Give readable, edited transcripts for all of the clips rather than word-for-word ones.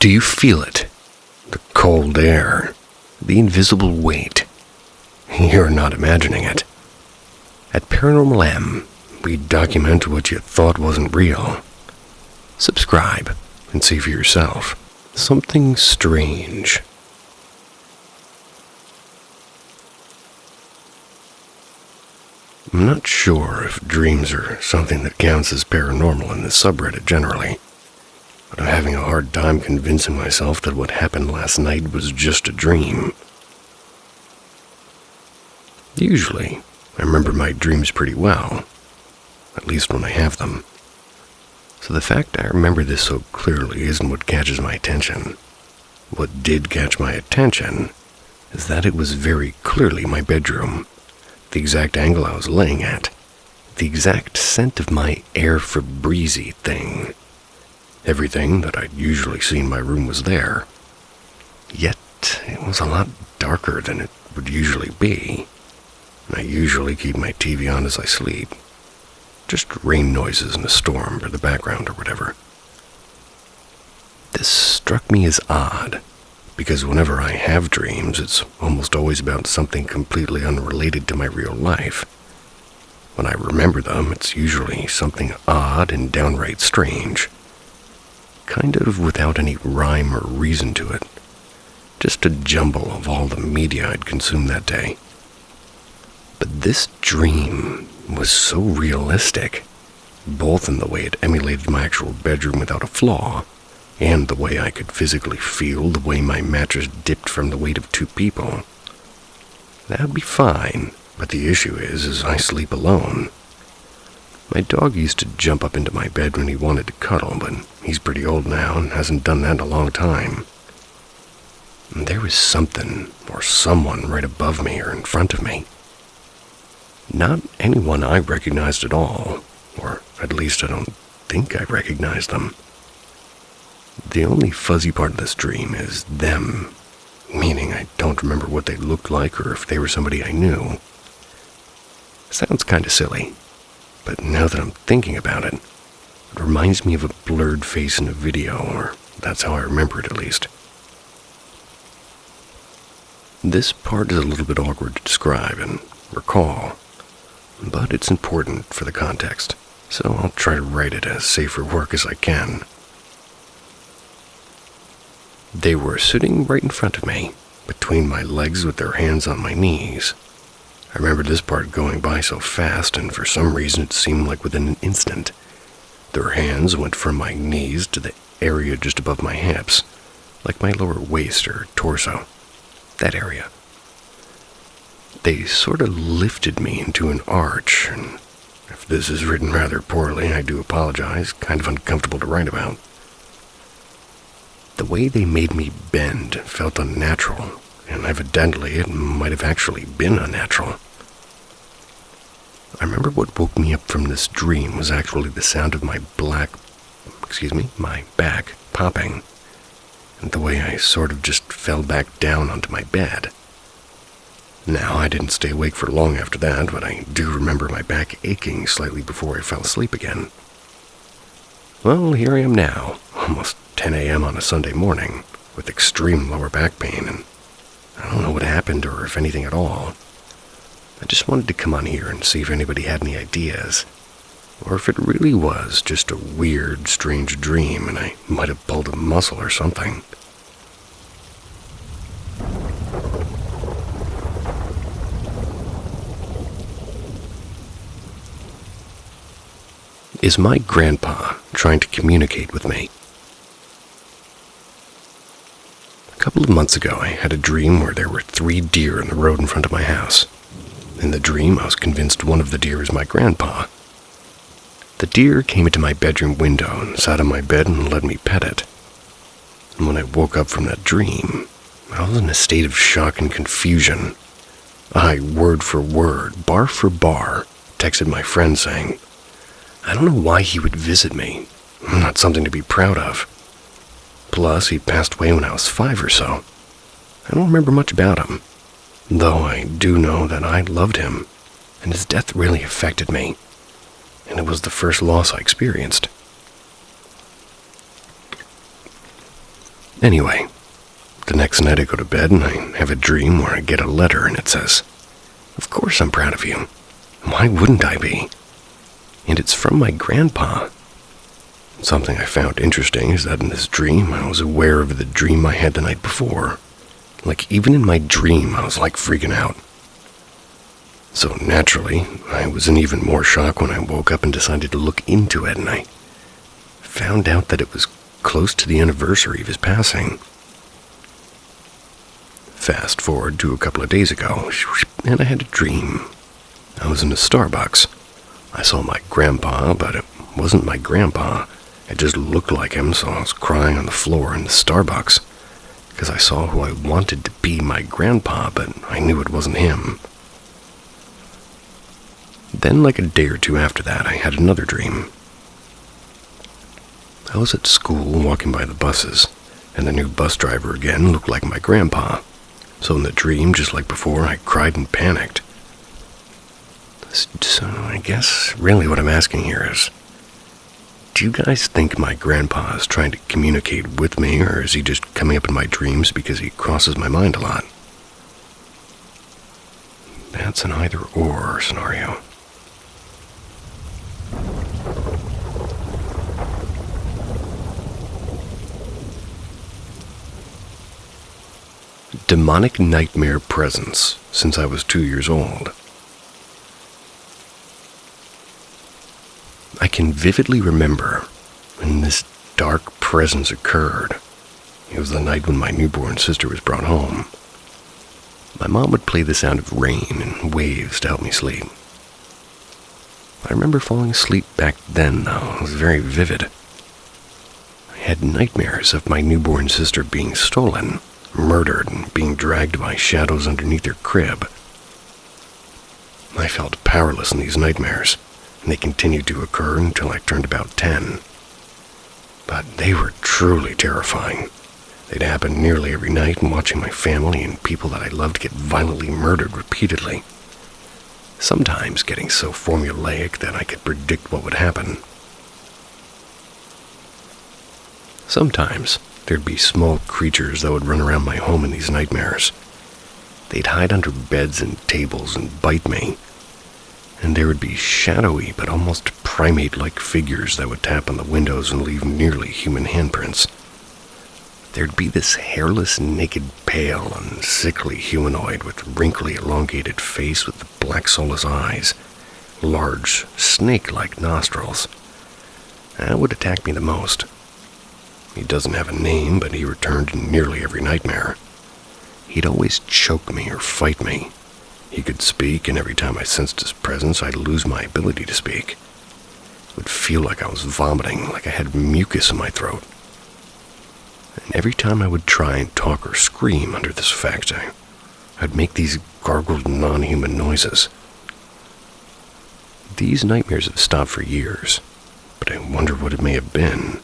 Do you feel it? The cold air, the invisible weight. You're not imagining it. At Paranormal M, we document what you thought wasn't real. Subscribe and see for yourself. Something strange. I'm not sure if dreams are something that counts as paranormal in this subreddit generally, but I'm having a hard time convincing myself that what happened last night was just a dream. Usually, I remember my dreams pretty well, at least when I have them. So the fact I remember this so clearly isn't what catches my attention. What did catch my attention is that it was very clearly my bedroom, the exact angle I was laying at, the exact scent of my air Febreze thing. Everything that I'd usually see in my room was there. Yet, it was a lot darker than it would usually be. I usually keep my TV on as I sleep. Just rain noises in a storm or the background or whatever. This struck me as odd, because whenever I have dreams, it's almost always about something completely unrelated to my real life. When I remember them, it's usually something odd and downright strange. Kind of without any rhyme or reason to it. Just a jumble of all the media I'd consumed that day. But this dream was so realistic, both in the way it emulated my actual bedroom without a flaw, and the way I could physically feel the way my mattress dipped from the weight of two people. That would be fine, but the issue is I sleep alone. My dog used to jump up into my bed when he wanted to cuddle, but he's pretty old now and hasn't done that in a long time. And there was something or someone right above me or in front of me. Not anyone I recognized at all, or at least I don't think I recognized them. The only fuzzy part of this dream is them, meaning I don't remember what they looked like or if they were somebody I knew. Sounds kinda silly, but now that I'm thinking about it, it reminds me of a blurred face in a video, or that's how I remember it at least. This part is a little bit awkward to describe and recall, but it's important for the context, so I'll try to write it as safe for work as I can. They were sitting right in front of me, between my legs with their hands on my knees. I remember this part going by so fast, and for some reason it seemed like within an instant. Their hands went from my knees to the area just above my hips, like my lower waist or torso. That area. They sort of lifted me into an arch, and if this is written rather poorly, I do apologize, kind of uncomfortable to write about. The way they made me bend felt unnatural, and evidently it might have actually been unnatural. I remember what woke me up from this dream was actually the sound of my back popping, and the way I sort of just fell back down onto my bed. Now, I didn't stay awake for long after that, but I do remember my back aching slightly before I fell asleep again. Well, here I am now, almost 10 a.m. on a Sunday morning, with extreme lower back pain, and I don't know what happened or if anything at all. I just wanted to come on here and see if anybody had any ideas, or if it really was just a weird, strange dream and I might have pulled a muscle or something. Is my grandpa trying to communicate with me? A couple of months ago, I had a dream where there were 3 deer in the road in front of my house. In the dream, I was convinced one of the deer was my grandpa. The deer came into my bedroom window and sat on my bed and let me pet it. And when I woke up from that dream, I was in a state of shock and confusion. I, word for word, bar for bar, texted my friend saying, I don't know why he would visit me. Not something to be proud of. Plus, he passed away when I was 5 or so. I don't remember much about him, though I do know that I loved him, and his death really affected me, and it was the first loss I experienced. Anyway, the next night I go to bed and I have a dream where I get a letter and it says, "Of course I'm proud of you. Why wouldn't I be?" And it's from my grandpa. Something I found interesting is that in this dream I was aware of the dream I had the night before. Like, even in my dream I was like freaking out. So naturally, I was in even more shock when I woke up and decided to look into it, and I found out that it was close to the anniversary of his passing. Fast forward to a couple of days ago, and I had a dream. I was in a Starbucks. I saw my grandpa, but it wasn't my grandpa. It just looked like him, so I was crying on the floor in the Starbucks, because I saw who I wanted to be my grandpa, but I knew it wasn't him. Then, like a day or two after that, I had another dream. I was at school walking by the buses, and the new bus driver again looked like my grandpa. So in the dream, just like before, I cried and panicked. So I guess really what I'm asking here is, do you guys think my grandpa is trying to communicate with me, or is he just coming up in my dreams because he crosses my mind a lot? That's an either-or scenario. Demonic nightmare presence since I was 2 years old. I can vividly remember when this dark presence occurred. It was the night when my newborn sister was brought home. My mom would play the sound of rain and waves to help me sleep. I remember falling asleep back then, though. It was very vivid. I had nightmares of my newborn sister being stolen, murdered, and being dragged by shadows underneath her crib. I felt powerless in these nightmares, and they continued to occur until I turned about 10. But they were truly terrifying. They'd happen nearly every night, and watching my family and people that I loved get violently murdered repeatedly. Sometimes getting so formulaic that I could predict what would happen. Sometimes there'd be small creatures that would run around my home in these nightmares. They'd hide under beds and tables and bite me. And there would be shadowy but almost primate-like figures that would tap on the windows and leave nearly human handprints. There'd be this hairless, naked, pale, and sickly humanoid with wrinkly, elongated face with black soulless eyes, large, snake-like nostrils. That would attack me the most. He doesn't have a name, but he returned in nearly every nightmare. He'd always choke me or fight me. He could speak, and every time I sensed his presence, I'd lose my ability to speak. It would feel like I was vomiting, like I had mucus in my throat. And every time I would try and talk or scream under this effect, I'd make these gargled, non-human noises. These nightmares have stopped for years, but I wonder what it may have been.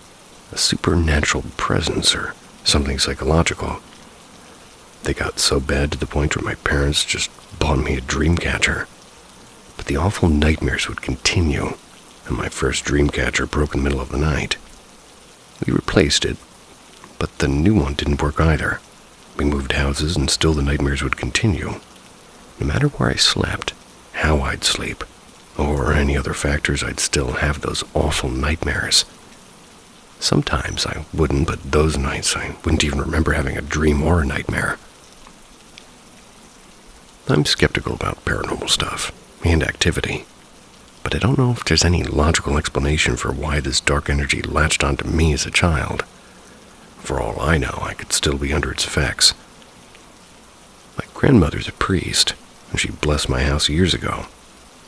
A supernatural presence or something psychological. They got so bad to the point where my parents just bought me a dream catcher. But the awful nightmares would continue, and my first dream catcher broke in the middle of the night. We replaced it, but the new one didn't work either. We moved houses, and still the nightmares would continue. No matter where I slept, how I'd sleep, or any other factors, I'd still have those awful nightmares. Sometimes I wouldn't, but those nights I wouldn't even remember having a dream or a nightmare. I'm skeptical about paranormal stuff and activity, but I don't know if there's any logical explanation for why this dark energy latched onto me as a child. For all I know, I could still be under its effects. My grandmother's a priest, and she blessed my house years ago,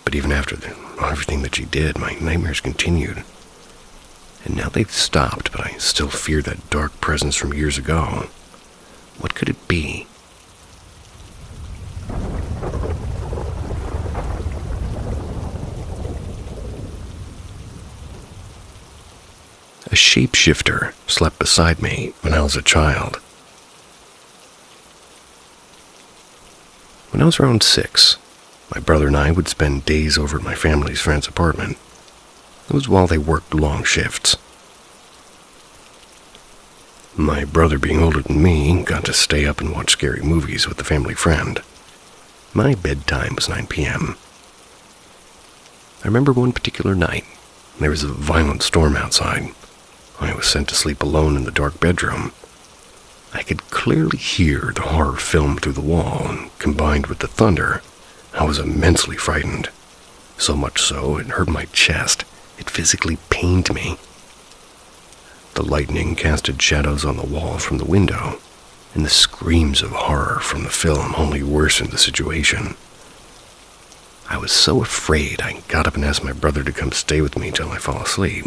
but even after everything that she did, my nightmares continued. And now they've stopped, but I still fear that dark presence from years ago. What could it be? A shapeshifter slept beside me when I was a child. When I was around 6, my brother and I would spend days over at my family's friend's apartment. It was while they worked long shifts. My brother, being older than me, got to stay up and watch scary movies with a family friend. My bedtime was 9 p.m. I remember one particular night. There was a violent storm outside. I was sent to sleep alone in the dark bedroom. I could clearly hear the horror film through the wall, and combined with the thunder, I was immensely frightened. So much so, it hurt my chest. It physically pained me. The lightning casted shadows on the wall from the window, and the screams of horror from the film only worsened the situation. I was so afraid I got up and asked my brother to come stay with me till I fall asleep,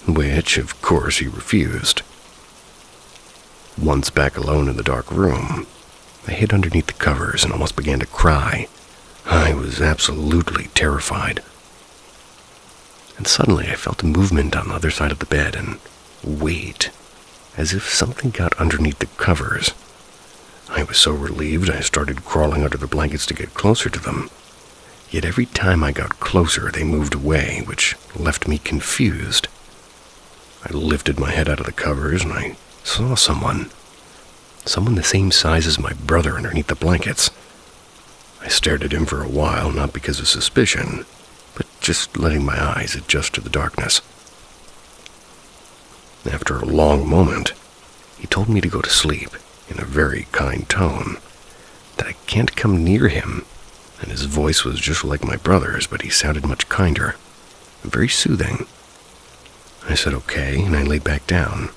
which, of course, he refused. Once back alone in the dark room, I hid underneath the covers and almost began to cry. I was absolutely terrified. And suddenly I felt a movement on the other side of the bed and weight, as if something got underneath the covers. I was so relieved I started crawling under the blankets to get closer to them. Yet every time I got closer, they moved away, which left me confused. I lifted my head out of the covers and I saw someone the same size as my brother underneath the blankets. I stared at him for a while, not because of suspicion, but just letting my eyes adjust to the darkness. After a long moment, he told me to go to sleep in a very kind tone, that I can't come near him, and his voice was just like my brother's, but he sounded much kinder, very soothing. I said okay, and I lay back down.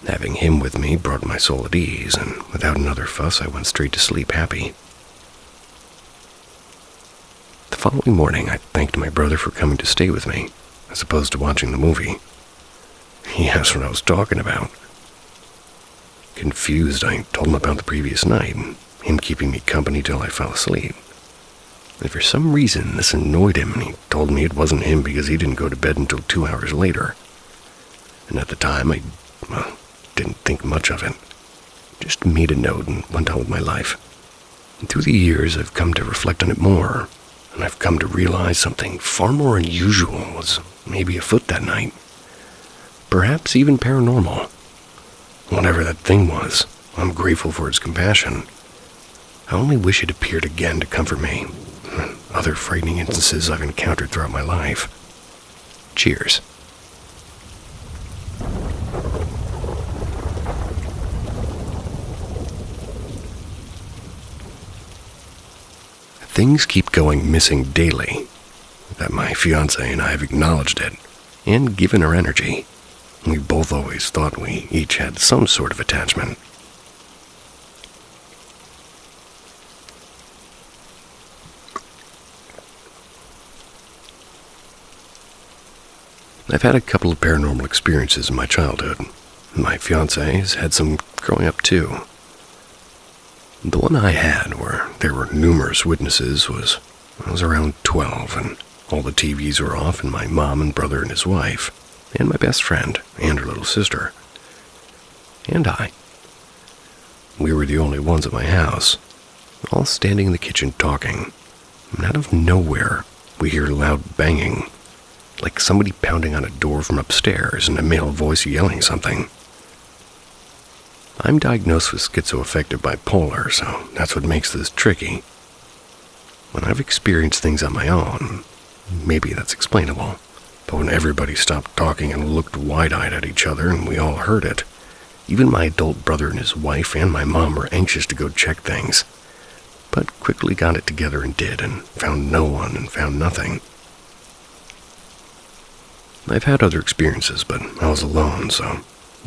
Having him with me brought my soul at ease, and without another fuss, I went straight to sleep happy. The following morning, I thanked my brother for coming to stay with me, as opposed to watching the movie. He asked what I was talking about. Confused, I told him about the previous night, and him keeping me company till I fell asleep. And for some reason, this annoyed him, and he told me it wasn't him because he didn't go to bed until 2 hours later. And at the time, I didn't think much of it. Just made a note and went on with my life. And through the years, I've come to reflect on it more, and I've come to realize something far more unusual was maybe afoot that night. Perhaps even paranormal. Whatever that thing was, I'm grateful for its compassion. I only wish it appeared again to comfort me, and other frightening instances I've encountered throughout my life. Cheers. Things keep going missing daily. That my fiancé and I have acknowledged it, and given her energy. We both always thought we each had some sort of attachment. I've had a couple of paranormal experiences in my childhood. My fiancé has had some growing up too. The one I had, where there were numerous witnesses, was I was around 12, and all the TVs were off, and my mom and brother and his wife, and my best friend, and her little sister, and I. We were the only ones at my house, all standing in the kitchen talking, and out of nowhere, we hear loud banging, like somebody pounding on a door from upstairs and a male voice yelling something. I'm diagnosed with schizoaffective bipolar, so that's what makes this tricky. When I've experienced things on my own, maybe that's explainable. But when everybody stopped talking and looked wide-eyed at each other and we all heard it, even my adult brother and his wife and my mom were anxious to go check things, but quickly got it together and did, and found no one and found nothing. I've had other experiences, but I was alone, so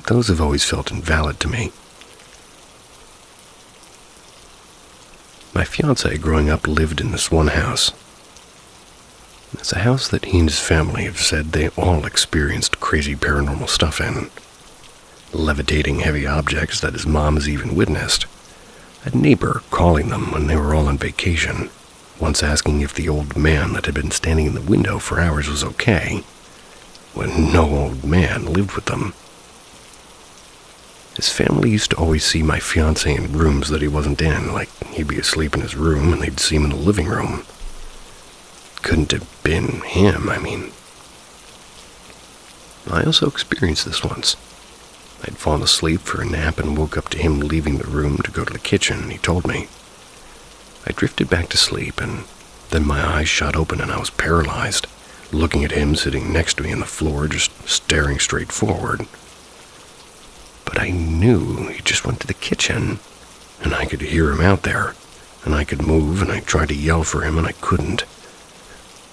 those have always felt invalid to me. My fiancé growing up lived in this one house. It's a house that he and his family have said they all experienced crazy paranormal stuff in. Levitating heavy objects that his mom has even witnessed. A neighbor calling them when they were all on vacation, once asking if the old man that had been standing in the window for hours was okay, when no old man lived with them. His family used to always see my fiancé in rooms that he wasn't in, like he'd be asleep in his room and they'd see him in the living room. Couldn't have been him, I mean. I also experienced this once, I'd fallen asleep for a nap and woke up to him leaving the room to go to the kitchen, he told me. I drifted back to sleep, and then my eyes shot open and I was paralyzed, looking at him sitting next to me on the floor, just staring straight forward. But I knew he just went to the kitchen, and I could hear him out there, and I could move, and I tried to yell for him, and I couldn't.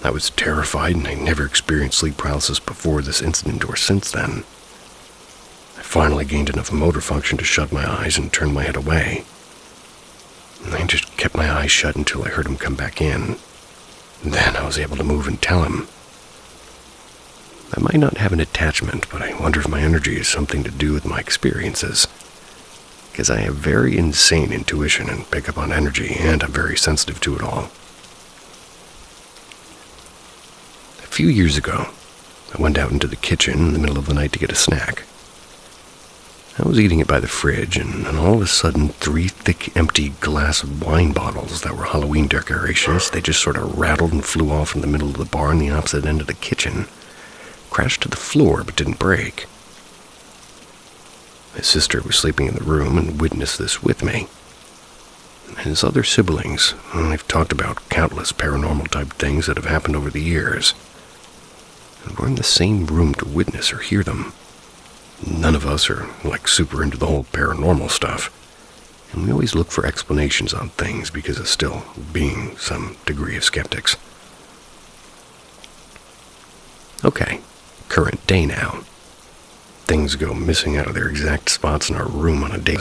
I was terrified, and I never experienced sleep paralysis before this incident or since then. I finally gained enough motor function to shut my eyes and turn my head away. And I just kept my eyes shut until I heard him come back in. Then I was able to move and tell him. I might not have an attachment, but I wonder if my energy has something to do with my experiences. Because I have very insane intuition and pick up on energy, and I'm very sensitive to it all. A few years ago, I went out into the kitchen in the middle of the night to get a snack. I was eating it by the fridge, and all of a sudden, 3 thick, empty glass wine bottles that were Halloween decorations, they just sort of rattled and flew off in the middle of the bar on the opposite end of the kitchen, crashed to the floor but didn't break. My sister was sleeping in the room and witnessed this with me. And his other siblings, I've talked about countless paranormal type things that have happened over the years, and we're in the same room to witness or hear them. None of us are, super into the whole paranormal stuff, and we always look for explanations on things because of still being some degree of skeptics. Okay, current day now. Things go missing out of their exact spots in our room on a day.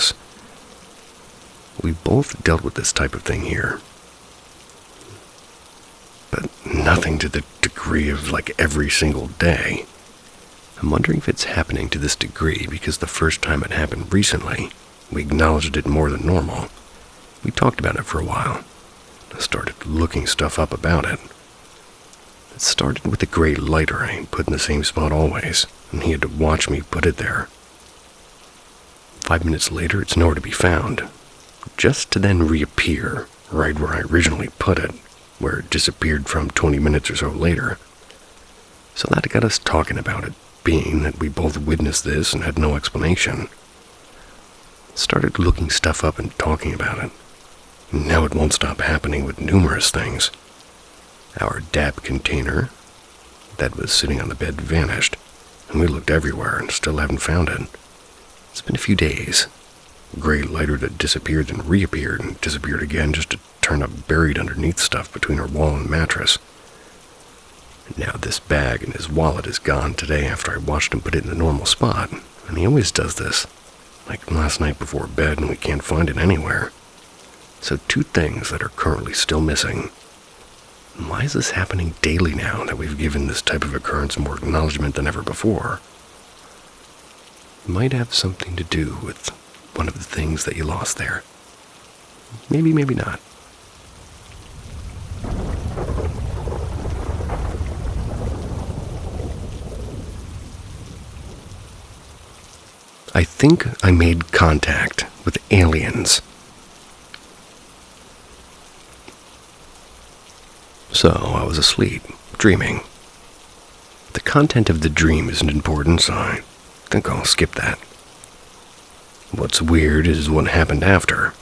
We both dealt with this type of thing here, but nothing to the degree of every single day. I'm wondering if it's happening to this degree because the first time it happened recently, we acknowledged it more than normal. We talked about it for a while. I started looking stuff up about it. It started with a gray lighter I put in the same spot always, and he had to watch me put it there. 5 minutes later, it's nowhere to be found, just to then reappear right where I originally put it, where it disappeared from 20 minutes or so later. So that got us talking about it, being that we both witnessed this and had no explanation. Started looking stuff up and talking about it. Now it won't stop happening with numerous things. Our DAP container that was sitting on the bed vanished, and we looked everywhere and still haven't found it. It's been a few days. Gray lighter that disappeared and reappeared and disappeared again just to turn up buried underneath stuff between our wall and mattress. Now this bag and his wallet is gone today after I watched him put it in the normal spot, and he always does this, like last night before bed, and we can't find it anywhere. So 2 things that are currently still missing. Why is this happening daily now that we've given this type of occurrence more acknowledgement than ever before? It might have something to do with one of the things that you lost there. Maybe, maybe not. I think I made contact with aliens. So I was asleep, dreaming. The content of the dream isn't important, so I think I'll skip that. What's weird is what happened after.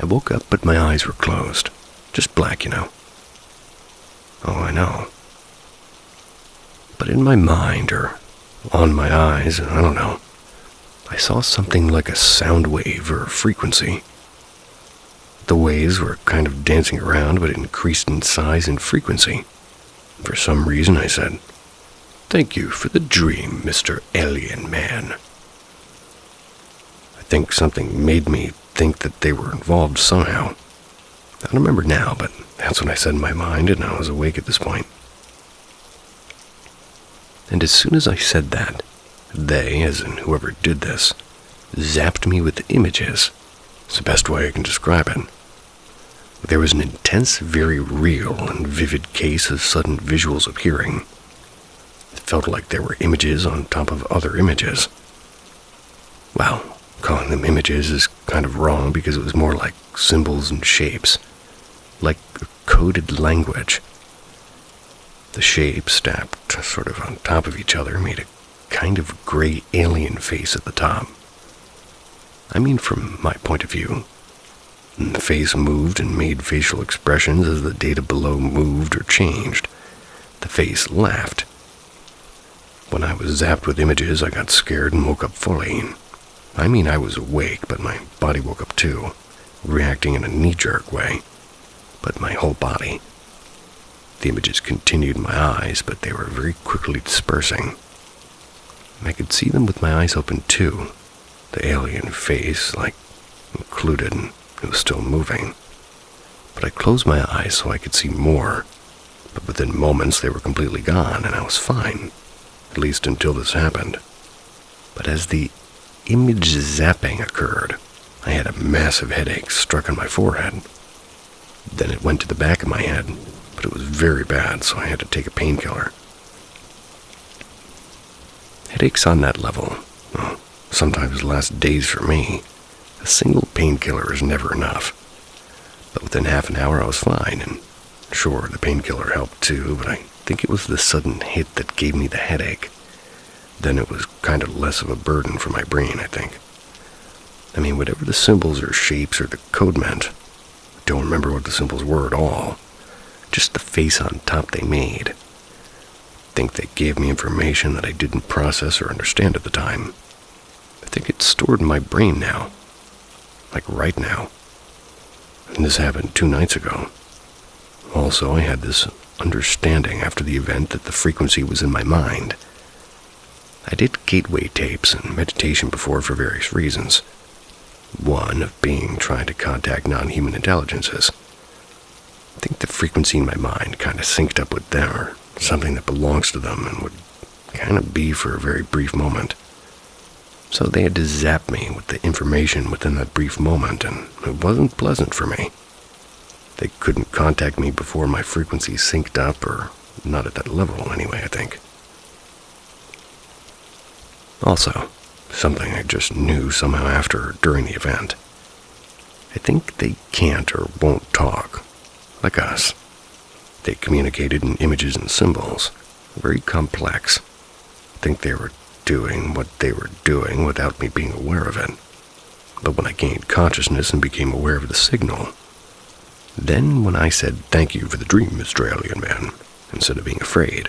I woke up, but my eyes were closed. Just black, Oh, I know. But in my mind, or on my eyes, I don't know, I saw something like a sound wave or frequency. The waves were kind of dancing around, but it increased in size and frequency. For some reason, I said, "Thank you for the dream, Mr. Alien Man." I think something made me think that they were involved somehow. I don't remember now, but that's what I said in my mind, and I was awake at this point. And as soon as I said that, they, as in whoever did this, zapped me with images. It's the best way I can describe it. There was an intense, very real and vivid case of sudden visuals appearing. It felt like there were images on top of other images. Well, calling them images is kind of wrong because it was more like symbols and shapes, like a coded language. The shapes, stacked sort of on top of each other, made a kind of gray alien face at the top. I mean, from my point of view. And the face moved and made facial expressions as the data below moved or changed. The face laughed. When I was zapped with images, I got scared and woke up fully. I mean, I was awake, but my body woke up too, reacting in a knee-jerk way. But my whole body. The images continued in my eyes, but they were very quickly dispersing. I could see them with my eyes open too. The alien face, included, and it was still moving. But I closed my eyes so I could see more. But within moments they were completely gone, and I was fine. At least until this happened. But as the image zapping occurred, I had a massive headache struck on my forehead. Then it went to the back of my head, but it was very bad, so I had to take a painkiller. Headaches on that level, sometimes last days for me. A single painkiller is never enough. But within half an hour I was fine, and sure, the painkiller helped too, but I think it was the sudden hit that gave me the headache. Then it was kind of less of a burden for my brain, I think. I mean, whatever the symbols or shapes or the code meant, I don't remember what the symbols were at all. Just the face on top they made. I think they gave me information that I didn't process or understand at the time. I think it's stored in my brain now. Like right now. And this happened 2 nights ago. Also, I had this understanding after the event that the frequency was in my mind. I did gateway tapes and meditation before for various reasons. One of being trying to contact non-human intelligences. I think the frequency in my mind kind of synced up with them, or something that belongs to them and would kind of be for a very brief moment. So they had to zap me with the information within that brief moment, and it wasn't pleasant for me. They couldn't contact me before my frequency synced up, or not at that level anyway, I think. Also, something I just knew somehow after or during the event. I think they can't or won't talk, like us. They communicated in images and symbols, very complex. I think they were doing what they were doing without me being aware of it. But when I gained consciousness and became aware of the signal, then when I said, "Thank you for the dream, Mr. Alien Man," instead of being afraid,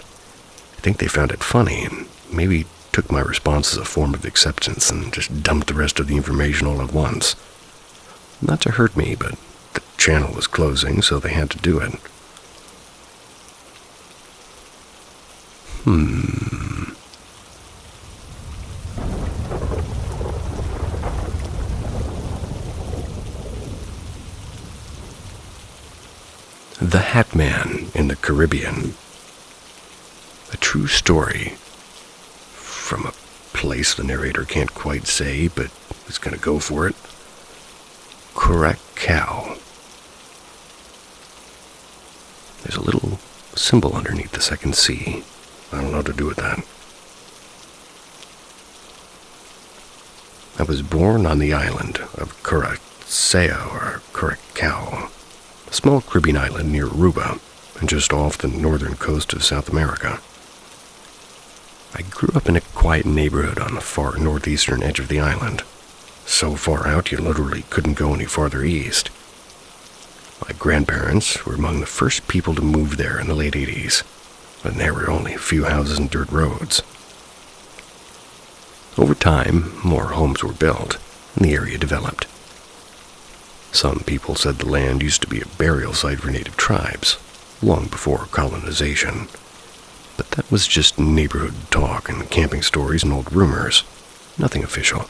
I think they found it funny and maybe took my response as a form of acceptance and just dumped the rest of the information all at once. Not to hurt me, but the channel was closing, so they had to do it. The Hat Man in the Caribbean. A true story from a place the narrator can't quite say, but is going to go for it. Curacao. There's a little symbol underneath the second C. I don't know what to do with that. I was born on the island of Curacao, or Curacao, a small Caribbean island near Aruba, and just off the northern coast of South America. I grew up in a quiet neighborhood on the far northeastern edge of the island, so far out you literally couldn't go any farther east. My grandparents were among the first people to move there in the late 80s, when there were only a few houses and dirt roads. Over time, more homes were built, and the area developed. Some people said the land used to be a burial site for native tribes, long before colonization. But that was just neighborhood talk and camping stories and old rumors, nothing official.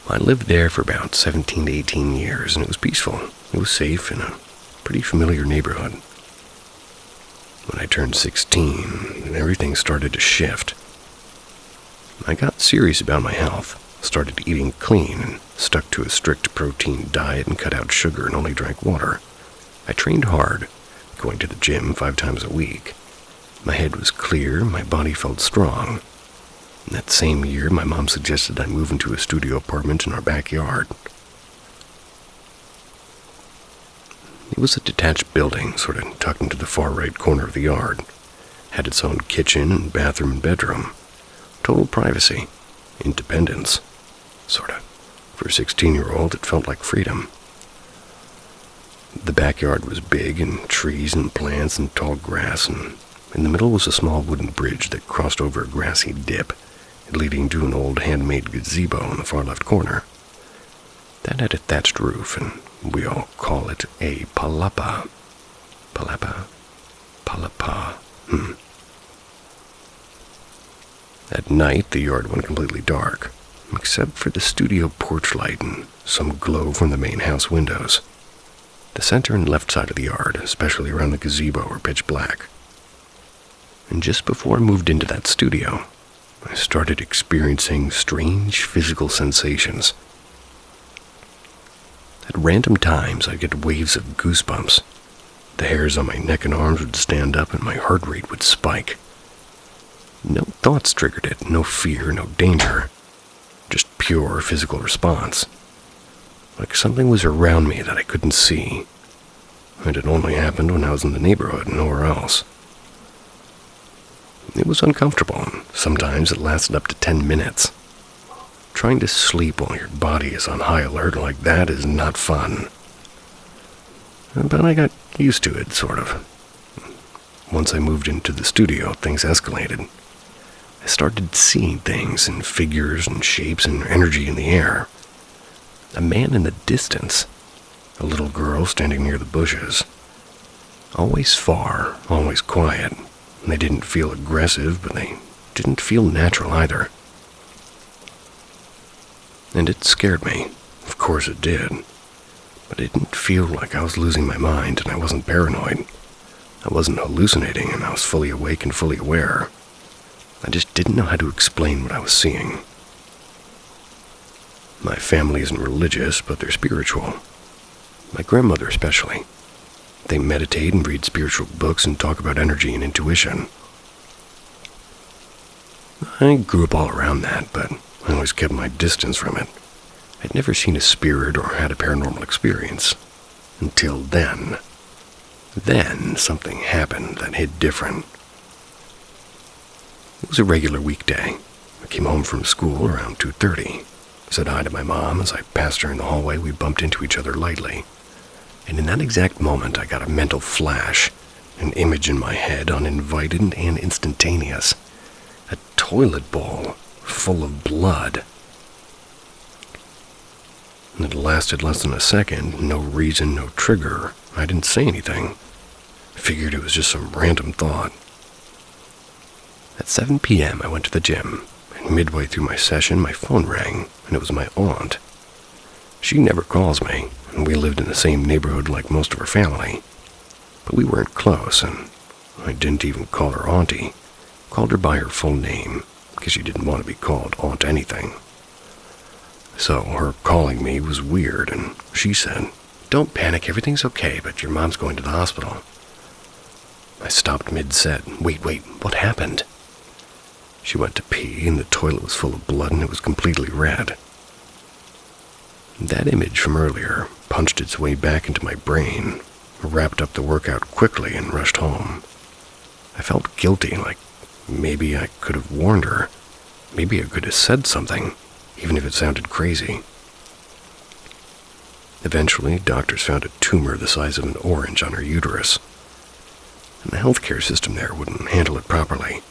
I lived there for about 17 to 18 years, and it was peaceful. It was safe in a pretty familiar neighborhood. When I turned 16, everything started to shift. I got serious about my health, started eating clean, and stuck to a strict protein diet and cut out sugar and only drank water. I trained hard, going to the gym 5 times a week. My head was clear, my body felt strong. That same year, my mom suggested I move into a studio apartment in our backyard. It was a detached building, sort of tucked into the far right corner of the yard. Had its own kitchen and bathroom and bedroom. Total privacy. Independence. Sorta. For a 16-year-old, it felt like freedom. The backyard was big, and trees and plants and tall grass, and in the middle was a small wooden bridge that crossed over a grassy dip, leading to an old handmade gazebo in the far left corner. That had a thatched roof, and we all call it a palapa. Palapa? Palapa. At night, the yard went completely dark, except for the studio porch light and some glow from the main house windows. The center and left side of the yard, especially around the gazebo, were pitch black. And just before I moved into that studio, I started experiencing strange physical sensations. At random times, I'd get waves of goosebumps. The hairs on my neck and arms would stand up and my heart rate would spike. No thoughts triggered it, no fear, no danger. Just pure physical response. Like something was around me that I couldn't see. And it only happened when I was in the neighborhood, nowhere else. It was uncomfortable, and sometimes it lasted up to 10 minutes. Trying to sleep while your body is on high alert like that is not fun. But I got used to it, sort of. Once I moved into the studio, things escalated. I started seeing things and figures and shapes and energy in the air. A man in the distance. A little girl standing near the bushes. Always far, always quiet. They didn't feel aggressive, but they didn't feel natural either. And it scared me. Of course it did. But it didn't feel like I was losing my mind, and I wasn't paranoid. I wasn't hallucinating, and I was fully awake and fully aware. I just didn't know how to explain what I was seeing. My family isn't religious, but they're spiritual. My grandmother especially. They meditate and read spiritual books and talk about energy and intuition. I grew up all around that, but I always kept my distance from it. I'd never seen a spirit or had a paranormal experience. Until then. Then something happened that hit different. It was a regular weekday. I came home from school around 2:30. Said hi to my mom. As I passed her in the hallway, we bumped into each other lightly. And in that exact moment, I got a mental flash, an image in my head, uninvited and instantaneous. A toilet bowl full of blood. And it lasted less than a second, no reason, no trigger. I didn't say anything. Figured it was just some random thought. At 7 p.m., I went to the gym, and midway through my session, my phone rang, and it was my aunt. She never calls me, and we lived in the same neighborhood like most of her family. But we weren't close, and I didn't even call her auntie. Called her by her full name, because she didn't want to be called Aunt anything. So her calling me was weird, and she said, "Don't panic, everything's okay, but your mom's going to the hospital." I stopped mid-set. Wait, what happened? She went to pee, and the toilet was full of blood, and it was completely red. That image from earlier punched its way back into my brain, wrapped up the workout quickly, and rushed home. I felt guilty, like maybe I could have warned her. Maybe I could have said something, even if it sounded crazy. Eventually, doctors found a tumor the size of an orange on her uterus. And the healthcare system there wouldn't handle it properly,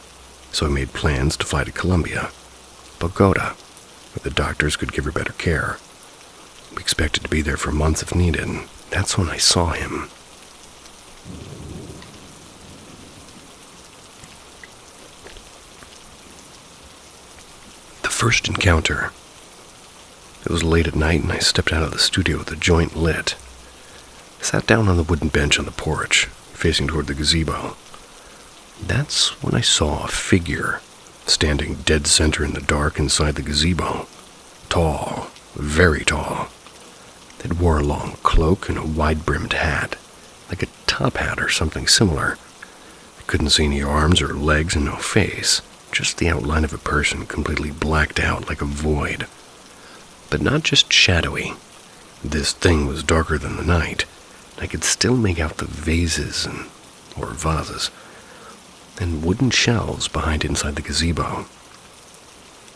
so I made plans to fly to Colombia, Bogota, where the doctors could give her better care. We expected to be there for months if needed, and that's when I saw him. The first encounter. It was late at night, and I stepped out of the studio with the joint lit. I sat down on the wooden bench on the porch, facing toward the gazebo. That's when I saw a figure standing dead center in the dark inside the gazebo. Tall, very tall. It wore a long cloak and a wide-brimmed hat, like a top hat or something similar. I couldn't see any arms or legs and no face, just the outline of a person completely blacked out like a void. But not just shadowy. This thing was darker than the night. I could still make out the vases or vases. and wooden shelves behind inside the gazebo.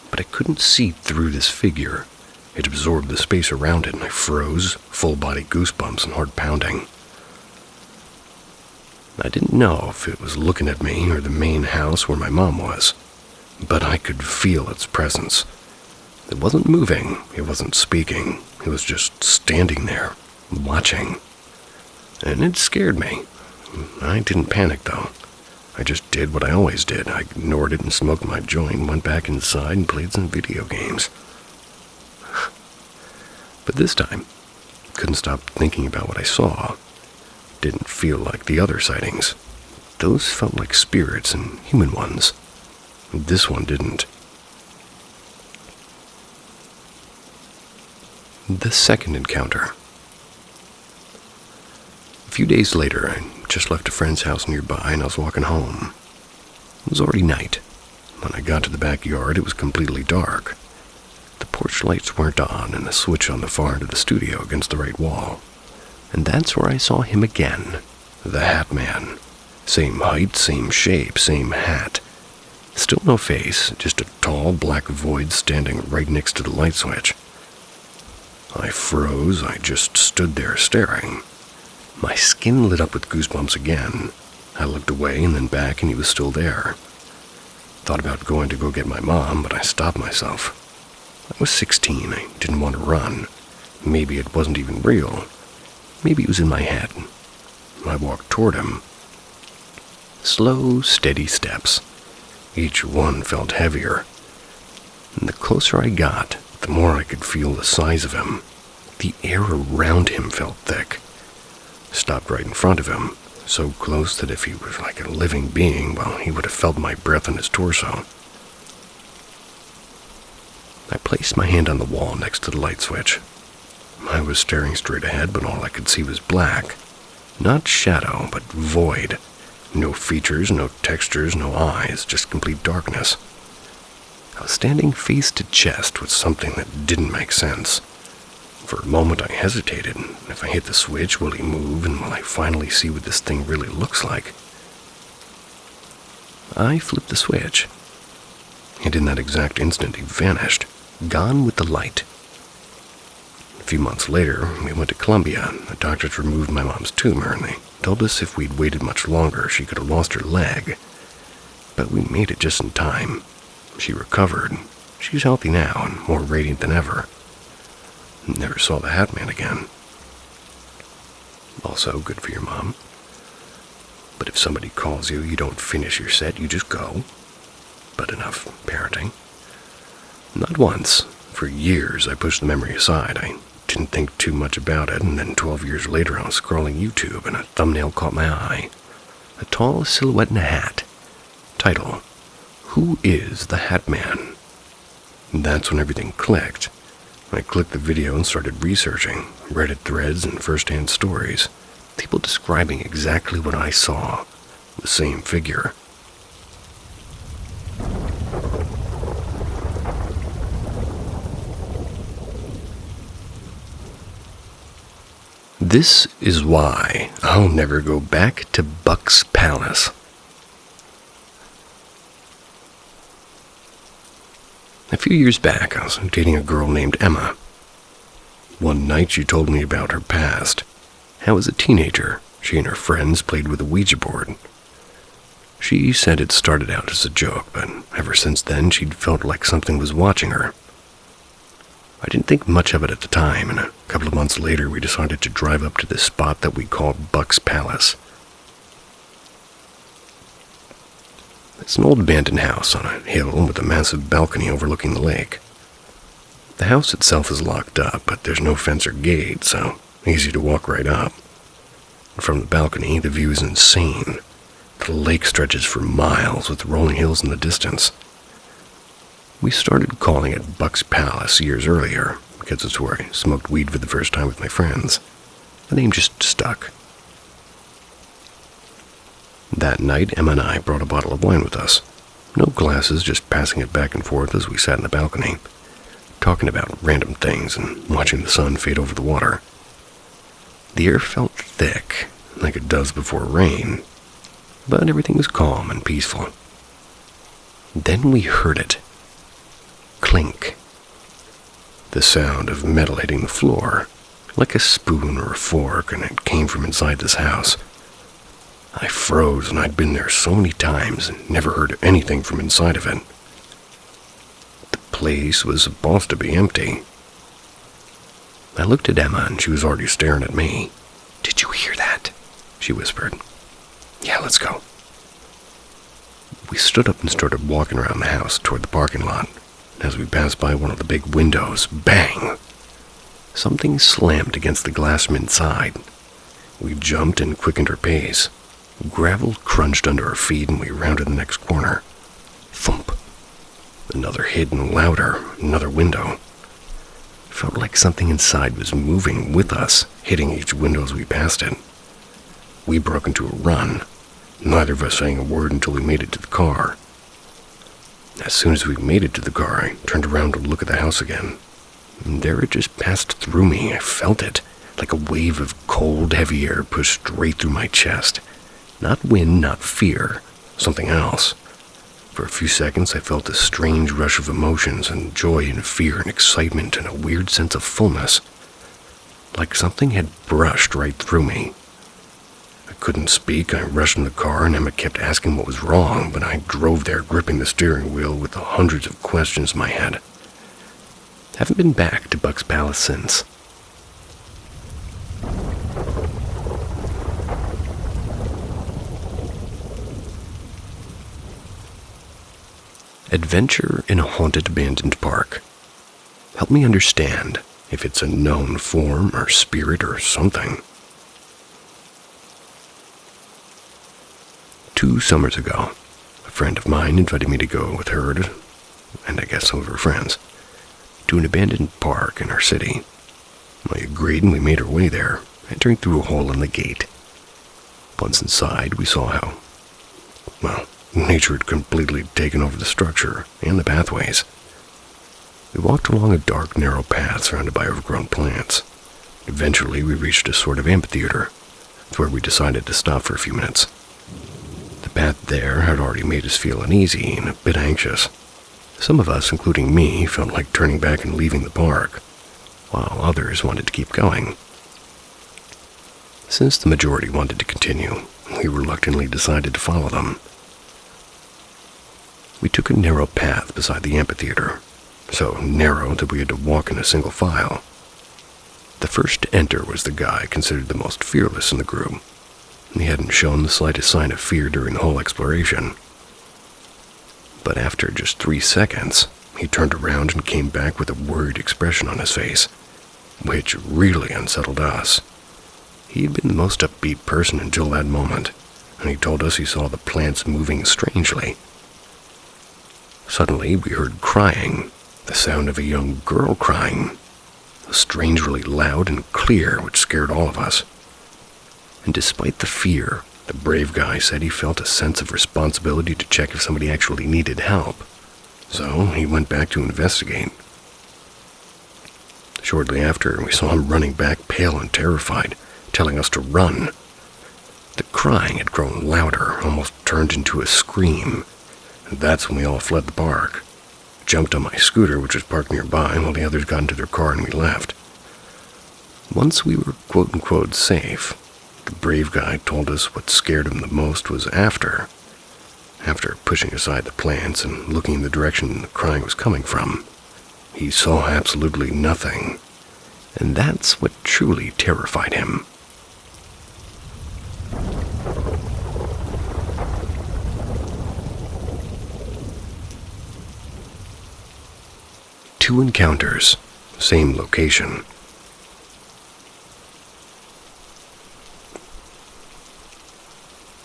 But I couldn't see through this figure. It absorbed the space around it, and I froze, full-body goosebumps and heart pounding. I didn't know if it was looking at me or the main house where my mom was, but I could feel its presence. It wasn't moving, it wasn't speaking, it was just standing there, watching. And it scared me. I didn't panic, though. I just did what I always did. I ignored it and smoked my joint, went back inside and played some video games. But this time, couldn't stop thinking about what I saw. Didn't feel like the other sightings. Those felt like spirits and human ones. This one didn't. The second encounter. A few days later, I just left a friend's house nearby and I was walking home. It was already night. When I got to the backyard, it was completely dark. The porch lights weren't on and the switch on the far end of the studio against the right wall. And that's where I saw him again. The Hat Man. Same height, same shape, same hat. Still no face, just a tall black void standing right next to the light switch. I froze. I just stood there staring. My skin lit up with goosebumps again. I looked away and then back, and he was still there. Thought about going to go get my mom, but I stopped myself. I was 16. I didn't want to run. Maybe it wasn't even real. Maybe it was in my head. I walked toward him. Slow, steady steps. Each one felt heavier. And the closer I got, the more I could feel the size of him. The air around him felt thick. Stopped right in front of him, so close that if he was like a living being, well, he would have felt my breath on his torso. I placed my hand on the wall next to the light switch. I was staring straight ahead, but all I could see was black. Not shadow, but void. No features, no textures, no eyes, just complete darkness. I was standing face to chest with something that didn't make sense. For a moment I hesitated. If I hit the switch, will he move, and will I finally see what this thing really looks like? I flipped the switch. And in that exact instant he vanished, gone with the light. A few months later, we went to Columbia. The doctors removed my mom's tumor, and they told us if we'd waited much longer, she could have lost her leg. But we made it just in time. She recovered. She's healthy now and more radiant than ever. Never saw the Hat Man again. Also, good for your mom. But if somebody calls you, you don't finish your set, you just go. But enough parenting. Not once. For years, I pushed the memory aside. I didn't think too much about it, and then 12 years later, I was scrolling YouTube, and a thumbnail caught my eye. A tall silhouette in a hat. Title: Who is the Hat Man? And that's when everything clicked. I clicked the video and started researching. Reddit threads and first-hand stories. People describing exactly what I saw. The same figure. This is why I'll never go back to Buck's Palace. A few years back, I was dating a girl named Emma. One night, she told me about her past. How as a teenager, she and her friends played with a Ouija board. She said it started out as a joke, but ever since then, she'd felt like something was watching her. I didn't think much of it at the time, and a couple of months later, we decided to drive up to this spot that we called Buck's Palace. It's an old abandoned house on a hill with a massive balcony overlooking the lake. The house itself is locked up, but there's no fence or gate, so easy to walk right up. From the balcony, the view is insane. The lake stretches for miles with rolling hills in the distance. We started calling it Buck's Palace years earlier, because it's where I smoked weed for the first time with my friends. The name just stuck. That night, Emma and I brought a bottle of wine with us. No glasses, just passing it back and forth as we sat in the balcony, talking about random things and watching the sun fade over the water. The air felt thick, like it does before rain. but everything was calm and peaceful. Then we heard it. Clink. The sound of metal hitting the floor, like a spoon or a fork, and it came from inside this house. I froze, and I'd been there so many times and never heard anything from inside of it. The place was supposed to be empty. I looked at Emma, and she was already staring at me. "Did you hear that?" she whispered. "Yeah, let's go." We stood up and started walking around the house toward the parking lot. As we passed by one of the big windows, bang! Something slammed against the glass from inside. We jumped and quickened our pace. Gravel crunched under our feet, and we rounded the next corner. Thump! Another hit, and louder, another window. It felt like something inside was moving with us, hitting each window as we passed it. We broke into a run, neither of us saying a word until we made it to the car. As soon as we made it to the car, I turned around to look at the house again. And there it just passed through me. I felt it, like a wave of cold, heavy air pushed straight through my chest. Not wind, not fear, something else. For a few seconds, I felt a strange rush of emotions, and joy and fear and excitement and a weird sense of fullness. Like something had brushed right through me. I couldn't speak. I rushed in the car, and Emma kept asking what was wrong, but I drove there gripping the steering wheel with the hundreds of questions in my head. Haven't been back to Buck's Palace since. Adventure in a haunted abandoned park. Help me understand if it's a known form or spirit or something. 2 summers ago, a friend of mine invited me to go with her, and I guess some of her friends, to an abandoned park in our city. I agreed, and we made our way there, entering through a hole in the gate. Once inside, we saw how, nature had completely taken over the structure and the pathways. We walked along a dark, narrow path surrounded by overgrown plants. Eventually, we reached a sort of amphitheater. It's where we decided to stop for a few minutes. The path there had already made us feel uneasy and a bit anxious. Some of us, including me, felt like turning back and leaving the park, while others wanted to keep going. Since the majority wanted to continue, we reluctantly decided to follow them. We took a narrow path beside the amphitheater, so narrow that we had to walk in a single file. The first to enter was the guy considered the most fearless in the group. He hadn't shown the slightest sign of fear during the whole exploration. But after just 3 seconds, he turned around and came back with a worried expression on his face, which really unsettled us. He had been the most upbeat person until that moment, and he told us he saw the plants moving strangely. Suddenly, we heard crying, the sound of a young girl crying, strangely loud and clear, which scared all of us. And despite the fear, the brave guy said he felt a sense of responsibility to check if somebody actually needed help. So he went back to investigate. Shortly after, we saw him running back, pale and terrified, telling us to run. The crying had grown louder, almost turned into a scream. And that's when we all fled the park. Jumped on my scooter, which was parked nearby, while the others got into their car and we left. Once we were quote-unquote safe, the brave guy told us what scared him the most was after pushing aside the plants and looking in the direction the crying was coming from. He saw absolutely nothing, and that's what truly terrified him. Two encounters, same location.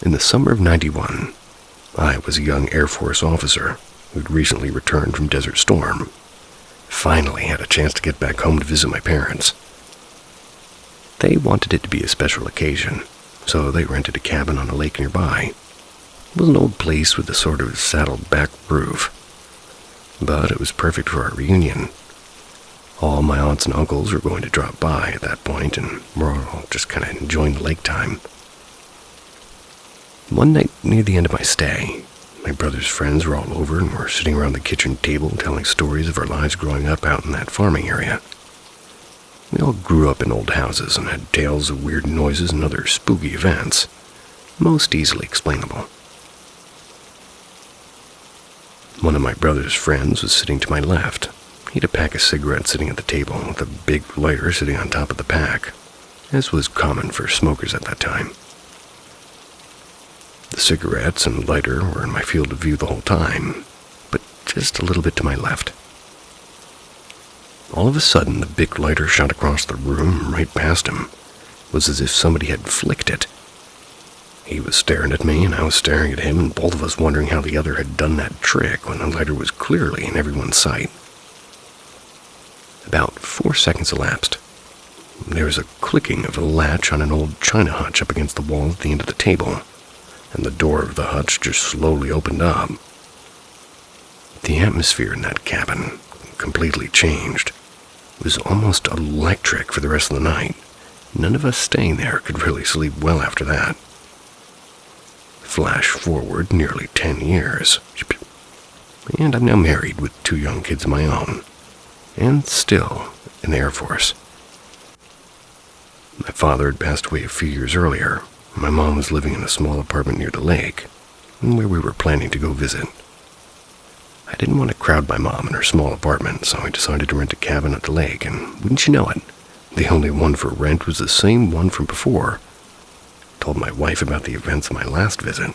In the summer of '91, I was a young Air Force officer who'd recently returned from Desert Storm. Finally had a chance to get back home to visit my parents. They wanted it to be a special occasion, so they rented a cabin on a lake nearby. It was an old place with a sort of saddled back roof, but it was perfect for our reunion. All my aunts and uncles were going to drop by at that point, and we're all just kind of enjoying the lake time. One night near the end of my stay, my brother's friends were all over and were sitting around the kitchen table telling stories of our lives growing up out in that farming area. We all grew up in old houses and had tales of weird noises and other spooky events, most easily explainable. One of my brother's friends was sitting to my left. He had a pack of cigarettes sitting at the table with a big lighter sitting on top of the pack, as was common for smokers at that time. The cigarettes and lighter were in my field of view the whole time, but just a little bit to my left. All of a sudden, the big lighter shot across the room right past him. It was as if somebody had flicked it. He was staring at me, and I was staring at him, and both of us wondering how the other had done that trick when the lighter was clearly in everyone's sight. About 4 seconds elapsed. There was a clicking of a latch on an old china hutch up against the wall at the end of the table, and the door of the hutch just slowly opened up. The atmosphere in that cabin completely changed. It was almost electric for the rest of the night. None of us staying there could really sleep well after that. Flash forward nearly 10 years. And I'm now married with 2 young kids of my own, and still in the Air Force. My father had passed away a few years earlier. My mom was living in a small apartment near the lake, where we were planning to go visit. I didn't want to crowd my mom in her small apartment, so I decided to rent a cabin at the lake, and wouldn't you know it, the only one for rent was the same one from before. Told my wife about the events of my last visit,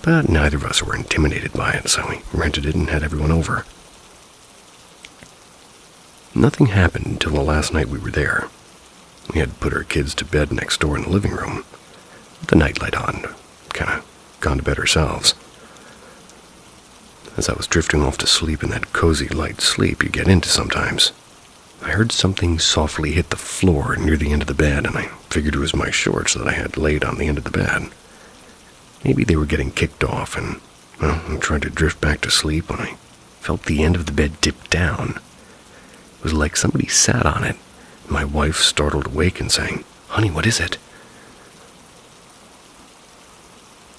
but neither of us were intimidated by it, so we rented it and had everyone over. Nothing happened until the last night we were there. We had put our kids to bed next door in the living room, with the nightlight on, kinda gone to bed ourselves. As I was drifting off to sleep in that cozy light sleep you get into sometimes, I heard something softly hit the floor near the end of the bed, and I figured it was my shorts that I had laid on the end of the bed. Maybe they were getting kicked off, and, I tried to drift back to sleep when I felt the end of the bed dip down. It was like somebody sat on it, and my wife startled awake and saying, "Honey, what is it?"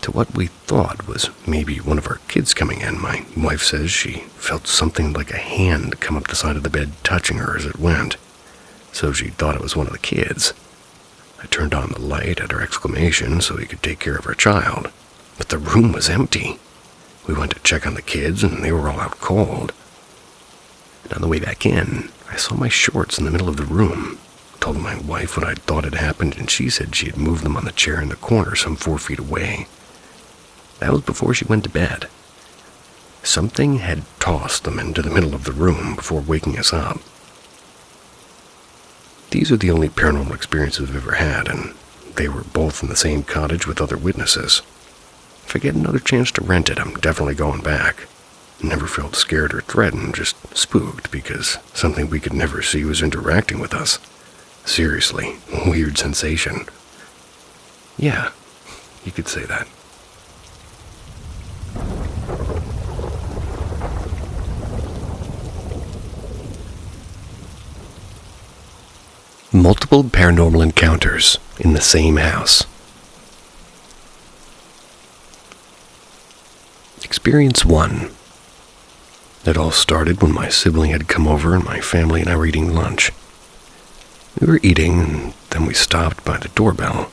To what we thought was maybe one of our kids coming in, my wife says she felt something like a hand come up the side of the bed touching her as it went, so she thought it was one of the kids. I turned on the light at her exclamation so we could take care of our child, but the room was empty. We went to check on the kids and they were all out cold. And on the way back in, I saw my shorts in the middle of the room. Told my wife what I thought had happened, and she said she had moved them on the chair in the corner some 4 feet away. That was before she went to bed. Something had tossed them into the middle of the room before waking us up. These are the only paranormal experiences I've ever had, and they were both in the same cottage with other witnesses. If I get another chance to rent it, I'm definitely going back. Never felt scared or threatened, just spooked because something we could never see was interacting with us. Seriously, weird sensation. Yeah, you could say that. Multiple paranormal encounters in the same house. Experience 1. It all started when my sibling had come over and my family and I were eating lunch. We were eating, and then we stopped by the doorbell.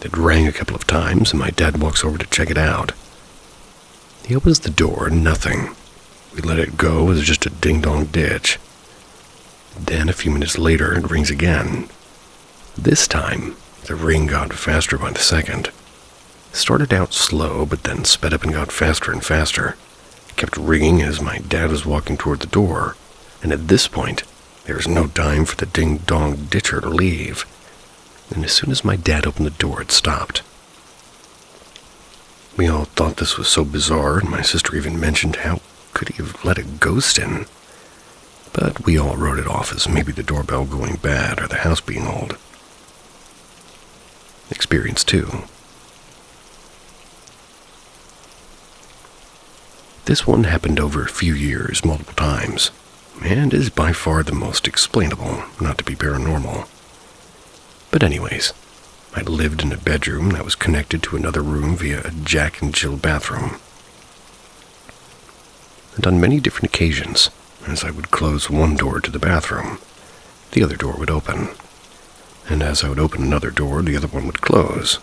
It rang a couple of times, and my dad walks over to check it out. He opens the door, nothing. We let it go as just a ding-dong ditch. Then, a few minutes later, it rings again. This time, the ring got faster by the second. It started out slow, but then sped up and got faster and faster. It kept ringing as my dad was walking toward the door, and at this point, there was no time for the ding-dong ditcher to leave. And as soon as my dad opened the door, it stopped. We all thought this was so bizarre, and my sister even mentioned how could he have let a ghost in. But we all wrote it off as maybe the doorbell going bad or the house being old. Experience 2. This one happened over a few years, multiple times, and is by far the most explainable, not to be paranormal. But anyways, I lived in a bedroom that was connected to another room via a Jack and Jill bathroom. And on many different occasions, as I would close one door to the bathroom, the other door would open. And as I would open another door, the other one would close.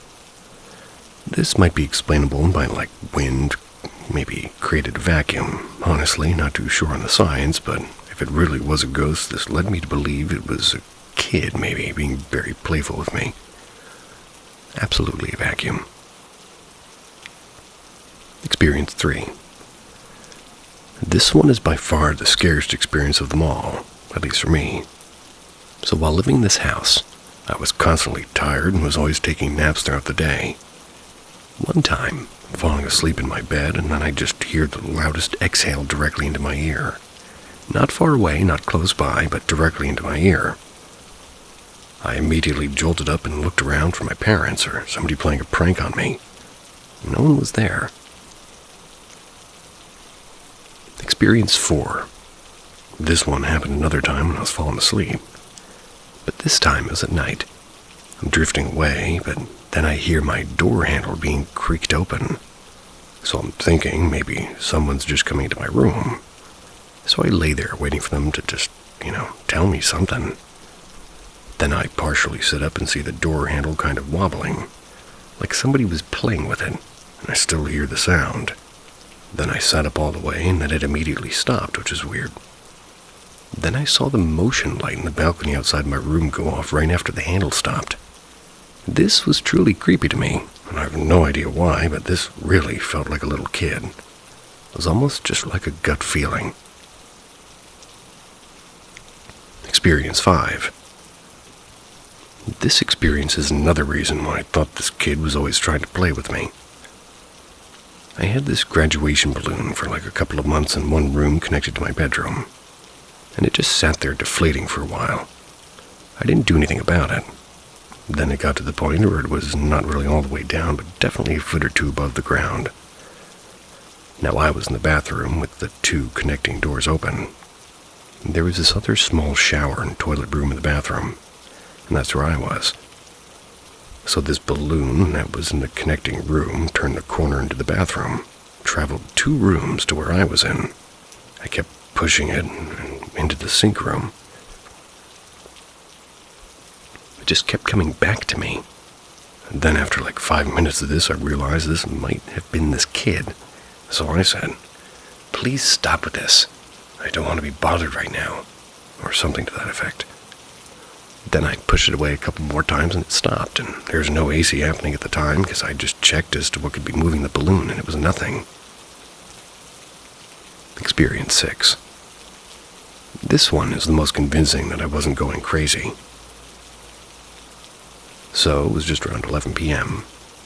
This might be explainable by wind, maybe created vacuum. Honestly, not too sure on the science, but if it really was a ghost, this led me to believe it was a kid maybe being very playful with me. Absolutely a vacuum. Experience 3. This one is by far the scariest experience of them all, at least for me. So while living in this house, I was constantly tired and was always taking naps throughout the day. One time, falling asleep in my bed, and then I just hear the loudest exhale directly into my ear. Not far away, not close by, but directly into my ear. I immediately jolted up and looked around for my parents or somebody playing a prank on me. No one was there. Experience 4. This one happened another time when I was falling asleep. But this time it was at night. I'm drifting away, but then I hear my door handle being creaked open. So I'm thinking maybe someone's just coming into my room. So I lay there waiting for them to just, tell me something. Then I partially sit up and see the door handle kind of wobbling, like somebody was playing with it, and I still hear the sound. Then I sat up all the way, and then it immediately stopped, which is weird. Then I saw the motion light in the balcony outside my room go off right after the handle stopped. This was truly creepy to me, and I have no idea why, but this really felt like a little kid. It was almost just like a gut feeling. Experience 5. This experience is another reason why I thought this kid was always trying to play with me. I had this graduation balloon for a couple of months in one room connected to my bedroom, and it just sat there deflating for a while. I didn't do anything about it. Then it got to the point where it was not really all the way down, but definitely a foot or two above the ground. Now I was in the bathroom with the 2 connecting doors open. There was this other small shower and toilet room in the bathroom, and that's where I was. So this balloon that was in the connecting room turned the corner into the bathroom, traveled 2 rooms to where I was in. I kept pushing it into the sink room. It just kept coming back to me. And then after 5 minutes of this, I realized this might have been this kid. So I said, "Please stop with this. I don't want to be bothered right now," or something to that effect. Then I pushed it away a couple more times and it stopped, and there was no AC happening at the time because I just checked as to what could be moving the balloon, and it was nothing. Experience 6. This one is the most convincing that I wasn't going crazy. So it was just around 11 p.m.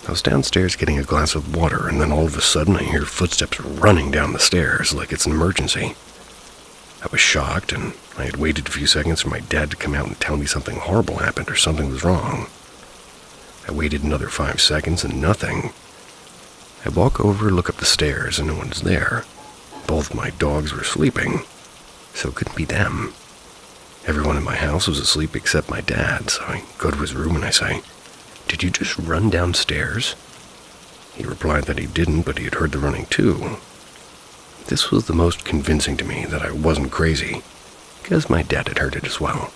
I was downstairs getting a glass of water, and then all of a sudden I hear footsteps running down the stairs like it's an emergency. I was shocked, and I had waited a few seconds for my dad to come out and tell me something horrible happened or something was wrong. I waited another 5 seconds and nothing. I walk over, look up the stairs, and no one's there. Both my dogs were sleeping, so it couldn't be them. Everyone in my house was asleep except my dad, so I go to his room and I say, "Did you just run downstairs?" He replied that he didn't, but he had heard the running too. This was the most convincing to me that I wasn't crazy, because my dad had heard it as well.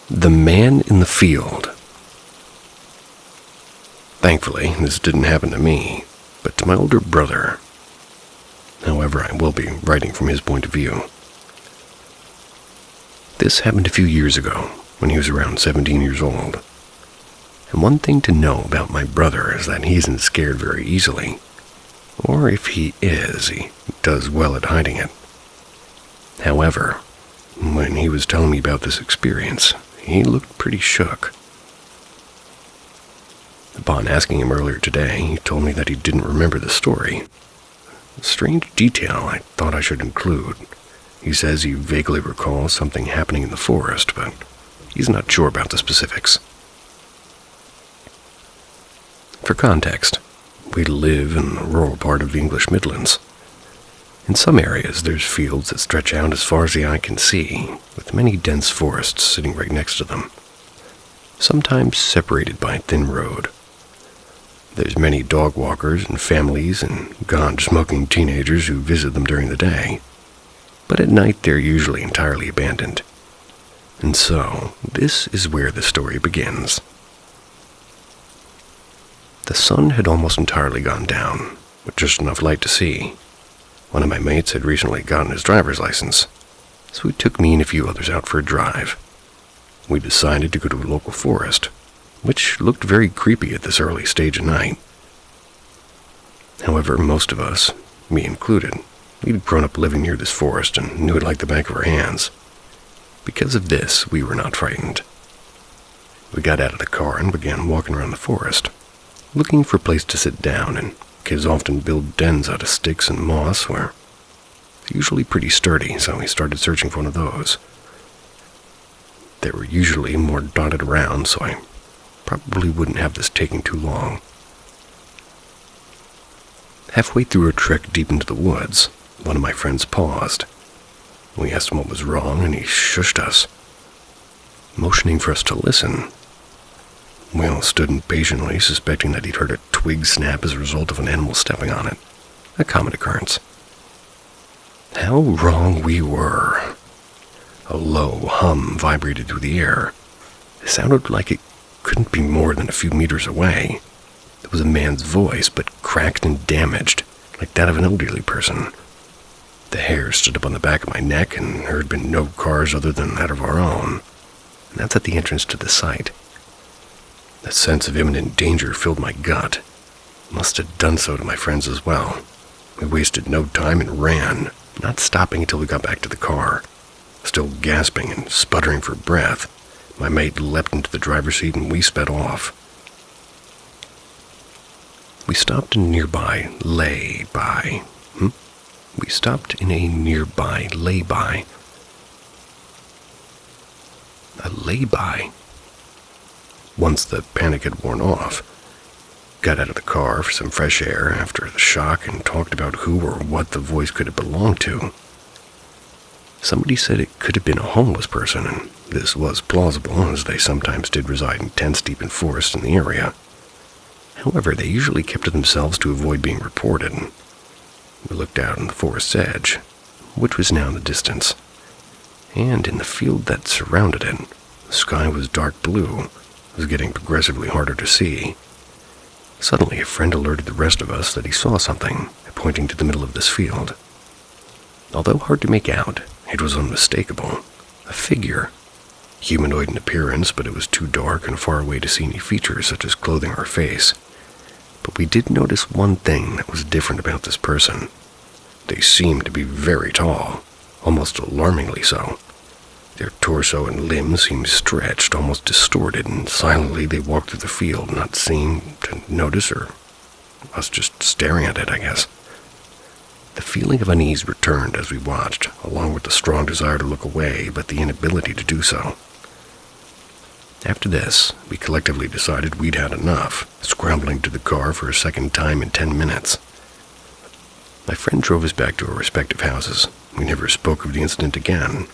The man in the field. Thankfully, this didn't happen to me, but to my older brother. However, I will be writing from his point of view. This happened a few years ago, when he was around 17 years old. And one thing to know about my brother is that he isn't scared very easily. Or if he is, he does well at hiding it. However, when he was telling me about this experience, he looked pretty shook. Upon asking him earlier today, he told me that he didn't remember the story. A strange detail I thought I should include. He says he vaguely recalls something happening in the forest, but he's not sure about the specifics. For context, we live in the rural part of the English Midlands. In some areas, there's fields that stretch out as far as the eye can see, with many dense forests sitting right next to them, sometimes separated by a thin road. There's many dog walkers and families and gone-smoking teenagers who visit them during the day, but at night they're usually entirely abandoned. And so, this is where the story begins. The sun had almost entirely gone down, with just enough light to see. One of my mates had recently gotten his driver's license, so he took me and a few others out for a drive. We decided to go to a local forest, which looked very creepy at this early stage of night. However, most of us, me included, we'd grown up living near this forest and knew it like the back of our hands. Because of this, we were not frightened. We got out of the car and began walking around the forest, looking for a place to sit down, and kids often build dens out of sticks and moss where they're usually pretty sturdy, so we started searching for one of those. They were usually more dotted around, so I probably wouldn't have this taking too long. Halfway through our trek deep into the woods, one of my friends paused. We asked him what was wrong, and he shushed us, motioning for us to listen. We all stood impatiently, suspecting that he'd heard a twig snap as a result of an animal stepping on it, a common occurrence. How wrong we were. A low hum vibrated through the air. It sounded like it couldn't be more than a few meters away. It was a man's voice, but cracked and damaged, like that of an elderly person. The hair stood up on the back of my neck, and there had been no cars other than that of our own. And that's at the entrance to the site. The sense of imminent danger filled my gut. Must have done so to my friends as well. We wasted no time and ran, not stopping until we got back to the car. Still gasping and sputtering for breath, my mate leapt into the driver's seat and we sped off. We stopped in a nearby lay-by. We stopped in a nearby lay-by. A lay-by. Once the panic had worn off, got out of the car for some fresh air after the shock and talked about who or what the voice could have belonged to. Somebody said it could have been a homeless person, and this was plausible, as they sometimes did reside in tents deep in forests in the area. However, they usually kept to themselves to avoid being reported. We looked out on the forest's edge, which was now in the distance, and in the field that surrounded it, the sky was dark blue. It was getting progressively harder to see. Suddenly, a friend alerted the rest of us that he saw something, pointing to the middle of this field. Although hard to make out, it was unmistakable. A figure. Humanoid in appearance, but it was too dark and far away to see any features such as clothing or face. But we did notice one thing that was different about this person. They seemed to be very tall, almost alarmingly so. Their torso and limbs seemed stretched, almost distorted, and silently they walked through the field, not seeming to notice or us just staring at it, I guess. The feeling of unease returned as we watched, along with the strong desire to look away, but the inability to do so. After this, we collectively decided we'd had enough, scrambling to the car for a second time in 10 minutes. My friend drove us back to our respective houses. We never spoke of the incident again.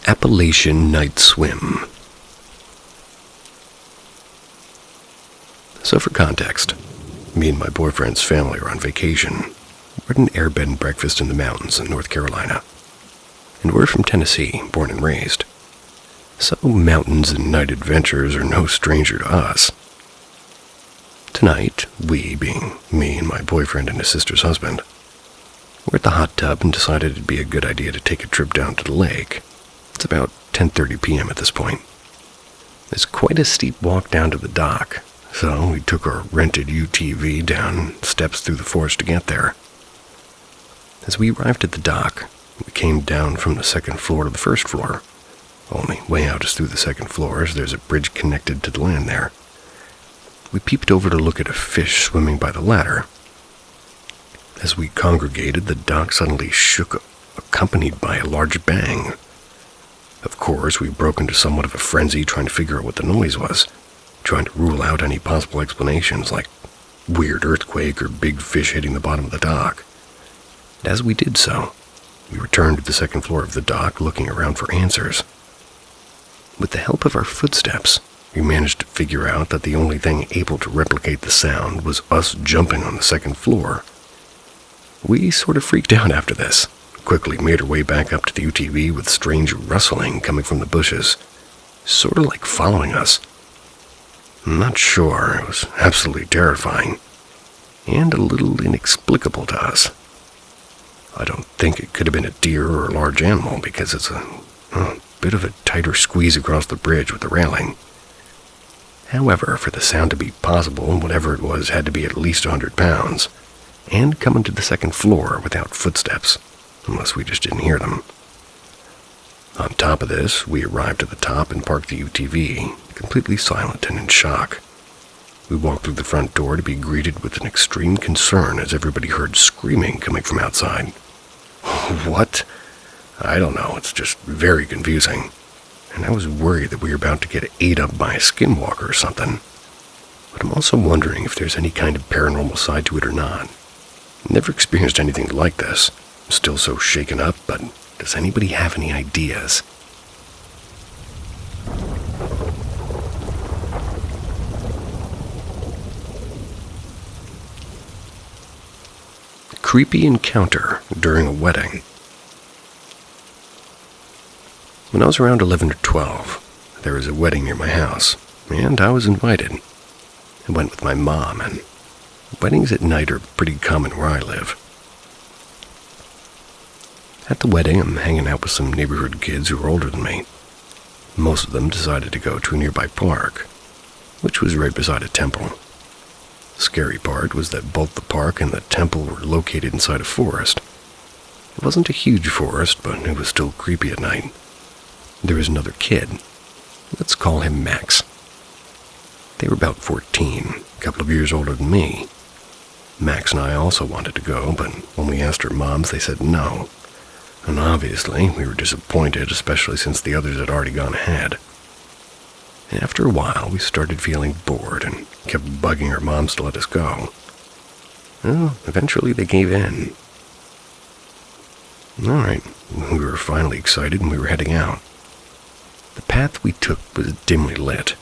Appalachian Night Swim. So for context, me and my boyfriend's family are on vacation. We're at an airbed and breakfast in the mountains in North Carolina. And we're from Tennessee, born and raised. So mountains and night adventures are no stranger to us. Tonight, we, being me and my boyfriend and his sister's husband, we're at the hot tub and decided it'd be a good idea to take a trip down to the lake. It's about 10:30 p.m. at this point. It's quite a steep walk down to the dock, so we took our rented UTV down steps through the forest to get there. As we arrived at the dock, we came down from the second floor to the first floor. Only way out is through the second floor, as there's a bridge connected to the land there. We peeped over to look at a fish swimming by the ladder. As we congregated, the dock suddenly shook, accompanied by a large bang. Of course, we broke into somewhat of a frenzy trying to figure out what the noise was, trying to rule out any possible explanations like weird earthquake or big fish hitting the bottom of the dock. And as we did so, we returned to the second floor of the dock looking around for answers. With the help of our footsteps, we managed to figure out that the only thing able to replicate the sound was us jumping on the second floor. We sort of freaked out after this, quickly made our way back up to the UTV with strange rustling coming from the bushes, sort of like following us. I'm not sure, it was absolutely terrifying, and a little inexplicable to us. I don't think it could have been a deer or a large animal because it's a bit of a tighter squeeze across the bridge with the railing. However, for the sound to be possible, whatever it was had to be at least 100 pounds, and coming to the second floor without footsteps, unless we just didn't hear them. On top of this, we arrived at the top and parked the UTV, completely silent and in shock. We walked through the front door to be greeted with an extreme concern as everybody heard screaming coming from outside. What? I don't know, it's just very confusing. And I was worried that we were about to get ate up by a skinwalker or something. But I'm also wondering if there's any kind of paranormal side to it or not. Never experienced anything like this. I'm still so shaken up, but does anybody have any ideas? Creepy encounter during a wedding. When I was around 11 or 12, there was a wedding near my house, and I was invited. I went with my mom, and weddings at night are pretty common where I live. At the wedding, I'm hanging out with some neighborhood kids who are older than me. Most of them decided to go to a nearby park, which was right beside a temple. The scary part was that both the park and the temple were located inside a forest. It wasn't a huge forest, but it was still creepy at night. There was another kid. Let's call him Max. They were about 14, a couple of years older than me. Max and I also wanted to go, but when we asked our moms, they said no. And obviously, we were disappointed, especially since the others had already gone ahead. And after a while, we started feeling bored and kept bugging our moms to let us go. Well, eventually they gave in. All right, we were finally excited and we were heading out. The path we took was dimly lit,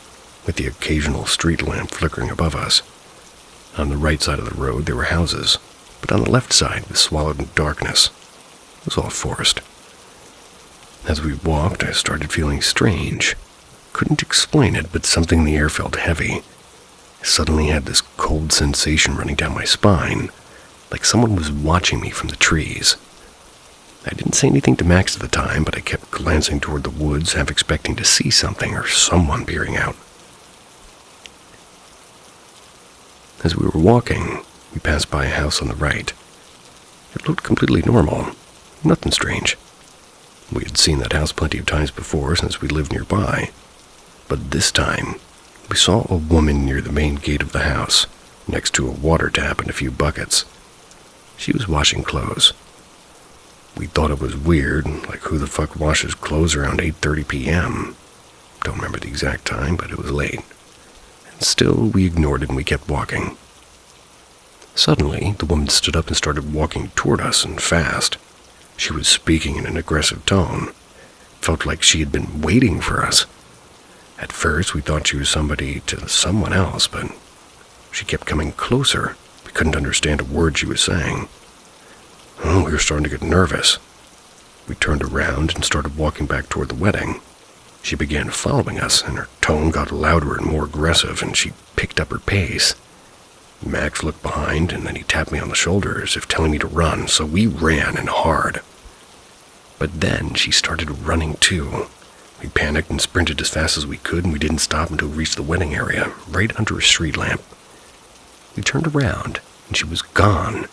with the occasional street lamp flickering above us. On the right side of the road there were houses, but on the left side was swallowed in darkness. It was all forest. As we walked, I started feeling strange. Couldn't explain it, but something in the air felt heavy. I suddenly had this cold sensation running down my spine, like someone was watching me from the trees. I didn't say anything to Max at the time, but I kept glancing toward the woods, half expecting to see something or someone peering out. As we were walking, we passed by a house on the right. It looked completely normal, nothing strange. We had seen that house plenty of times before since we lived nearby, but this time we saw a woman near the main gate of the house, next to a water tap and a few buckets. She was washing clothes. We thought it was weird, like who the fuck washes clothes around 8:30 p.m.? Don't remember the exact time, but it was late. And still, we ignored it and we kept walking. Suddenly, the woman stood up and started walking toward us, and fast. She was speaking in an aggressive tone. Felt like she had been waiting for us. At first, we thought she was somebody to someone else, but she kept coming closer. We couldn't understand a word she was saying. We were starting to get nervous. We turned around and started walking back toward the wedding. She began following us, and her tone got louder and more aggressive, and she picked up her pace. Max looked behind, and then he tapped me on the shoulder as if telling me to run, so we ran, and hard. But then she started running too. We panicked and sprinted as fast as we could, and we didn't stop until we reached the wedding area, right under a street lamp. We turned around, and she was gone.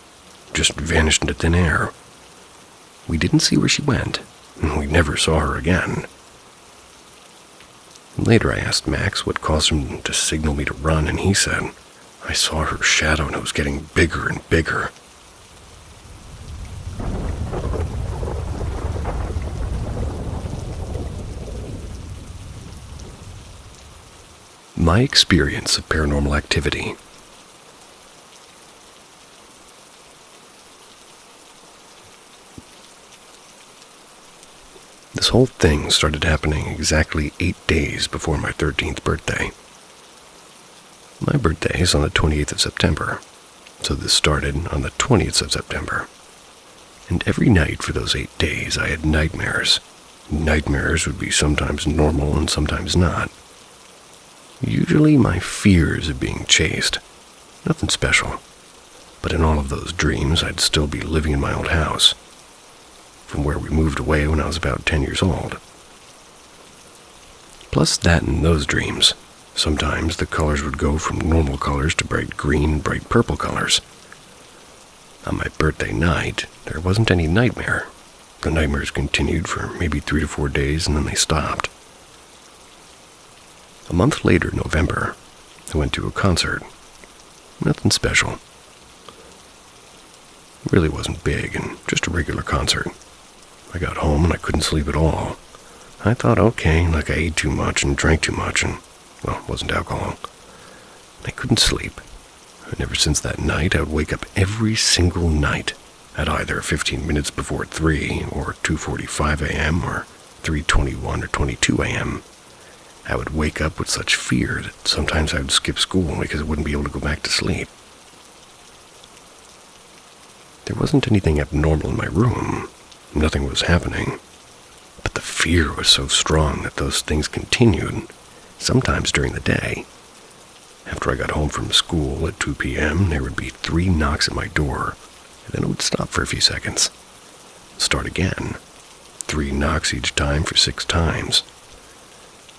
Just vanished into thin air. We didn't see where she went, and we never saw her again. Later I asked Max what caused him to signal me to run, and he said, "I saw her shadow and it was getting bigger and bigger." My experience of paranormal activity. This whole thing started happening exactly 8 days before my 13th birthday. My birthday is on the 28th of September, so this started on the 20th of September. And every night for those 8 days I had nightmares. Nightmares would be sometimes normal and sometimes not. Usually my fears of being chased. Nothing special. But in all of those dreams, I'd still be living in my old house, from where we moved away when I was about 10 years old. Plus that in those dreams, sometimes the colors would go from normal colors to bright green, bright purple colors. On my birthday night, there wasn't any nightmare. The nightmares continued for maybe 3 to 4 days and then they stopped. A month later, November, I went to a concert. Nothing special. It really wasn't big and just a regular concert. I got home and I couldn't sleep at all. I thought, okay, like I ate too much and drank too much and, well, it wasn't alcohol. I couldn't sleep. And ever since that night, I would wake up every single night at either 15 minutes before 3 or 2:45 a.m. or 3:21 or 22 a.m. I would wake up with such fear that sometimes I would skip school because I wouldn't be able to go back to sleep. There wasn't anything abnormal in my room. Nothing was happening. But the fear was so strong that those things continued, sometimes during the day. After I got home from school at 2 p.m., there would be 3 knocks at my door, and then it would stop for a few seconds. Start again. 3 knocks each time for 6 times.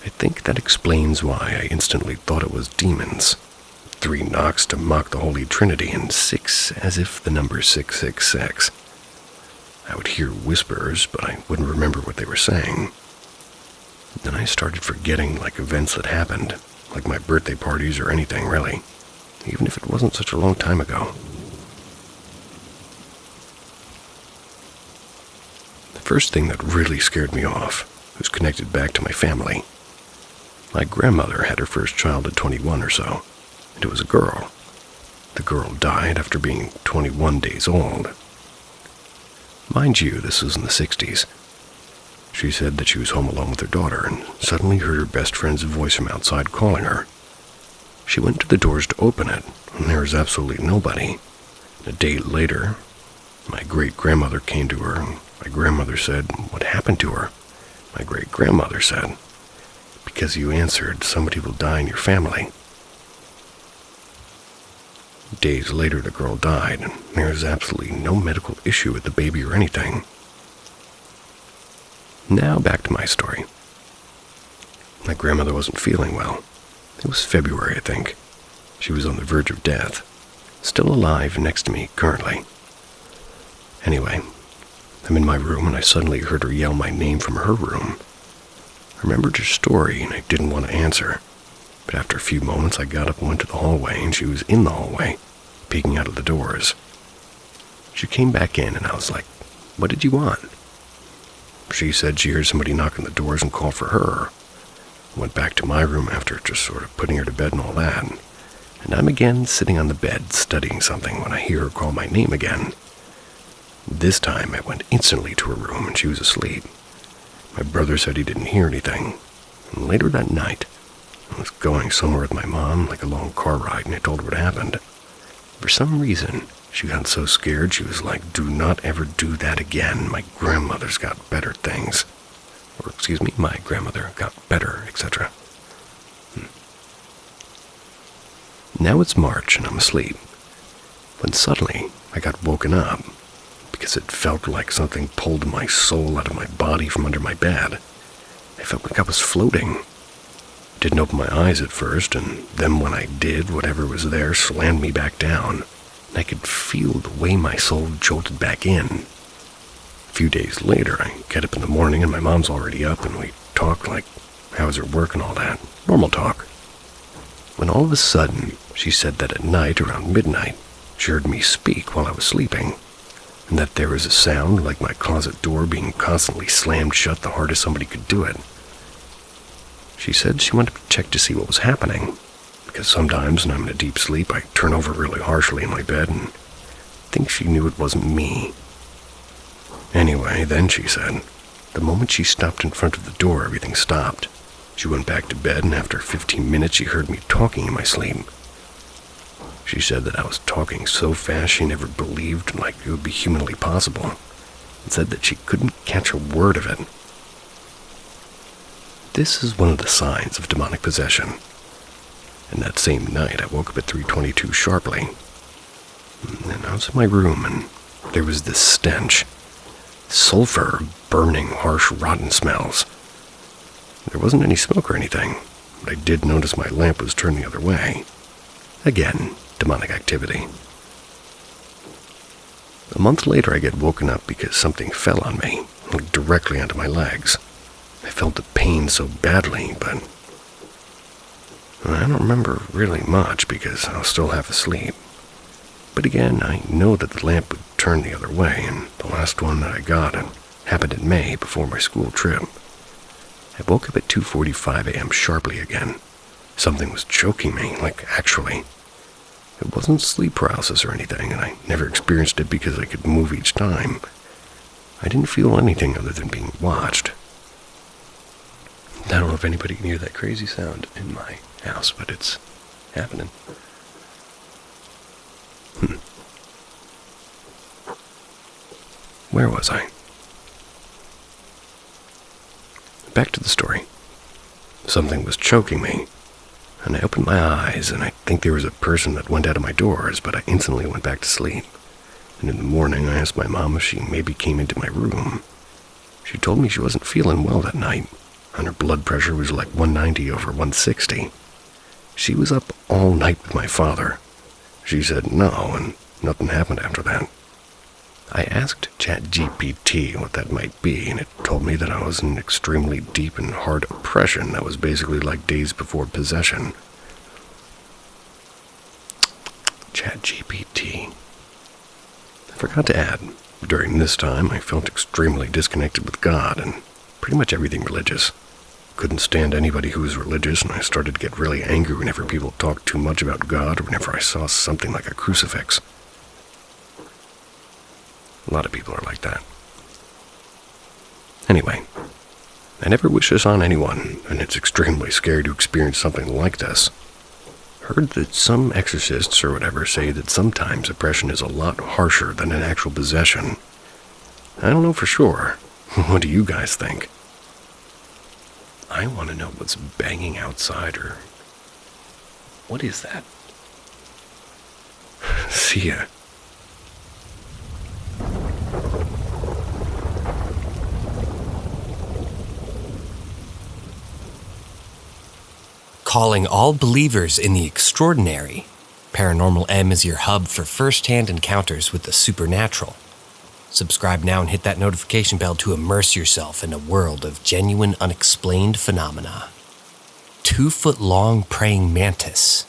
I think that explains why I instantly thought it was demons. 3 knocks to mock the Holy Trinity, and 6 as if the number 666. I would hear whispers, but I wouldn't remember what they were saying. Then I started forgetting like events that happened, like my birthday parties or anything really, even if it wasn't such a long time ago. The first thing that really scared me off was connected back to my family. My grandmother had her first child at 21 or so, and it was a girl. The girl died after being 21 days old. Mind you, this was in the 60s. She said that she was home alone with her daughter and suddenly heard her best friend's voice from outside calling her. She went to the doors to open it, and there was absolutely nobody. A day later, my great-grandmother came to her, and my grandmother said, "What happened to her?" My great-grandmother said, "Because you answered, somebody will die in your family." Days later, the girl died, and there was absolutely no medical issue with the baby or anything. Now back to my story. My grandmother wasn't feeling well. It was February, I think. She was on the verge of death. Still alive next to me currently. Anyway, I'm in my room and I suddenly heard her yell my name from her room. I remembered her story and I didn't want to answer. But after a few moments I got up and went to the hallway and she was in the hallway, peeking out of the doors. She came back in and I was like, "What did you want?" She said she heard somebody knock on the doors and call for her. I went back to my room after just sort of putting her to bed and all that. And I'm again sitting on the bed studying something when I hear her call my name again. This time I went instantly to her room and she was asleep. My brother said he didn't hear anything. And later that night, I was going somewhere with my mom, like a long car ride, and I told her what happened. For some reason, she got so scared she was like, "Do not ever do that again. My grandmother's got better things." Or, excuse me, my grandmother got better, etc. Now it's March and I'm asleep. When suddenly, I got woken up because it felt like something pulled my soul out of my body from under my bed. I felt like I was floating. Didn't open my eyes at first, and then when I did, whatever was there slammed me back down, and I could feel the way my soul jolted back in. A few days later, I get up in the morning and my mom's already up, and we talk like, how's her work and all that. Normal talk. When all of a sudden, she said that at night, around midnight, she heard me speak while I was sleeping, and that there was a sound like my closet door being constantly slammed shut the hardest somebody could do it. She said she wanted to check to see what was happening, because sometimes when I'm in a deep sleep, I turn over really harshly in my bed and think she knew it wasn't me. Anyway, then she said, the moment she stopped in front of the door, everything stopped. She went back to bed, and after 15 minutes, she heard me talking in my sleep. She said that I was talking so fast she never believed like it would be humanly possible, and said that she couldn't catch a word of it. This is one of the signs of demonic possession. And that same night, I woke up at 3:22 sharply. And I was in my room, and there was this stench. Sulfur, burning, harsh, rotten smells. There wasn't any smoke or anything, but I did notice my lamp was turned the other way. Again, demonic activity. A month later, I get woken up because something fell on me, like directly onto my legs. I felt the pain so badly, but I don't remember really much because I was still half asleep. But again, I know that the lamp would turn the other way, and the last one that I got happened in May before my school trip. I woke up at 2:45 a.m. sharply again. Something was choking me, like actually. It wasn't sleep paralysis or anything, and I never experienced it because I could move each time. I didn't feel anything other than being watched. I don't know if anybody can hear that crazy sound in my house, but it's happening. Where was I? Back to the story. Something was choking me, and I opened my eyes, and I think there was a person that went out of my doors, but I instantly went back to sleep. And in the morning, I asked my mom if she maybe came into my room. She told me she wasn't feeling well that night, and her blood pressure was like 190 over 160. She was up all night with my father. She said no, and nothing happened after that. I asked ChatGPT what that might be, and it told me that I was in extremely deep and hard oppression that was basically like days before possession. ChatGPT. I forgot to add, during this time I felt extremely disconnected with God and pretty much everything religious. Couldn't stand anybody who was religious, and I started to get really angry whenever people talked too much about God or whenever I saw something like a crucifix. A lot of people are like that. Anyway, I never wish this on anyone, and it's extremely scary to experience something like this. Heard that some exorcists or whatever say that sometimes oppression is a lot harsher than an actual possession. I don't know for sure. What do you guys think? I want to know what's banging outside, or what is that? See ya. Calling all believers in the extraordinary, Paranormal M is your hub for first-hand encounters with the supernatural. Subscribe now and hit that notification bell to immerse yourself in a world of genuine unexplained phenomena. 2-foot-long praying mantis.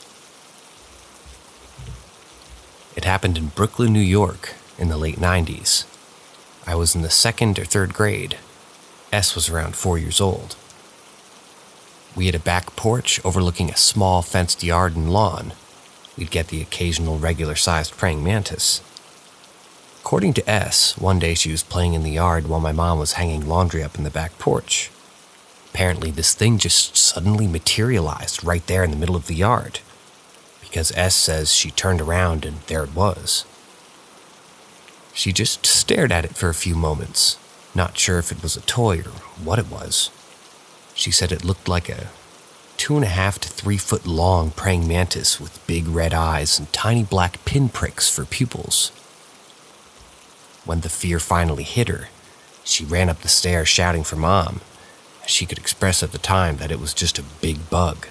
It happened in Brooklyn, New York in the late 90s. I was in the 2nd or 3rd grade. S was around 4 years old. We had a back porch overlooking a small fenced yard and lawn. We'd get the occasional regular-sized praying mantis. According to S, one day she was playing in the yard while my mom was hanging laundry up in the back porch. Apparently, this thing just suddenly materialized right there in the middle of the yard, because S says she turned around and there it was. She just stared at it for a few moments, not sure if it was a toy or what it was. She said it looked like a 2.5 to 3 foot long praying mantis with big red eyes and tiny black pinpricks for pupils. When the fear finally hit her, she ran up the stairs shouting for Mom. She could express at the time that it was just a big bug.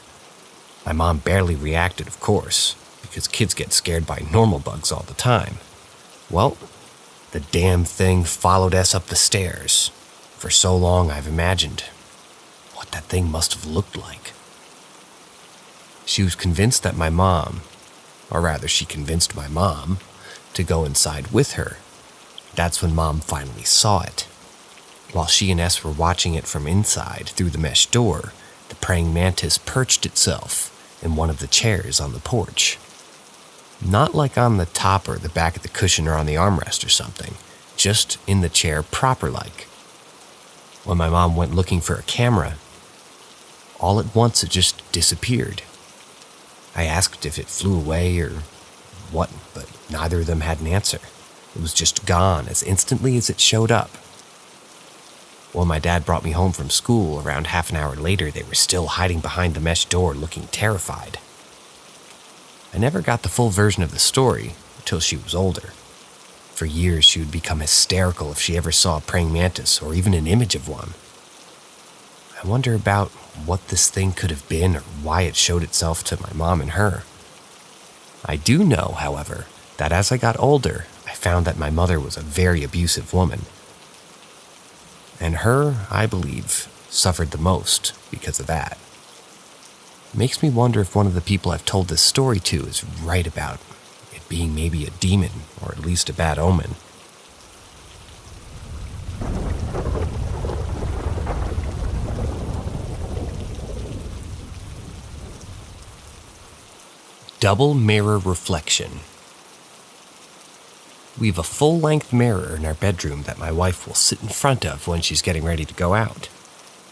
My mom barely reacted, of course, because kids get scared by normal bugs all the time. Well, the damn thing followed us up the stairs. For so long I've imagined what that thing must have looked like. She was convinced that my mom, or rather she convinced my mom, to go inside with her. That's when Mom finally saw it. While she and S were watching it from inside through the mesh door, the praying mantis perched itself in one of the chairs on the porch. Not like on the top or the back of the cushion or on the armrest or something, just in the chair proper-like. When my mom went looking for a camera, all at once it just disappeared. I asked if it flew away or what, but neither of them had an answer. It was just gone as instantly as it showed up. When my dad brought me home from school around half an hour later, they were still hiding behind the mesh door looking terrified. I never got the full version of the story until she was older. For years, she would become hysterical if she ever saw a praying mantis or even an image of one. I wonder about what this thing could have been or why it showed itself to my mom and her. I do know, however, that as I got older, I found that my mother was a very abusive woman. And her, I believe, suffered the most because of that. It makes me wonder if one of the people I've told this story to is right about it being maybe a demon or at least a bad omen. Double mirror reflection. We have a full-length mirror in our bedroom that my wife will sit in front of when she's getting ready to go out.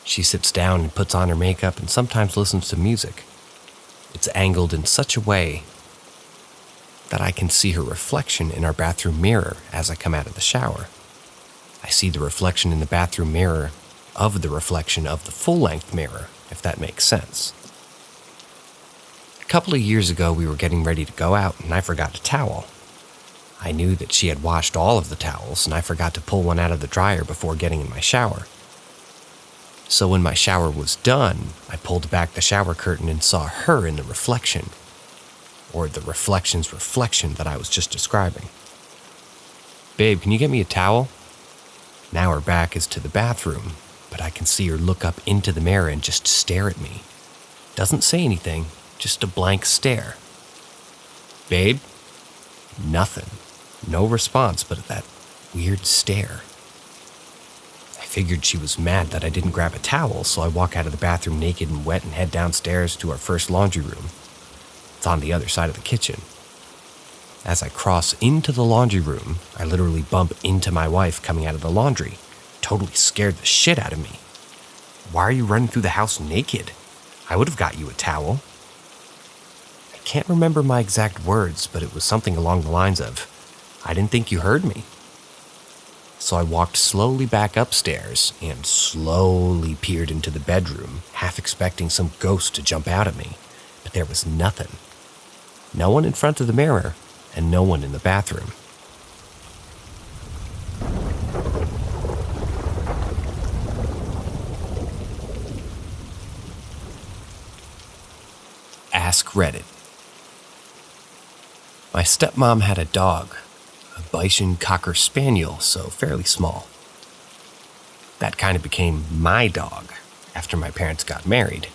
She sits down and puts on her makeup and sometimes listens to music. It's angled in such a way that I can see her reflection in our bathroom mirror as I come out of the shower. I see the reflection in the bathroom mirror of the reflection of the full-length mirror, if that makes sense. A couple of years ago, we were getting ready to go out and I forgot a towel. I knew that she had washed all of the towels and I forgot to pull one out of the dryer before getting in my shower. So when my shower was done, I pulled back the shower curtain and saw her in the reflection, or the reflection's reflection that I was just describing. "Babe, can you get me a towel?" Now her back is to the bathroom, but I can see her look up into the mirror and just stare at me. Doesn't say anything, just a blank stare. "Babe?" Nothing. No response, but that weird stare. I figured she was mad that I didn't grab a towel, so I walk out of the bathroom naked and wet and head downstairs to our first laundry room. It's on the other side of the kitchen. As I cross into the laundry room, I literally bump into my wife coming out of the laundry. Totally scared the shit out of me. "Why are you running through the house naked? I would have got you a towel." I can't remember my exact words, but it was something along the lines of, "I didn't think you heard me." So I walked slowly back upstairs and slowly peered into the bedroom, half expecting some ghost to jump out at me, but there was nothing. No one in front of the mirror, and no one in the bathroom. Ask Reddit. My stepmom had a dog, a Bichon Cocker Spaniel, so fairly small. That kind of became my dog after my parents got married.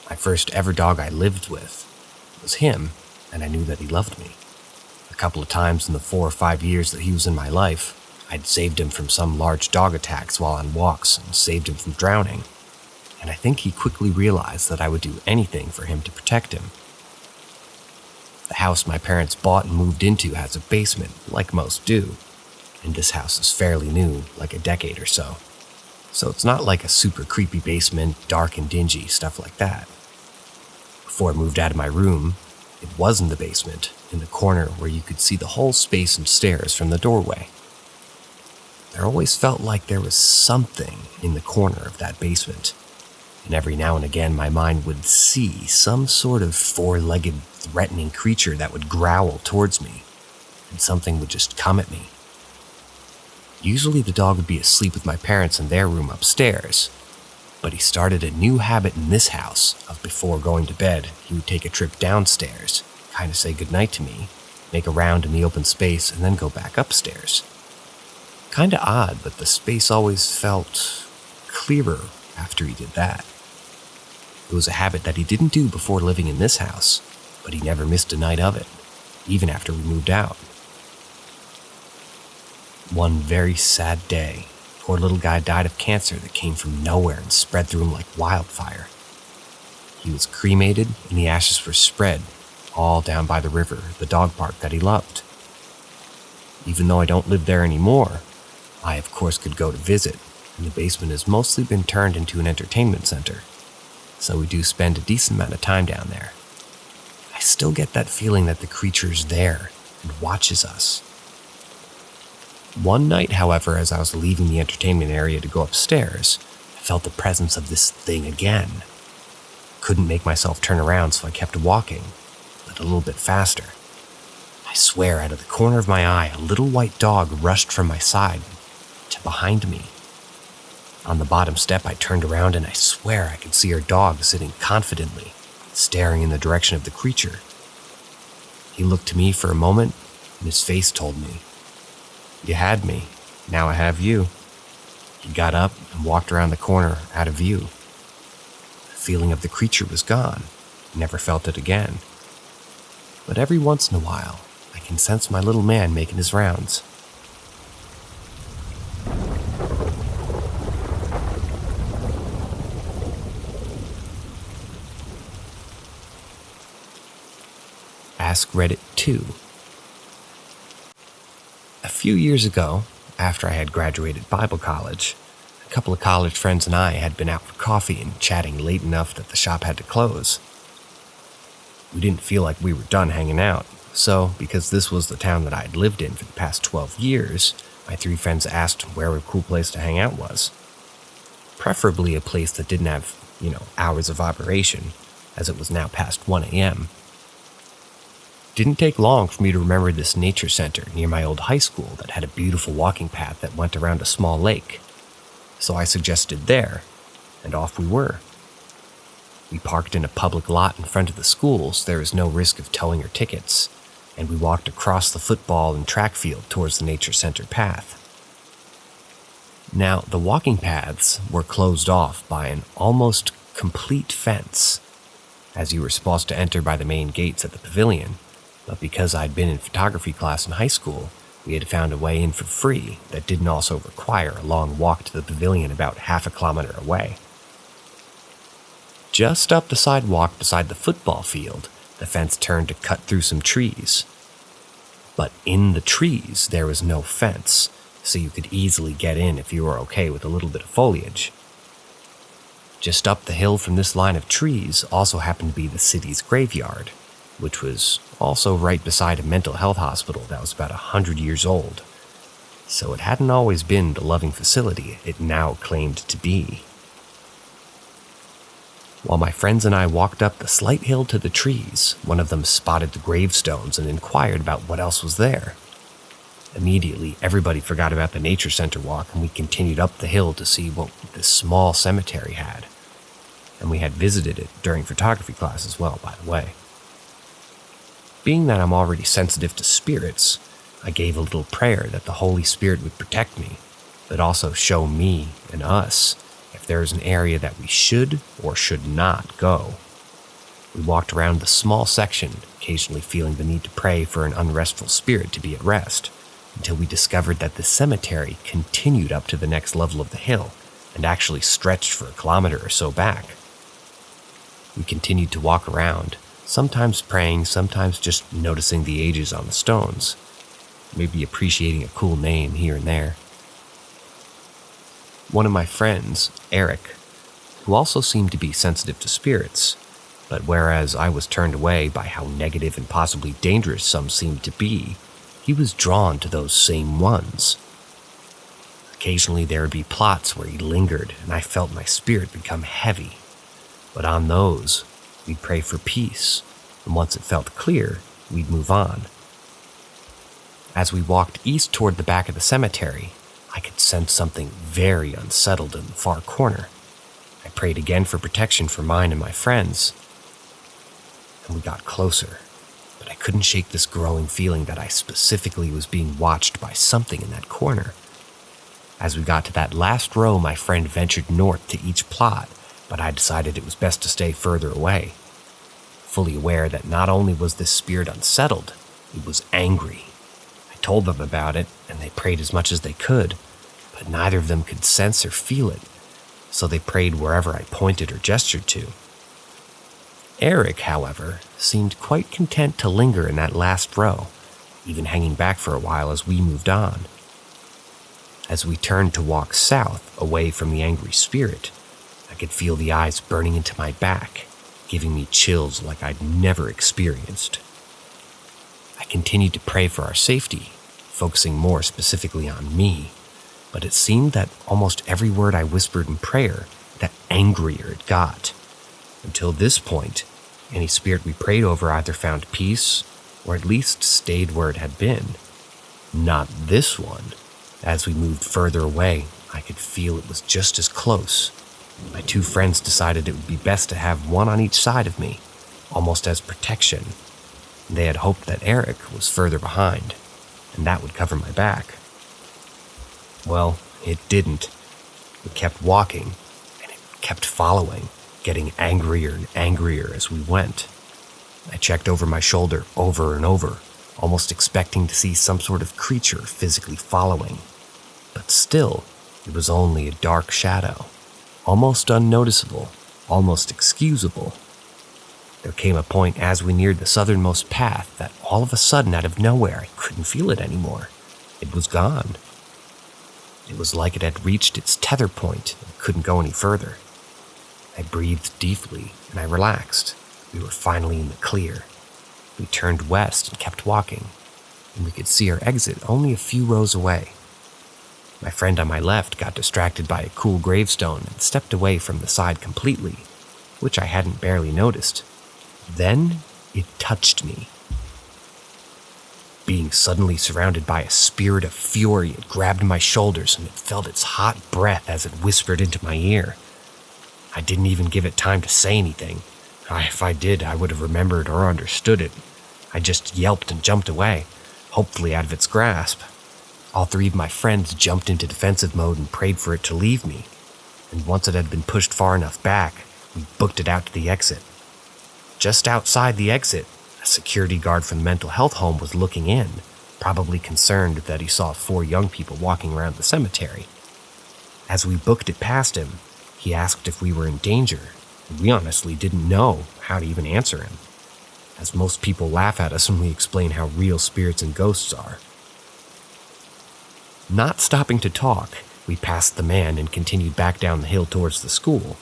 My first ever dog I lived with was him, and I knew that he loved me. A couple of times in the 4 or 5 years that he was in my life, I'd saved him from some large dog attacks while on walks and saved him from drowning, and I think he quickly realized that I would do anything for him to protect him. The house my parents bought and moved into has a basement, like most do, and this house is fairly new, like a decade or so. So it's not like a super creepy basement, dark and dingy, stuff like that. Before I moved out of my room, it was in the basement, in the corner where you could see the whole space and stairs from the doorway. There always felt like there was something in the corner of that basement, and every now and again my mind would see some sort of 4-legged, threatening creature that would growl towards me, and something would just come at me. Usually the dog would be asleep with my parents in their room upstairs, but he started a new habit in this house of before going to bed, he would take a trip downstairs, kind of say goodnight to me, make a round in the open space, and then go back upstairs. Kinda odd, but the space always felt clearer after he did that. It was a habit that he didn't do before living in this house, but he never missed a night of it, even after we moved out. One very sad day, poor little guy died of cancer that came from nowhere and spread through him like wildfire. He was cremated and the ashes were spread all down by the river, the dog park that he loved. Even though I don't live there anymore, I of course could go to visit, and the basement has mostly been turned into an entertainment center, so we do spend a decent amount of time down there. I still get that feeling that the creature is there and watches us. One night, however, as I was leaving the entertainment area to go upstairs, I felt the presence of this thing again. Couldn't make myself turn around, so I kept walking, but a little bit faster. I swear, out of the corner of my eye, a little white dog rushed from my side to behind me. On the bottom step, I turned around and I swear I could see our dog sitting confidently, staring in the direction of the creature. He looked to me for a moment, and his face told me, "You had me, now I have you." He got up and walked around the corner out of view. The feeling of the creature was gone. I never felt it again. But every once in a while, I can sense my little man making his rounds. Ask Reddit 2. A few years ago, after I had graduated Bible college, a couple of college friends and I had been out for coffee and chatting late enough that the shop had to close. We didn't feel like we were done hanging out, so because this was the town that I had lived in for the past 12 years, my three friends asked where a cool place to hang out was. Preferably a place that didn't have, hours of operation, as it was now past 1 a.m. Didn't take long for me to remember this nature center near my old high school that had a beautiful walking path that went around a small lake. So I suggested there, and off we were. We parked in a public lot in front of the school, so there was no risk of towing or tickets, and we walked across the football and track field towards the nature center path. Now, the walking paths were closed off by an almost complete fence, as you were supposed to enter by the main gates at the pavilion. But because I'd been in photography class in high school, we had found a way in for free that didn't also require a long walk to the pavilion about half a kilometer away. Just up the sidewalk beside the football field, the fence turned to cut through some trees. But in the trees, there was no fence, so you could easily get in if you were okay with a little bit of foliage. Just up the hill from this line of trees also happened to be the city's graveyard, which was also right beside a mental health hospital that was about 100 years old. So it hadn't always been the loving facility it now claimed to be. While my friends and I walked up the slight hill to the trees, one of them spotted the gravestones and inquired about what else was there. Immediately, everybody forgot about the nature center walk and we continued up the hill to see what this small cemetery had. And we had visited it during photography class as well, by the way. Being that I'm already sensitive to spirits, I gave a little prayer that the Holy Spirit would protect me, but also show me and us if there is an area that we should or should not go. We walked around the small section, occasionally feeling the need to pray for an unrestful spirit to be at rest, until we discovered that the cemetery continued up to the next level of the hill and actually stretched for a kilometer or so back. We continued to walk around, sometimes praying, sometimes just noticing the ages on the stones, maybe appreciating a cool name here and there. One of my friends, Eric, who also seemed to be sensitive to spirits, but whereas I was turned away by how negative and possibly dangerous some seemed to be, he was drawn to those same ones. Occasionally there would be plots where he lingered and I felt my spirit become heavy, but on those, we'd pray for peace, and once it felt clear, we'd move on. As we walked east toward the back of the cemetery, I could sense something very unsettled in the far corner. I prayed again for protection for mine and my friends, and we got closer, but I couldn't shake this growing feeling that I specifically was being watched by something in that corner. As we got to that last row, my friend ventured north to each plot, but I decided it was best to stay further away, fully aware that not only was this spirit unsettled, it was angry. I told them about it, and they prayed as much as they could, but neither of them could sense or feel it, so they prayed wherever I pointed or gestured to. Eric, however, seemed quite content to linger in that last row, even hanging back for a while as we moved on. As we turned to walk south, away from the angry spirit, I could feel the eyes burning into my back, giving me chills like I'd never experienced. I continued to pray for our safety, focusing more specifically on me, but it seemed that almost every word I whispered in prayer, the angrier it got. Until this point, any spirit we prayed over either found peace or at least stayed where it had been. Not this one. As we moved further away, I could feel it was just as close. My two friends decided it would be best to have one on each side of me, almost as protection. They had hoped that Eric was further behind, and that would cover my back. Well, it didn't. We kept walking, and it kept following, getting angrier and angrier as we went. I checked over my shoulder over and over, almost expecting to see some sort of creature physically following. But still, it was only a dark shadow, almost unnoticeable, almost excusable. There came a point as we neared the southernmost path that all of a sudden, out of nowhere, I couldn't feel it anymore. It was gone. It was like it had reached its tether point and couldn't go any further. I breathed deeply and I relaxed. We were finally in the clear. We turned west and kept walking, and we could see our exit only a few rows away. My friend on my left got distracted by a cool gravestone and stepped away from the side completely, which I hadn't barely noticed. Then it touched me. Being suddenly surrounded by a spirit of fury, it grabbed my shoulders and it felt its hot breath as it whispered into my ear. I didn't even give it time to say anything. If I did, I would have remembered or understood it. I just yelped and jumped away, hopefully out of its grasp. All three of my friends jumped into defensive mode and prayed for it to leave me. And once it had been pushed far enough back, we booked it out to the exit. Just outside the exit, a security guard from the mental health home was looking in, probably concerned that he saw 4 young people walking around the cemetery. As we booked it past him, he asked if we were in danger, and we honestly didn't know how to even answer him, as most people laugh at us when we explain how real spirits and ghosts are. Not stopping to talk, we passed the man and continued back down the hill towards the school,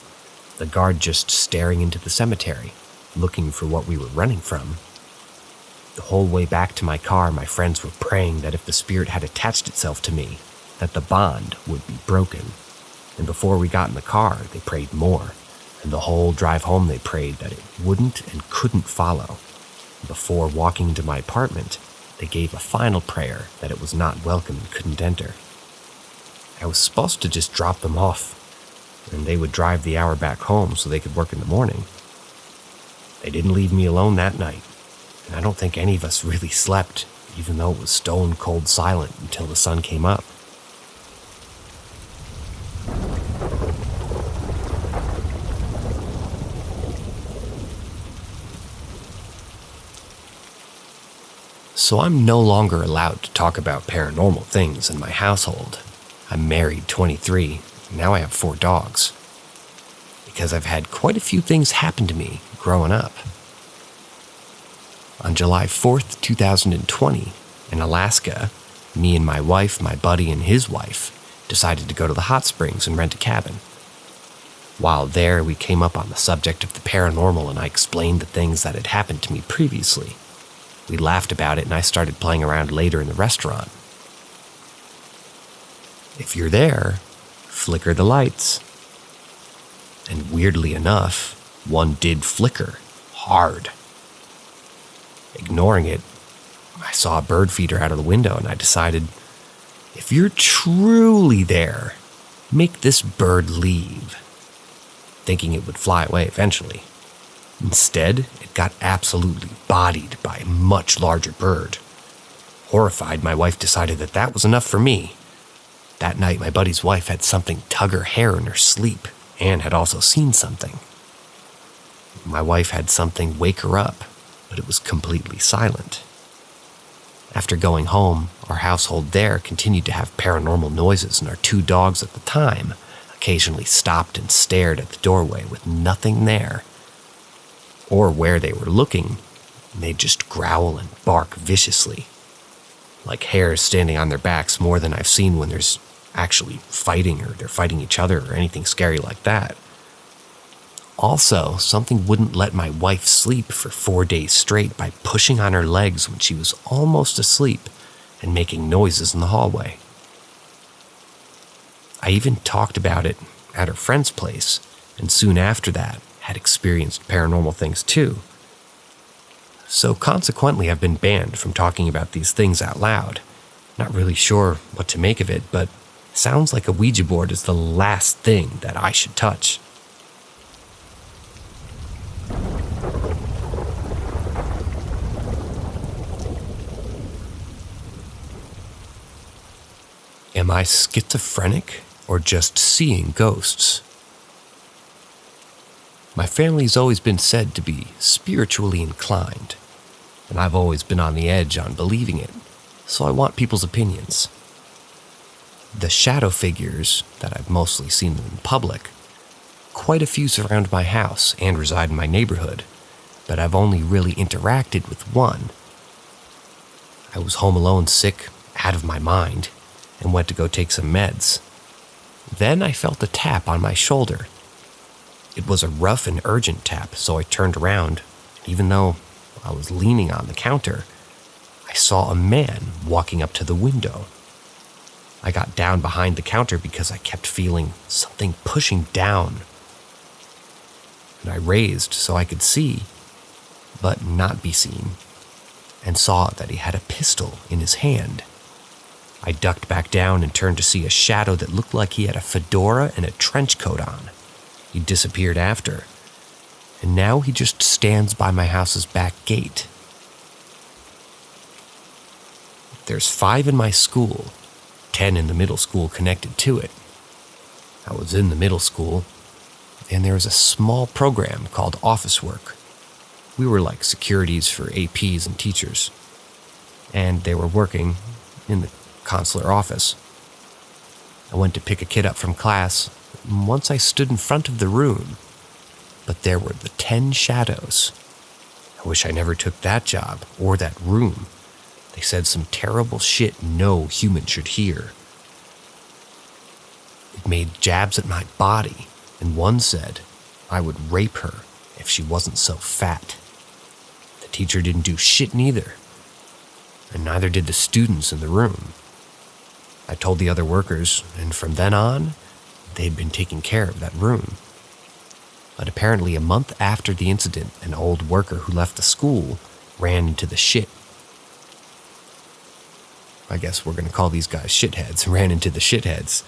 the guard just staring into the cemetery, looking for what we were running from. The whole way back to my car, my friends were praying that if the spirit had attached itself to me, that the bond would be broken. And before we got in the car, they prayed more, and the whole drive home they prayed that it wouldn't and couldn't follow. Before walking to my apartment, they gave a final prayer that it was not welcome and couldn't enter. I was supposed to just drop them off, and they would drive the hour back home so they could work in the morning. They didn't leave me alone that night, and I don't think any of us really slept, even though it was stone cold silent until the sun came up. So I'm no longer allowed to talk about paranormal things in my household. I'm married, 23, and now I have 4 dogs. Because I've had quite a few things happen to me growing up. On July 4th, 2020, in Alaska, me and my wife, my buddy, and his wife decided to go to the hot springs and rent a cabin. While there, we came up on the subject of the paranormal and I explained the things that had happened to me previously. We laughed about it and I started playing around later in the restaurant. If you're there, flicker the lights. And weirdly enough, one did flicker, hard. Ignoring it, I saw a bird feeder out of the window and I decided, if you're truly there, make this bird leave, thinking it would fly away eventually. Instead, it got absolutely bodied by a much larger bird. Horrified, my wife decided that that was enough for me. That night, my buddy's wife had something tug her hair in her sleep and had also seen something. My wife had something wake her up, but it was completely silent. After going home, our household there continued to have paranormal noises, and our 2 dogs at the time occasionally stopped and stared at the doorway with nothing there. or where they were looking, they'd just growl and bark viciously, like hares standing on their backs more than I've seen when there's actually fighting or they're fighting each other or anything scary like that. Also, something wouldn't let my wife sleep for 4 days straight by pushing on her legs when she was almost asleep and making noises in the hallway. I even talked about it at her friend's place, and soon after that had experienced paranormal things too. So consequently, I've been banned from talking about these things out loud. Not really sure what to make of it, but sounds like a Ouija board is the last thing that I should touch. Am I schizophrenic or just seeing ghosts? My family's always been said to be spiritually inclined, and I've always been on the edge on believing it, so I want people's opinions. The shadow figures that I've mostly seen in public, quite a few surround my house and reside in my neighborhood, but I've only really interacted with one. I was home alone sick, out of my mind, and went to go take some meds. Then I felt a tap on my shoulder. It was a rough and urgent tap, so I turned around. Even though I was leaning on the counter, I saw a man walking up to the window. I got down behind the counter because I kept feeling something pushing down. And I raised so I could see, but not be seen, and saw that he had a pistol in his hand. I ducked back down and turned to see a shadow that looked like he had a fedora and a trench coat on. He disappeared after, and now he just stands by my house's back gate. There's 5 in my school, 10 in the middle school connected to it. I was in the middle school, and there was a small program called office work. We were like securities for APs and teachers, and they were working in the consular office. I went to pick a kid up from class, and once I stood in front of the room, but there were the 10 shadows. I wish I never took that job or that room. They said some terrible shit no human should hear. It made jabs at my body, and one said I would rape her if she wasn't so fat. The teacher didn't do shit neither, and neither did the students in the room. I told the other workers, and from then on, they'd been taking care of that room. But apparently a month after the incident, an old worker who left the school ran into the shit. I guess we're going to call these guys shitheads, ran into the shitheads,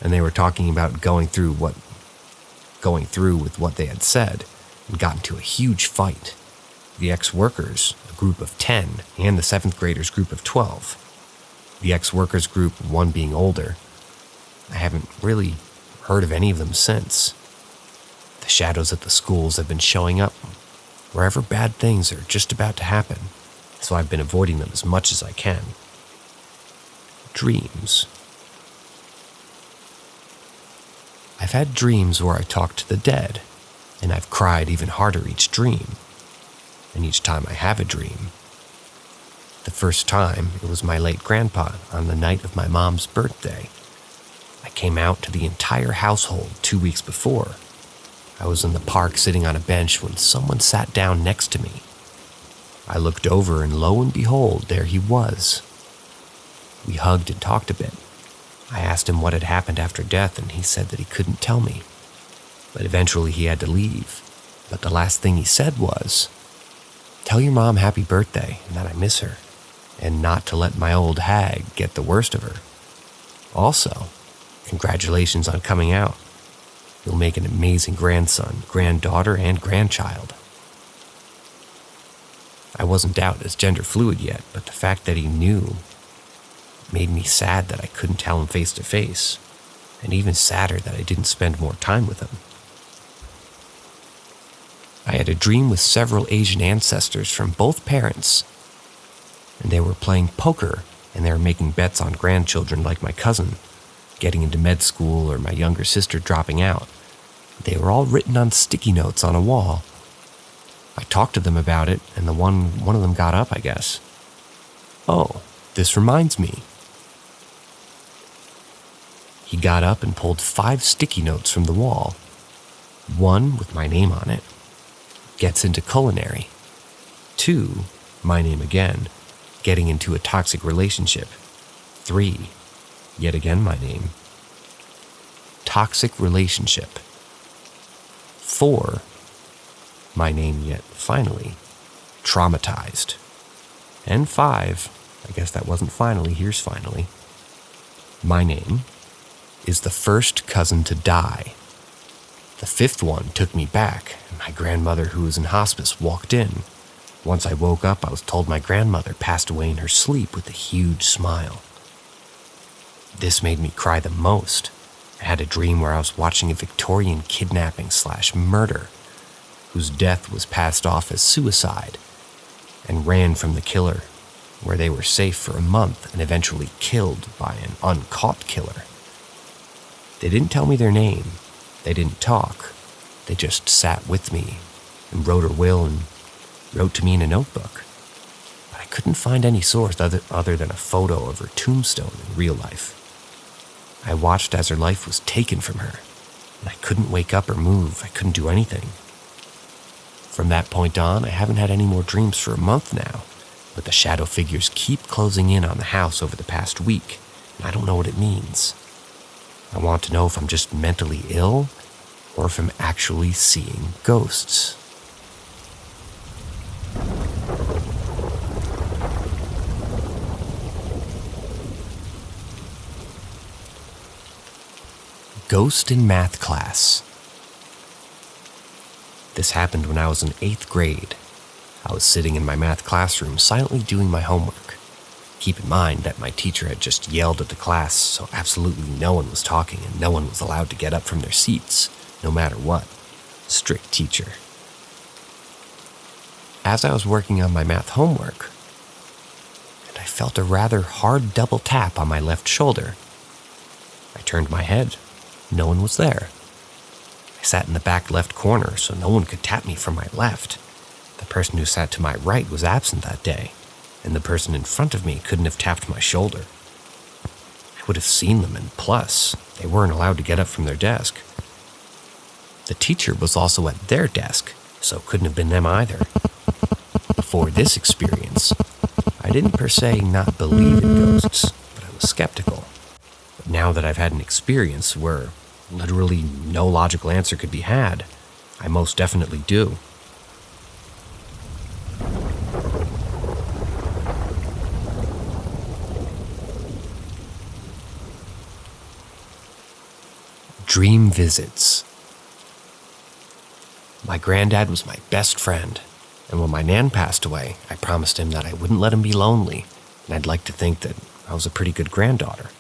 and they were talking about going through with what they had said, and got into a huge fight. The ex-workers, a group of 10, and the 7th graders group of 12. The ex-workers group, one being older. I haven't really heard of any of them since. The shadows at the schools have been showing up wherever bad things are just about to happen, so I've been avoiding them as much as I can. Dreams. I've had dreams where I talk to the dead, and I've cried even harder each dream. And each time I have a dream. The first time, it was my late grandpa on the night of my mom's birthday. I came out to the entire household 2 weeks before. I was in the park sitting on a bench when someone sat down next to me. I looked over and lo and behold, there he was. We hugged and talked a bit. I asked him what had happened after death, and he said that he couldn't tell me. But eventually he had to leave. But the last thing he said was, "Tell your mom happy birthday and that I miss her, and not to let my old hag get the worst of her. Also, congratulations on coming out. You'll make an amazing grandson, granddaughter, and grandchild." I wasn't out as gender fluid yet, but the fact that he knew made me sad that I couldn't tell him face to face, and even sadder that I didn't spend more time with him. I had a dream with several Asian ancestors from both parents, and they were playing poker, and they were making bets on grandchildren like my cousin, getting into med school or my younger sister dropping out. They were all written on sticky notes on a wall. I talked to them about it, and one of them got up, I guess. Oh, this reminds me. He got up and pulled 5 sticky notes from the wall. 1 with my name on it. Gets into culinary. 2, my name again. Getting into a toxic relationship. 3, yet again my name. Toxic relationship. 4, my name yet finally. Traumatized. And 5, I guess that wasn't finally, here's finally. My name is the first cousin to die. The 5th one took me back, and my grandmother, who was in hospice, walked in. Once I woke up, I was told my grandmother passed away in her sleep with a huge smile. This made me cry the most. I had a dream where I was watching a Victorian kidnapping/murder, whose death was passed off as suicide, and ran from the killer, where they were safe for a month and eventually killed by an uncaught killer. They didn't tell me their name. They didn't talk. They just sat with me and wrote her will and wrote to me in a notebook. But I couldn't find any source other than a photo of her tombstone in real life. I watched as her life was taken from her, and I couldn't wake up or move. I couldn't do anything. From that point on, I haven't had any more dreams for a month now, but the shadow figures keep closing in on the house over the past week, and I don't know what it means. I want to know if I'm just mentally ill or if I'm actually seeing ghosts. Ghost in math class. This happened when I was in 8th grade. I was sitting in my math classroom silently doing my homework. Keep in mind that my teacher had just yelled at the class, so absolutely no one was talking and no one was allowed to get up from their seats, no matter what. Strict teacher. As I was working on my math homework, and I felt a rather hard double tap on my left shoulder. I turned my head. No one was there. I sat in the back left corner, so no one could tap me from my left. The person who sat to my right was absent that day, and the person in front of me couldn't have tapped my shoulder. I would have seen them, and plus, they weren't allowed to get up from their desk. The teacher was also at their desk, so it couldn't have been them either. Before this experience, I didn't per se not believe in ghosts, but I was skeptical. But now that I've had an experience where literally no logical answer could be had, I most definitely do. Dream visits. My granddad was my best friend, and when my nan passed away, I promised him that I wouldn't let him be lonely, and I'd like to think that I was a pretty good granddaughter.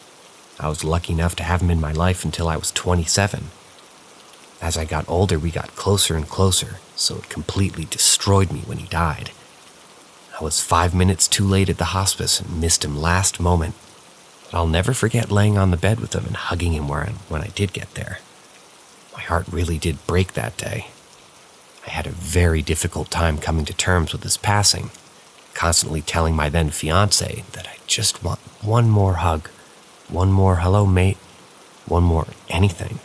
I was lucky enough to have him in my life until I was 27. As I got older, we got closer and closer, so it completely destroyed me when he died. I was 5 minutes too late at the hospice and missed him last moment. But I'll never forget laying on the bed with him and hugging him when I did get there. My heart really did break that day. I had a very difficult time coming to terms with his passing, constantly telling my then fiancé that I just want one more hug, one more hello mate, one more anything.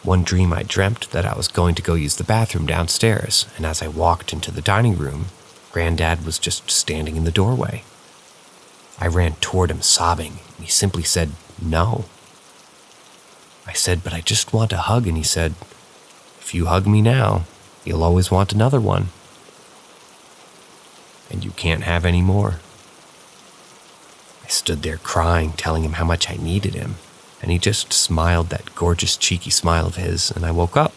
One dream I dreamt that I was going to go use the bathroom downstairs, and as I walked into the dining room, Granddad was just standing in the doorway. I ran toward him sobbing, and he simply said, "No." I said, "But I just want a hug," and he said, "If you hug me now, you'll always want another one. And you can't have any more." I stood there crying, telling him how much I needed him, and he just smiled that gorgeous cheeky smile of his, and I woke up.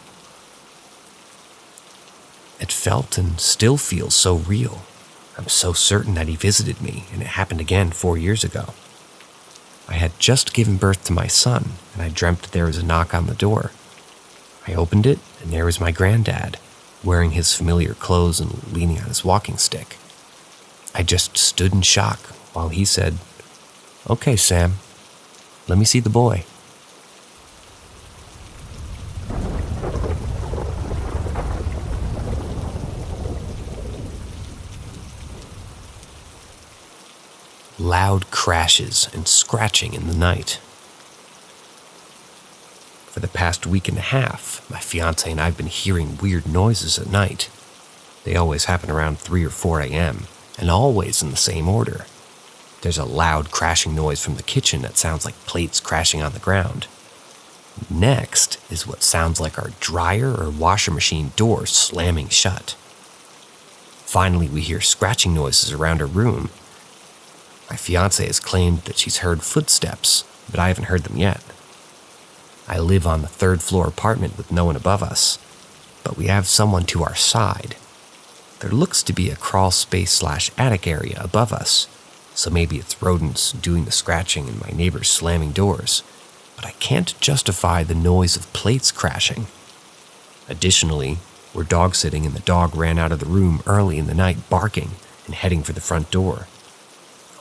It felt and still feels so real. I'm so certain that he visited me, and it happened again 4 years ago. I had just given birth to my son, and I dreamt that there was a knock on the door. I opened it, and there was my granddad, wearing his familiar clothes and leaning on his walking stick. I just stood in shock while he said, "Okay, Sam, let me see the boy." loud crashes and scratching in the night. For the past week and a half, my fiance and I have been hearing weird noises at night. They always happen around 3 or 4 a.m., and always in the same order. There's a loud crashing noise from the kitchen that sounds like plates crashing on the ground. Next is what sounds like our dryer or washer machine door slamming shut. Finally, we hear scratching noises around her room. My fiance has claimed that she's heard footsteps, but I haven't heard them yet. I live on the 3rd floor apartment with no one above us, but we have someone to our side. There looks to be a crawl space/attic area above us, so maybe it's rodents doing the scratching and my neighbors slamming doors, but I can't justify the noise of plates crashing. Additionally, we're dog sitting and the dog ran out of the room early in the night barking and heading for the front door.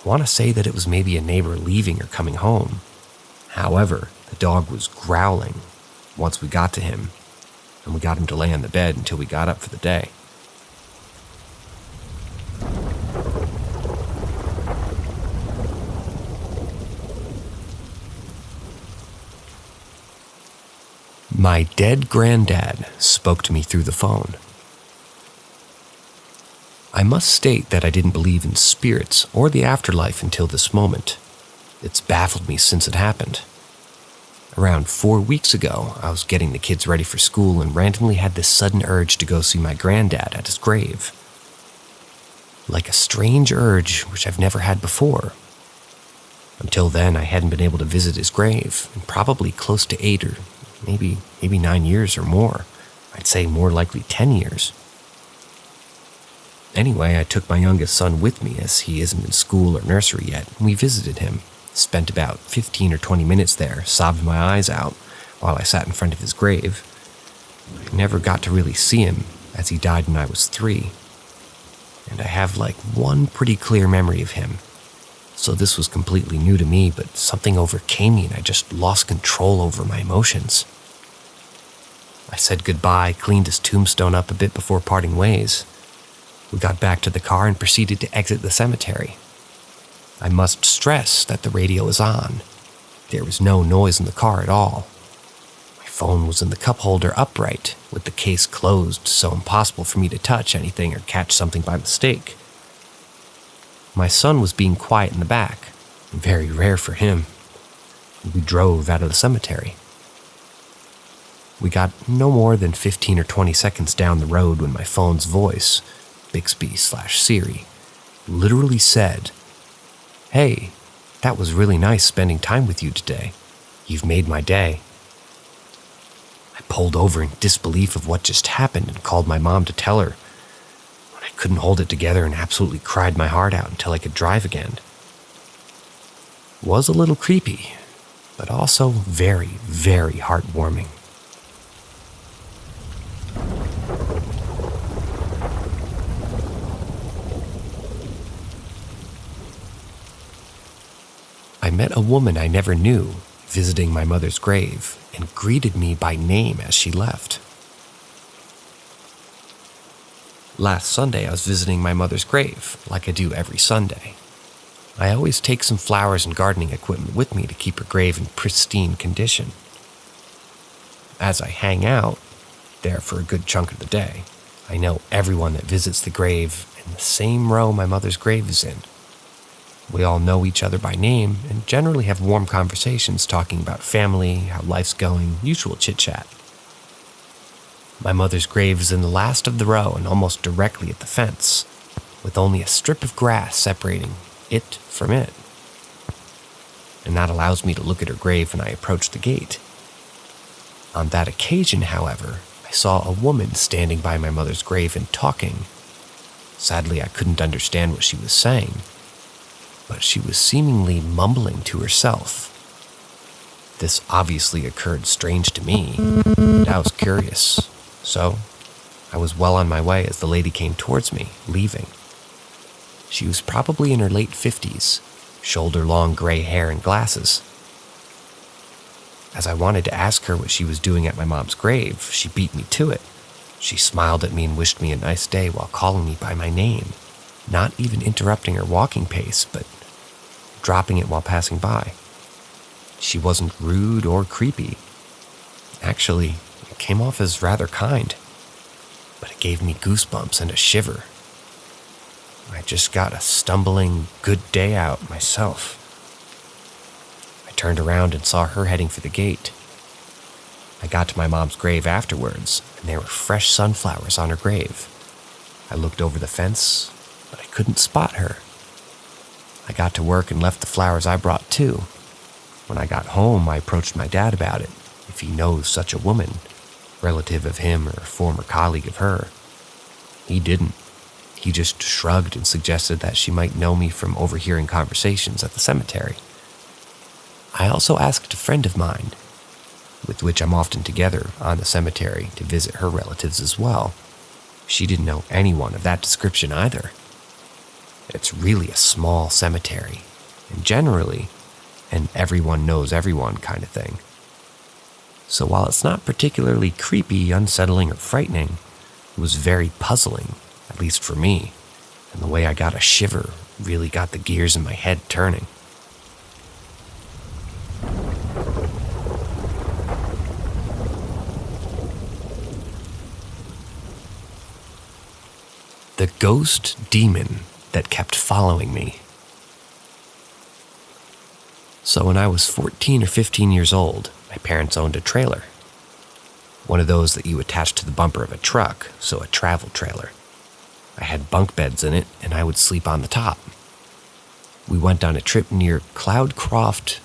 I want to say that it was maybe a neighbor leaving or coming home. However, the dog was growling once we got to him, and we got him to lay on the bed until we got up for the day. My dead granddad spoke to me through the phone. I must state that I didn't believe in spirits or the afterlife until this moment. It's baffled me since it happened. Around 4 weeks ago, I was getting the kids ready for school and randomly had this sudden urge to go see my granddad at his grave. Like a strange urge which I've never had before. Until then, I hadn't been able to visit his grave in probably close to 8 or maybe 9 years or more. I'd say more likely 10 years. Anyway, I took my youngest son with me as he isn't in school or nursery yet, and we visited him. Spent about 15 or 20 minutes there, sobbing my eyes out while I sat in front of his grave. I never got to really see him as he died when I was 3. And I have like one pretty clear memory of him. So this was completely new to me, but something overcame me and I just lost control over my emotions. I said goodbye, cleaned his tombstone up a bit before parting ways. We got back to the car and proceeded to exit the cemetery. I must stress that the radio was on. There was no noise in the car at all. My phone was in the cup holder upright, with the case closed, so impossible for me to touch anything or catch something by mistake. My son was being quiet in the back, very rare for him. We drove out of the cemetery. We got no more than 15 or 20 seconds down the road when my phone's voice, Bixby/Siri, literally said, "Hey, that was really nice spending time with you today. You've made my day." I pulled over in disbelief of what just happened and called my mom to tell her. I couldn't hold it together and absolutely cried my heart out until I could drive again. It was a little creepy, but also very, very heartwarming. I met a woman I never knew visiting my mother's grave and greeted me by name as she left. Last Sunday, I was visiting my mother's grave, like I do every Sunday. I always take some flowers and gardening equipment with me to keep her grave in pristine condition. As I hang out there for a good chunk of the day, I know everyone that visits the grave in the same row my mother's grave is in. We all know each other by name and generally have warm conversations talking about family, how life's going, usual chit-chat. My mother's grave is in the last of the row and almost directly at the fence, with only a strip of grass separating it from it. And that allows me to look at her grave when I approach the gate. On that occasion, however, I saw a woman standing by my mother's grave and talking. Sadly, I couldn't understand what she was saying, but she was seemingly mumbling to herself. This obviously occurred strange to me, and I was curious. So, I was well on my way as the lady came towards me, leaving. She was probably in her late 50s, shoulder-long gray hair and glasses. As I wanted to ask her what she was doing at my mom's grave, she beat me to it. She smiled at me and wished me a nice day while calling me by my name, not even interrupting her walking pace, but dropping it while passing by. She wasn't rude or creepy. Actually, it came off as rather kind, but it gave me goosebumps and a shiver. I just got a stumbling good day out myself. I turned around and saw her heading for the gate. I got to my mom's grave afterwards, and there were fresh sunflowers on her grave. I looked over the fence, but I couldn't spot her. I got to work and left the flowers I brought too. When I got home, I approached my dad about it, if he knows such a woman, relative of him or former colleague of her. He didn't. He just shrugged and suggested that she might know me from overhearing conversations at the cemetery. I also asked a friend of mine, with which I'm often together on the cemetery to visit her relatives as well. She didn't know anyone of that description either. It's really a small cemetery, and generally, an everyone knows everyone kind of thing. So while it's not particularly creepy, unsettling, or frightening, it was very puzzling, at least for me, and the way I got a shiver really got the gears in my head turning. The ghost demon that kept following me. So when I was 14 or 15 years old, my parents owned a trailer. One of those that you attach to the bumper of a truck, so a travel trailer. I had bunk beds in it, and I would sleep on the top. We went on a trip near Cloudcroft,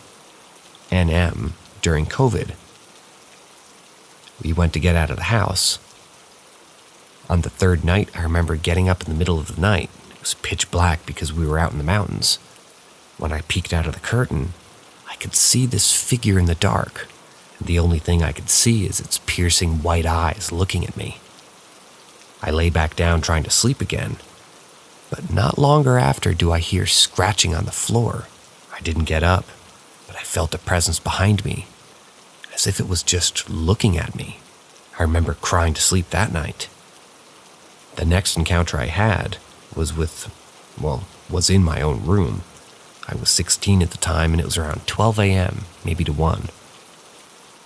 NM, during COVID. We went to get out of the house. On the third night, I remember getting up in the middle of the night. It was pitch black because we were out in the mountains. When I peeked out of the curtain, I could see this figure in the dark, and the only thing I could see is its piercing white eyes looking at me. I lay back down trying to sleep again, but not longer after do I hear scratching on the floor. I didn't get up, but I felt a presence behind me, as if it was just looking at me. I remember crying to sleep that night. The next encounter I had was in my own room. I was 16 at the time, and it was around 12 a.m., maybe to 1.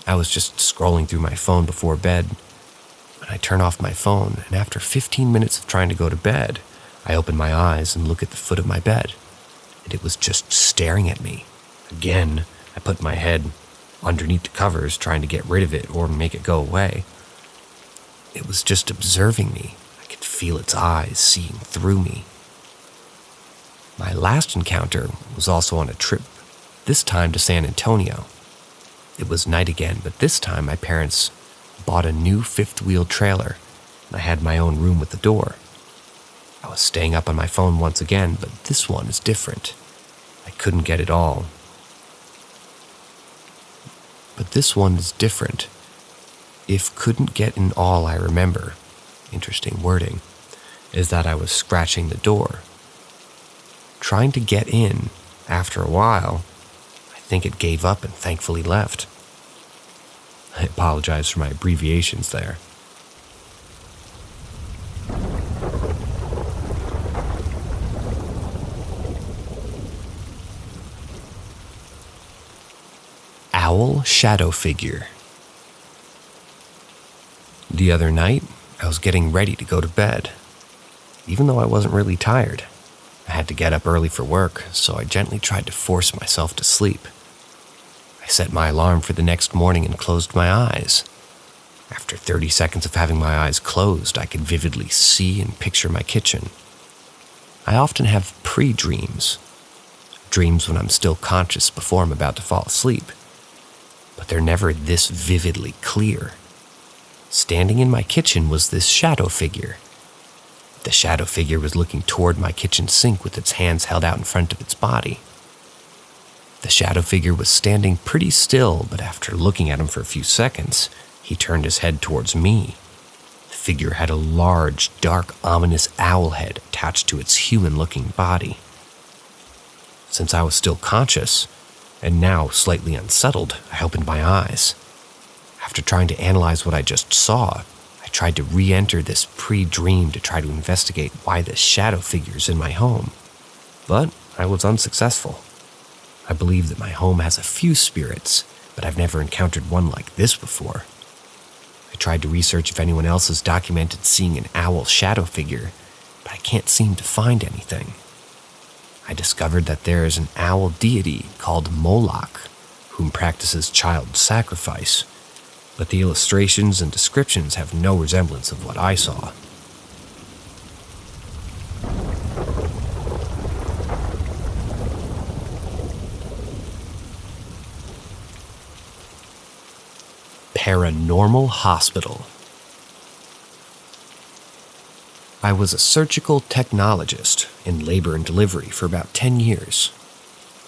I was just scrolling through my phone before bed when I turned off my phone, and after 15 minutes of trying to go to bed, I opened my eyes and looked at the foot of my bed, and it was just staring at me. Again, I put my head underneath the covers, trying to get rid of it or make it go away. It was just observing me. I could feel its eyes seeing through me. My last encounter was also on a trip, this time to San Antonio. It was night again, but this time my parents bought a new fifth-wheel trailer, and I had my own room with the door. I was staying up on my phone once again, but this one is different. I couldn't get it all. But this one is different. If couldn't get in all I remember, interesting wording, is that I was scratching the door. Trying to get in, after a while, I think it gave up and thankfully left. I apologize for my abbreviations there. Owl shadow figure. The other night, I was getting ready to go to bed, even though I wasn't really tired. I had to get up early for work, so I gently tried to force myself to sleep. I set my alarm for the next morning and closed my eyes. After 30 seconds of having my eyes closed, I could vividly see and picture my kitchen. I often have pre-dreams, dreams when I'm still conscious before I'm about to fall asleep, but they're never this vividly clear. Standing in my kitchen was this shadow figure. The shadow figure was looking toward my kitchen sink with its hands held out in front of its body. The shadow figure was standing pretty still, but after looking at him for a few seconds, he turned his head towards me. The figure had a large, dark, ominous owl head attached to its human-looking body. Since I was still conscious, and now slightly unsettled, I opened my eyes. After trying to analyze what I just saw, I tried to re-enter this pre-dream to try to investigate why this shadow figure's in my home. But I was unsuccessful. I believe that my home has a few spirits, but I've never encountered one like this before. I tried to research if anyone else has documented seeing an owl shadow figure, but I can't seem to find anything. I discovered that there is an owl deity called Moloch, whom practices child sacrifice, but the illustrations and descriptions have no resemblance of what I saw. Paranormal Hospital. I was a surgical technologist in labor and delivery for about 10 years.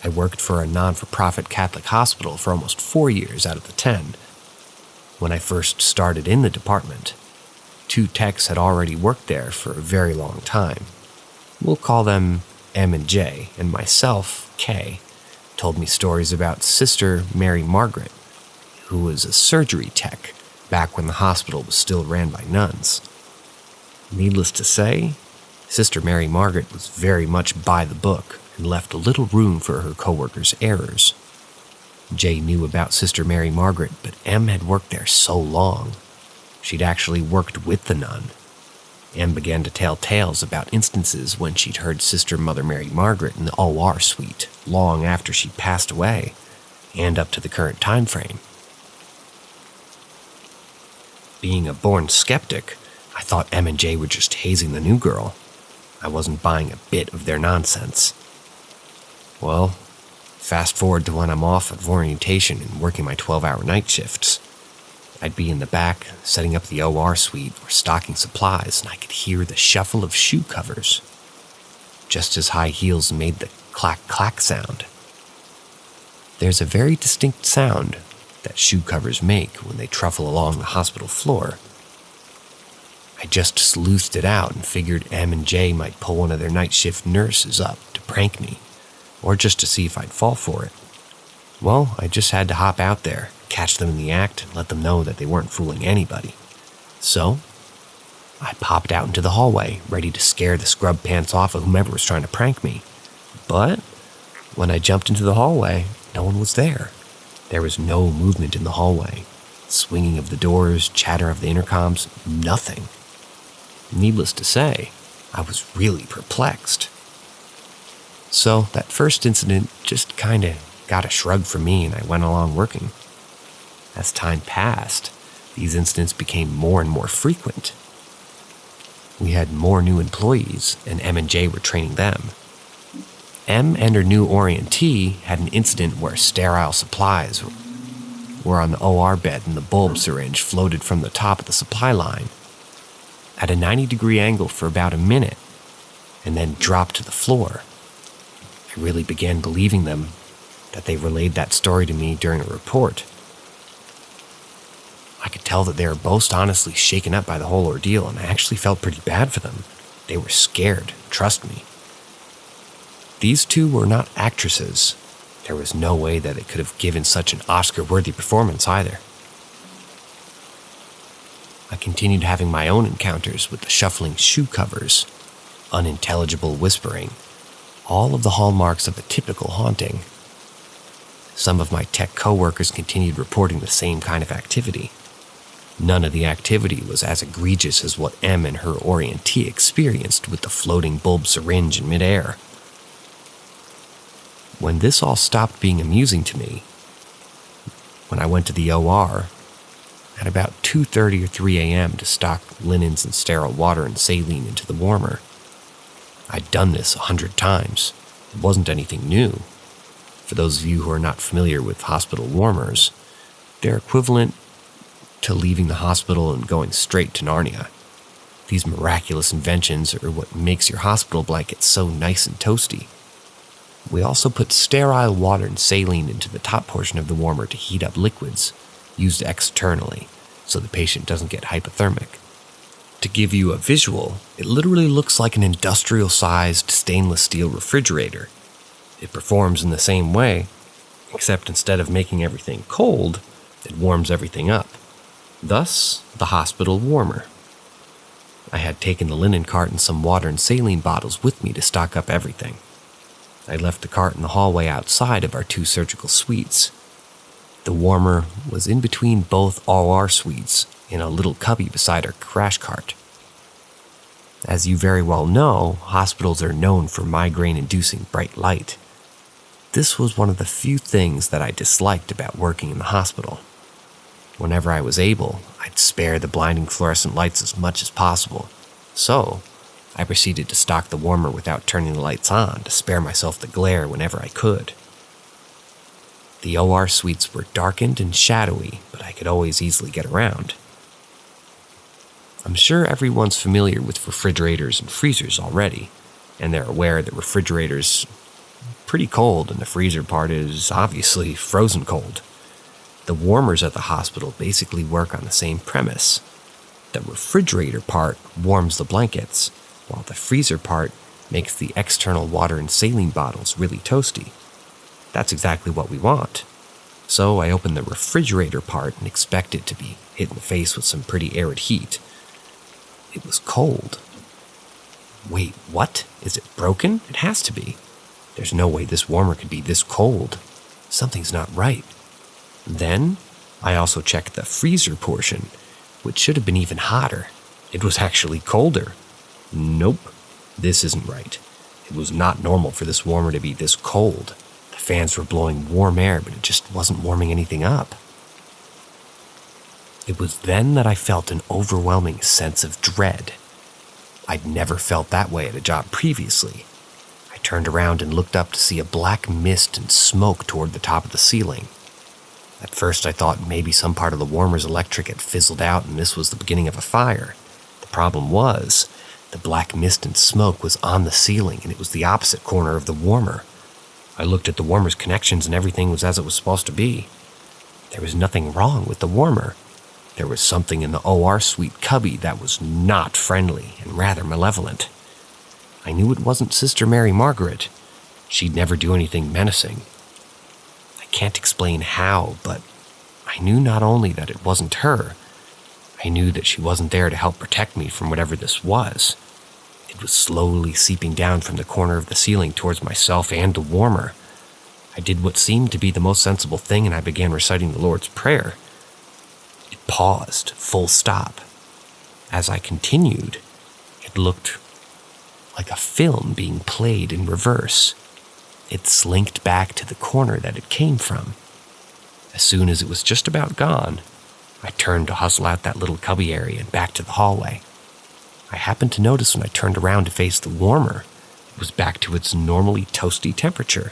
I worked for a non-for-profit Catholic hospital for almost 4 years out of the 10. When I first started in the department, 2 techs had already worked there for a very long time. We'll call them M and J, and myself, K, told me stories about Sister Mary Margaret, who was a surgery tech back when the hospital was still ran by nuns. Needless to say, Sister Mary Margaret was very much by the book and left little room for her coworkers' errors. Jay knew about Sister Mary Margaret, but M had worked there so long. She'd actually worked with the nun. M began to tell tales about instances when she'd heard Sister Mother Mary Margaret in the OR suite long after she'd passed away, and up to the current time frame. Being a born skeptic, I thought M and J were just hazing the new girl. I wasn't buying a bit of their nonsense. Well, fast forward to when I'm off of orientation and working my 12-hour night shifts. I'd be in the back, setting up the OR suite or stocking supplies, and I could hear the shuffle of shoe covers, just as high heels made the clack-clack sound. There's a very distinct sound that shoe covers make when they truffle along the hospital floor. I just sleuthed it out and figured M and J might pull one of their night shift nurses up to prank me, or just to see if I'd fall for it. Well, I just had to hop out there, catch them in the act, and let them know that they weren't fooling anybody. So, I popped out into the hallway, ready to scare the scrub pants off of whomever was trying to prank me. But when I jumped into the hallway, no one was there. There was no movement in the hallway. Swinging of the doors, chatter of the intercoms, nothing. Needless to say, I was really perplexed. So that first incident just kinda got a shrug from me and I went along working. As time passed, these incidents became more and more frequent. We had more new employees and M and J were training them. M and her new orientee had an incident where sterile supplies were on the OR bed and the bulb syringe floated from the top of the supply line at a 90-degree angle for about a minute and then dropped to the floor. I really began believing them that they relayed that story to me during a report. I could tell that they were both honestly shaken up by the whole ordeal, and I actually felt pretty bad for them. They were scared, trust me. These 2 were not actresses. There was no way that they could have given such an Oscar-worthy performance either. I continued having my own encounters with the shuffling shoe covers, unintelligible whispering, all of the hallmarks of a typical haunting. Some of my tech coworkers continued reporting the same kind of activity. None of the activity was as egregious as what M and her orientee experienced with the floating bulb syringe in midair. When this all stopped being amusing to me, when I went to the OR at about 2:30 or 3 a.m. to stock linens and sterile water and saline into the warmer. I'd done this 100 times. It wasn't anything new. For those of you who are not familiar with hospital warmers, they're equivalent to leaving the hospital and going straight to Narnia. These miraculous inventions are what makes your hospital blanket so nice and toasty. We also put sterile water and saline into the top portion of the warmer to heat up liquids used externally so the patient doesn't get hypothermic. To give you a visual, it literally looks like an industrial-sized stainless steel refrigerator. It performs in the same way, except instead of making everything cold, it warms everything up. Thus, the hospital warmer. I had taken the linen cart and some water and saline bottles with me to stock up everything. I left the cart in the hallway outside of our 2 surgical suites. The warmer was in between both OR suites in a little cubby beside our crash cart. As you very well know, hospitals are known for migraine-inducing bright light. This was one of the few things that I disliked about working in the hospital. Whenever I was able, I'd spare the blinding fluorescent lights as much as possible. So, I proceeded to stock the warmer without turning the lights on to spare myself the glare whenever I could. The OR suites were darkened and shadowy, but I could always easily get around. I'm sure everyone's familiar with refrigerators and freezers already, and they're aware that refrigerators are pretty cold and the freezer part is obviously frozen cold. The warmers at the hospital basically work on the same premise. The refrigerator part warms the blankets, while the freezer part makes the external water and saline bottles really toasty. That's exactly what we want. So I opened the refrigerator part and expected to be hit in the face with some pretty arid heat. It was cold. Wait, what? Is it broken? It has to be. There's no way this warmer could be this cold. Something's not right. Then, I also checked the freezer portion, which should have been even hotter. It was actually colder. Nope, this isn't right. It was not normal for this warmer to be this cold. The fans were blowing warm air, but it just wasn't warming anything up. It was then that I felt an overwhelming sense of dread. I'd never felt that way at a job previously. I turned around and looked up to see a black mist and smoke toward the top of the ceiling. At first I thought maybe some part of the warmer's electric had fizzled out and this was the beginning of a fire. The problem was, the black mist and smoke was on the ceiling and it was the opposite corner of the warmer. I looked at the warmer's connections and everything was as it was supposed to be. There was nothing wrong with the warmer. There was something in the OR suite cubby that was not friendly and rather malevolent. I knew it wasn't Sister Mary Margaret. She'd never do anything menacing. I can't explain how, but I knew not only that it wasn't her, I knew that she wasn't there to help protect me from whatever this was. It was slowly seeping down from the corner of the ceiling towards myself and the warmer. I did what seemed to be the most sensible thing and I began reciting the Lord's Prayer. It paused, full stop. As I continued, it looked like a film being played in reverse. It slinked back to the corner that it came from. As soon as it was just about gone, I turned to hustle out that little cubby area and back to the hallway. I happened to notice when I turned around to face the warmer, it was back to its normally toasty temperature.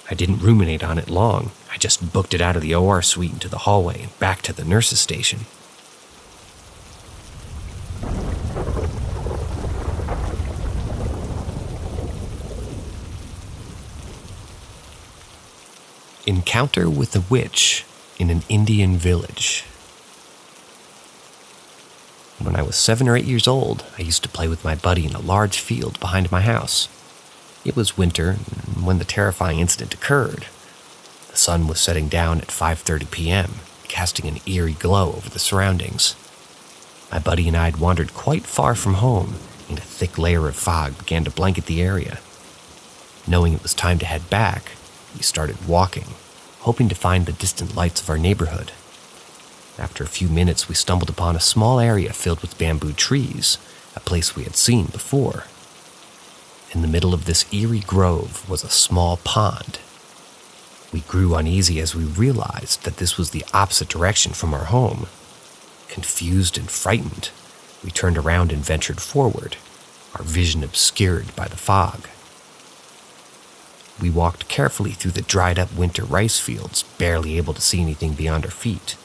I didn't ruminate on it long. I just booked it out of the OR suite into the hallway and back to the nurse's station. Encounter with a witch in an Indian village. When I was 7 or 8 years old, I used to play with my buddy in a large field behind my house. It was winter when the terrifying incident occurred. The sun was setting down at 5:30 p.m., casting an eerie glow over the surroundings. My buddy and I had wandered quite far from home, and a thick layer of fog began to blanket the area. Knowing it was time to head back, we started walking, hoping to find the distant lights of our neighborhood. After a few minutes, we stumbled upon a small area filled with bamboo trees, a place we had seen before. In the middle of this eerie grove was a small pond. We grew uneasy as we realized that this was the opposite direction from our home. Confused and frightened, we turned around and ventured forward, our vision obscured by the fog. We walked carefully through the dried-up winter rice fields, barely able to see anything beyond our feet.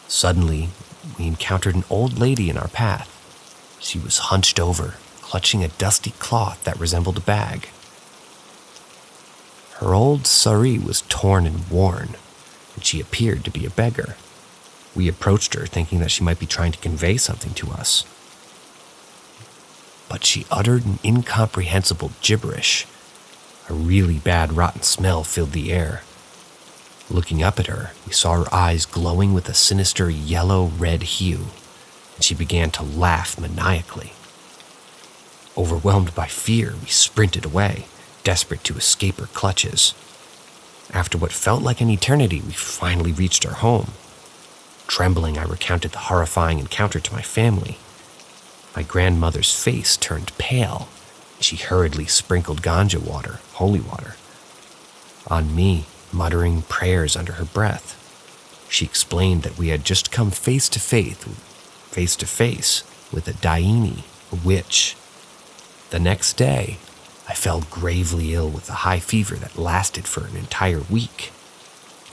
Suddenly, we encountered an old lady in our path. She was hunched over, clutching a dusty cloth that resembled a bag. Her old sari was torn and worn, and she appeared to be a beggar. We approached her, thinking that she might be trying to convey something to us. But she uttered an incomprehensible gibberish. A really bad rotten smell filled the air. Looking up at her, we saw her eyes glowing with a sinister yellow-red hue, and she began to laugh maniacally. Overwhelmed by fear, we sprinted away, desperate to escape her clutches. After what felt like an eternity, we finally reached our home. Trembling, I recounted the horrifying encounter to my family. My grandmother's face turned pale, and she hurriedly sprinkled ganja water, holy water, on me, muttering prayers under her breath. She explained that we had just come face to face with a daini, a witch. The next day, I fell gravely ill with a high fever that lasted for an entire week.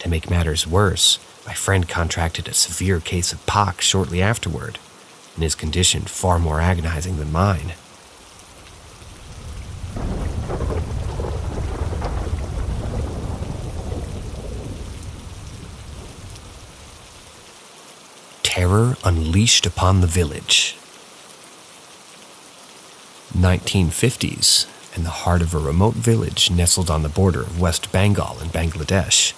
To make matters worse, my friend contracted a severe case of pox shortly afterward, and his condition far more agonizing than mine. Terror unleashed upon the village. 1950s, in the heart of a remote village nestled on the border of West Bengal and Bangladesh,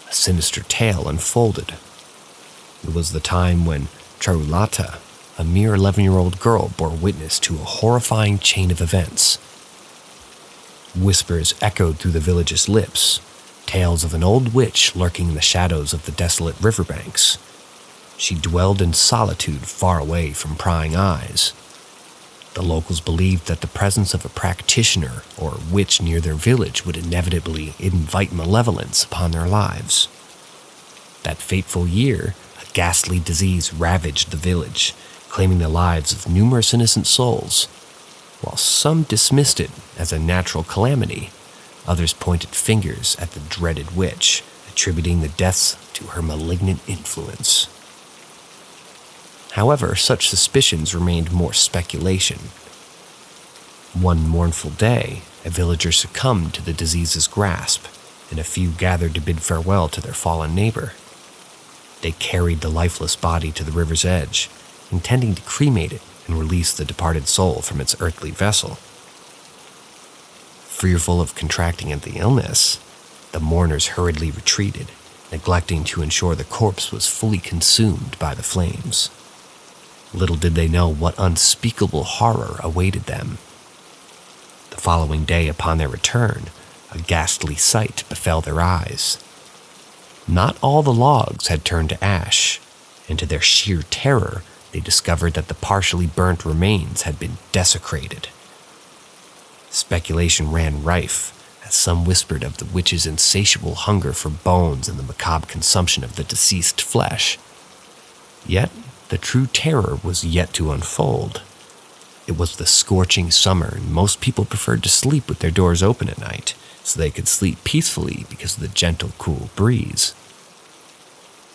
a sinister tale unfolded. It was the time when Charulata, a mere 11-year-old girl, bore witness to a horrifying chain of events. Whispers echoed through the village's lips, tales of an old witch lurking in the shadows of the desolate riverbanks. She dwelled in solitude far away from prying eyes. The locals believed that the presence of a practitioner or witch near their village would inevitably invite malevolence upon their lives. That fateful year, a ghastly disease ravaged the village, claiming the lives of numerous innocent souls. While some dismissed it as a natural calamity, others pointed fingers at the dreaded witch, attributing the deaths to her malignant influence. However, such suspicions remained more speculation. One mournful day, a villager succumbed to the disease's grasp, and a few gathered to bid farewell to their fallen neighbor. They carried the lifeless body to the river's edge, intending to cremate it and release the departed soul from its earthly vessel. Fearful of contracting the illness, the mourners hurriedly retreated, neglecting to ensure the corpse was fully consumed by the flames. Little did they know what unspeakable horror awaited them. The following day upon their return, a ghastly sight befell their eyes. Not all the logs had turned to ash, and to their sheer terror, they discovered that the partially burnt remains had been desecrated. Speculation ran rife, as some whispered of the witch's insatiable hunger for bones and the macabre consumption of the deceased flesh. Yet, the true terror was yet to unfold. It was the scorching summer, and most people preferred to sleep with their doors open at night, so they could sleep peacefully because of the gentle, cool breeze.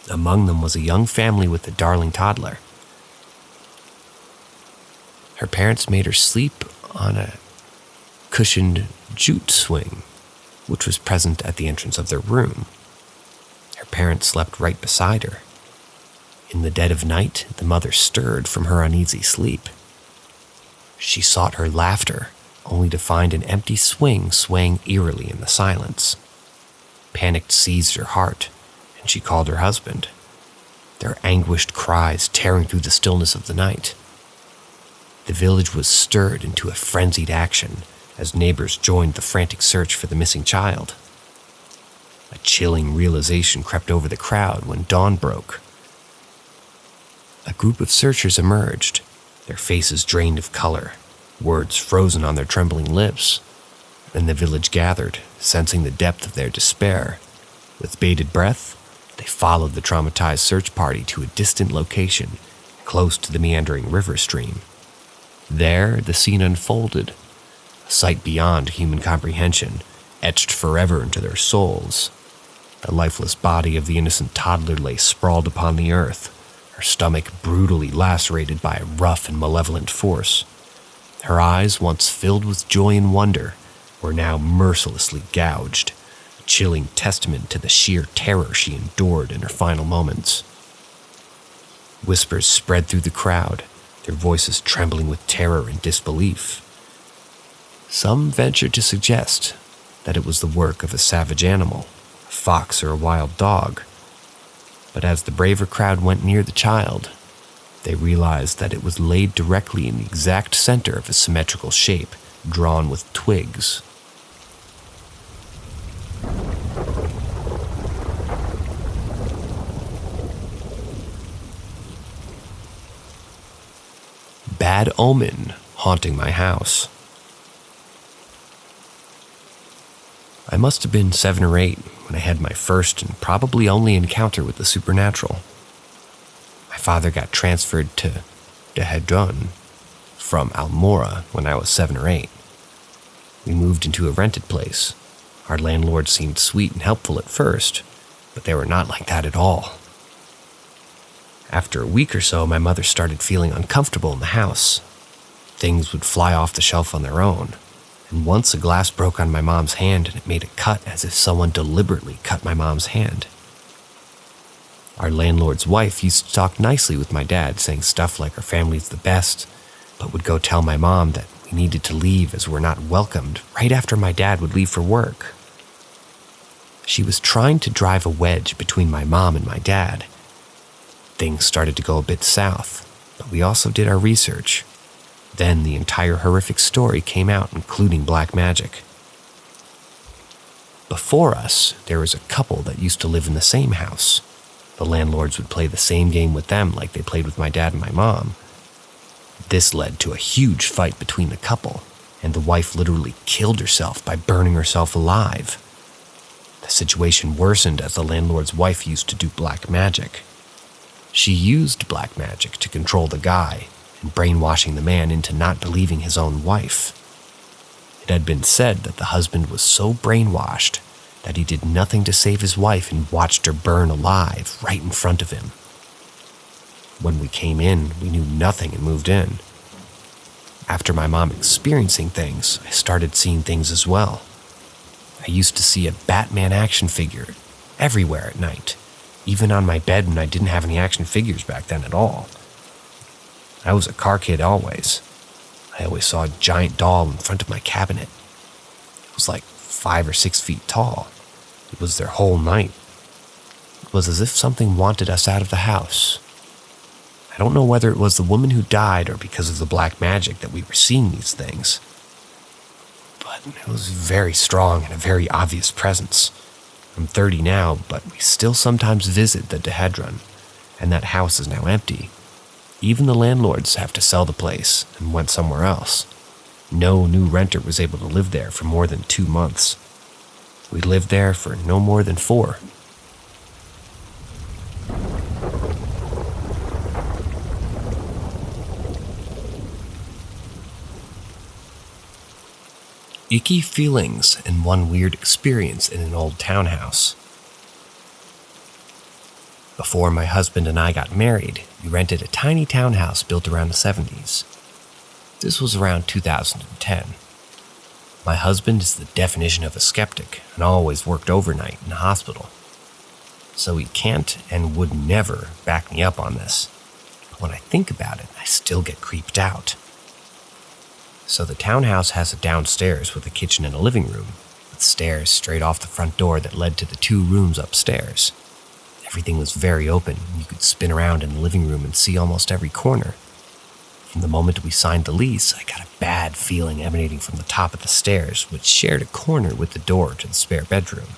Among them was a young family with a darling toddler. Her parents made her sleep on a cushioned jute swing, which was present at the entrance of their room. Her parents slept right beside her. In the dead of night, the mother stirred from her uneasy sleep. She sought her laughter, only to find an empty swing swaying eerily in the silence. Panic seized her heart, and she called her husband, their anguished cries tearing through the stillness of the night. The village was stirred into a frenzied action as neighbors joined the frantic search for the missing child. A chilling realization crept over the crowd when dawn broke. A group of searchers emerged, their faces drained of color, words frozen on their trembling lips. Then the village gathered, sensing the depth of their despair. With bated breath, they followed the traumatized search party to a distant location, close to the meandering river stream. There, the scene unfolded, a sight beyond human comprehension, etched forever into their souls. The lifeless body of the innocent toddler lay sprawled upon the earth, her stomach brutally lacerated by a rough and malevolent force. Her eyes, once filled with joy and wonder, were now mercilessly gouged, a chilling testament to the sheer terror she endured in her final moments. Whispers spread through the crowd, their voices trembling with terror and disbelief. Some ventured to suggest that it was the work of a savage animal, a fox or a wild dog. But as the braver crowd went near the child, they realized that it was laid directly in the exact center of a symmetrical shape drawn with twigs. bad omen haunting my house. I must have been 7 or 8 when I had my first and probably only encounter with the supernatural. My father got transferred to Thetruthishere from Almora when I was 7 or 8. We moved into a rented place. Our landlord seemed sweet and helpful at first, but they were not like that at all. After a week or so, my mother started feeling uncomfortable in the house. Things would fly off the shelf on their own, and once a glass broke on my mom's hand and it made a cut as if someone deliberately cut my mom's hand. Our landlord's wife used to talk nicely with my dad, saying stuff like our family's the best, but would go tell my mom that we needed to leave as we're not welcomed right after my dad would leave for work. She was trying to drive a wedge between my mom and my dad. Things started to go a bit south, but we also did our research. Then the entire horrific story came out, including black magic. Before us, there was a couple that used to live in the same house. The landlords would play the same game with them like they played with my dad and my mom. This led to a huge fight between the couple, and the wife literally killed herself by burning herself alive. The situation worsened as the landlord's wife used to do black magic. She used black magic to control the guy and brainwashing the man into not believing his own wife. It had been said that the husband was so brainwashed that he did nothing to save his wife and watched her burn alive right in front of him. When we came in, we knew nothing and moved in. After my mom experiencing things, I started seeing things as well. I used to see a Batman action figure everywhere at night, even on my bed when I didn't have any action figures back then at all. I was a car kid always. I always saw a giant doll in front of my cabinet. It was like 5 or 6 feet tall. It was there whole night. It was as if something wanted us out of the house. I don't know whether it was the woman who died or because of the black magic that we were seeing these things. But it was very strong and a very obvious presence. I'm 30 now, but we still sometimes visit the Thetruthishere, and that house is now empty. Even the landlords have to sell the place and went somewhere else. No new renter was able to live there for more than 2 months. We lived there for no more than 4. Icky feelings and one weird experience in an old townhouse. Before my husband and I got married, we rented a tiny townhouse built around the 70s. This was around 2010. My husband is the definition of a skeptic and always worked overnight in a hospital. So he can't and would never back me up on this. But when I think about it, I still get creeped out. So the townhouse has a downstairs with a kitchen and a living room, with stairs straight off the front door that led to the 2 rooms upstairs. Everything was very open, and you could spin around in the living room and see almost every corner. From the moment we signed the lease, I got a bad feeling emanating from the top of the stairs, which shared a corner with the door to the spare bedroom.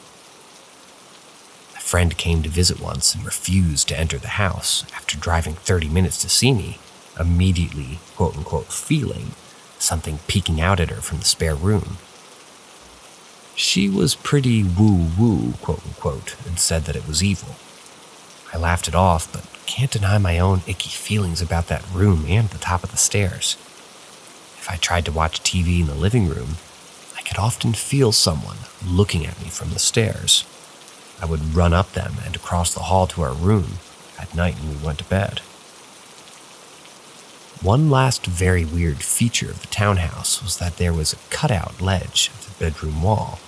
A friend came to visit once and refused to enter the house after driving 30 minutes to see me, immediately, quote-unquote, feeling something peeking out at her from the spare room. She was pretty woo-woo, quote-unquote, and said that it was evil. I laughed it off, but can't deny my own icky feelings about that room and the top of the stairs. If I tried to watch TV in the living room, I could often feel someone looking at me from the stairs. I would run up them and across the hall to our room at night when we went to bed. One last very weird feature of the townhouse was that there was a cutout ledge of the bedroom wall.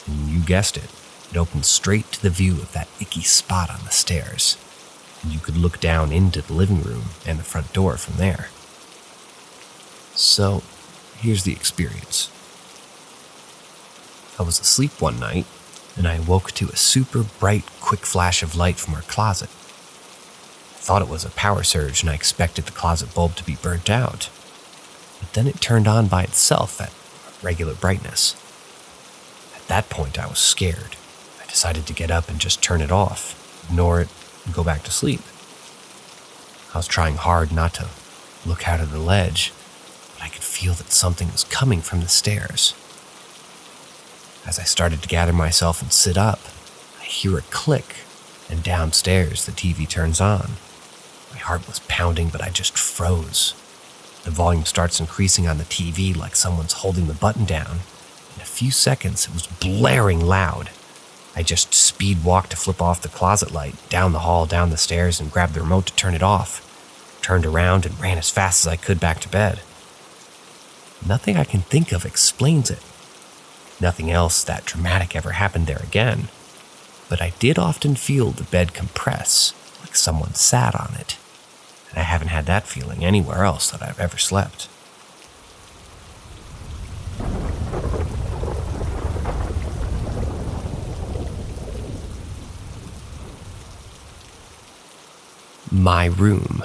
And you guessed it, it opened straight to the view of that icky spot on the stairs. And you could look down into the living room and the front door from there. So, here's the experience. I was asleep one night, and I woke to a super bright, quick flash of light from our closet. I thought it was a power surge, and I expected the closet bulb to be burnt out. But then it turned on by itself at regular brightness. At that point, I was scared. I decided to get up and just turn it off, ignore it, and go back to sleep. I was trying hard not to look out of the ledge, but I could feel that something was coming from the stairs. As I started to gather myself and sit up, I hear a click, and downstairs the TV turns on. My heart was pounding, but I just froze. The volume starts increasing on the TV like someone's holding the button down. In a few seconds, it was blaring loud. I just speed walked to flip off the closet light, down the hall, down the stairs, and grabbed the remote to turn it off. Turned around and ran as fast as I could back to bed. Nothing I can think of explains it. Nothing else that dramatic ever happened there again. But I did often feel the bed compress, like someone sat on it. And I haven't had that feeling anywhere else that I've ever slept. My room.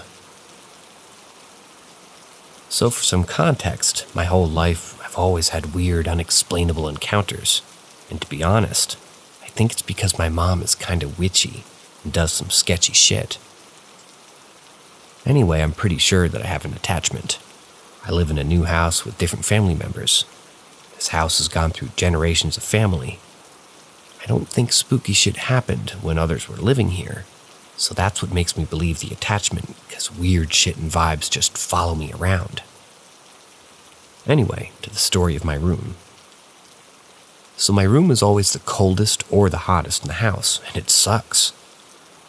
So for some context, my whole life I've always had weird, unexplainable encounters. And to be honest, I think it's because my mom is kinda witchy and does some sketchy shit. Anyway, I'm pretty sure that I have an attachment. I live in a new house with different family members. This house has gone through generations of family. I don't think spooky shit happened when others were living here. So that's what makes me believe the attachment, because weird shit and vibes just follow me around. Anyway, to the story of my room. So my room is always the coldest or the hottest in the house, and it sucks.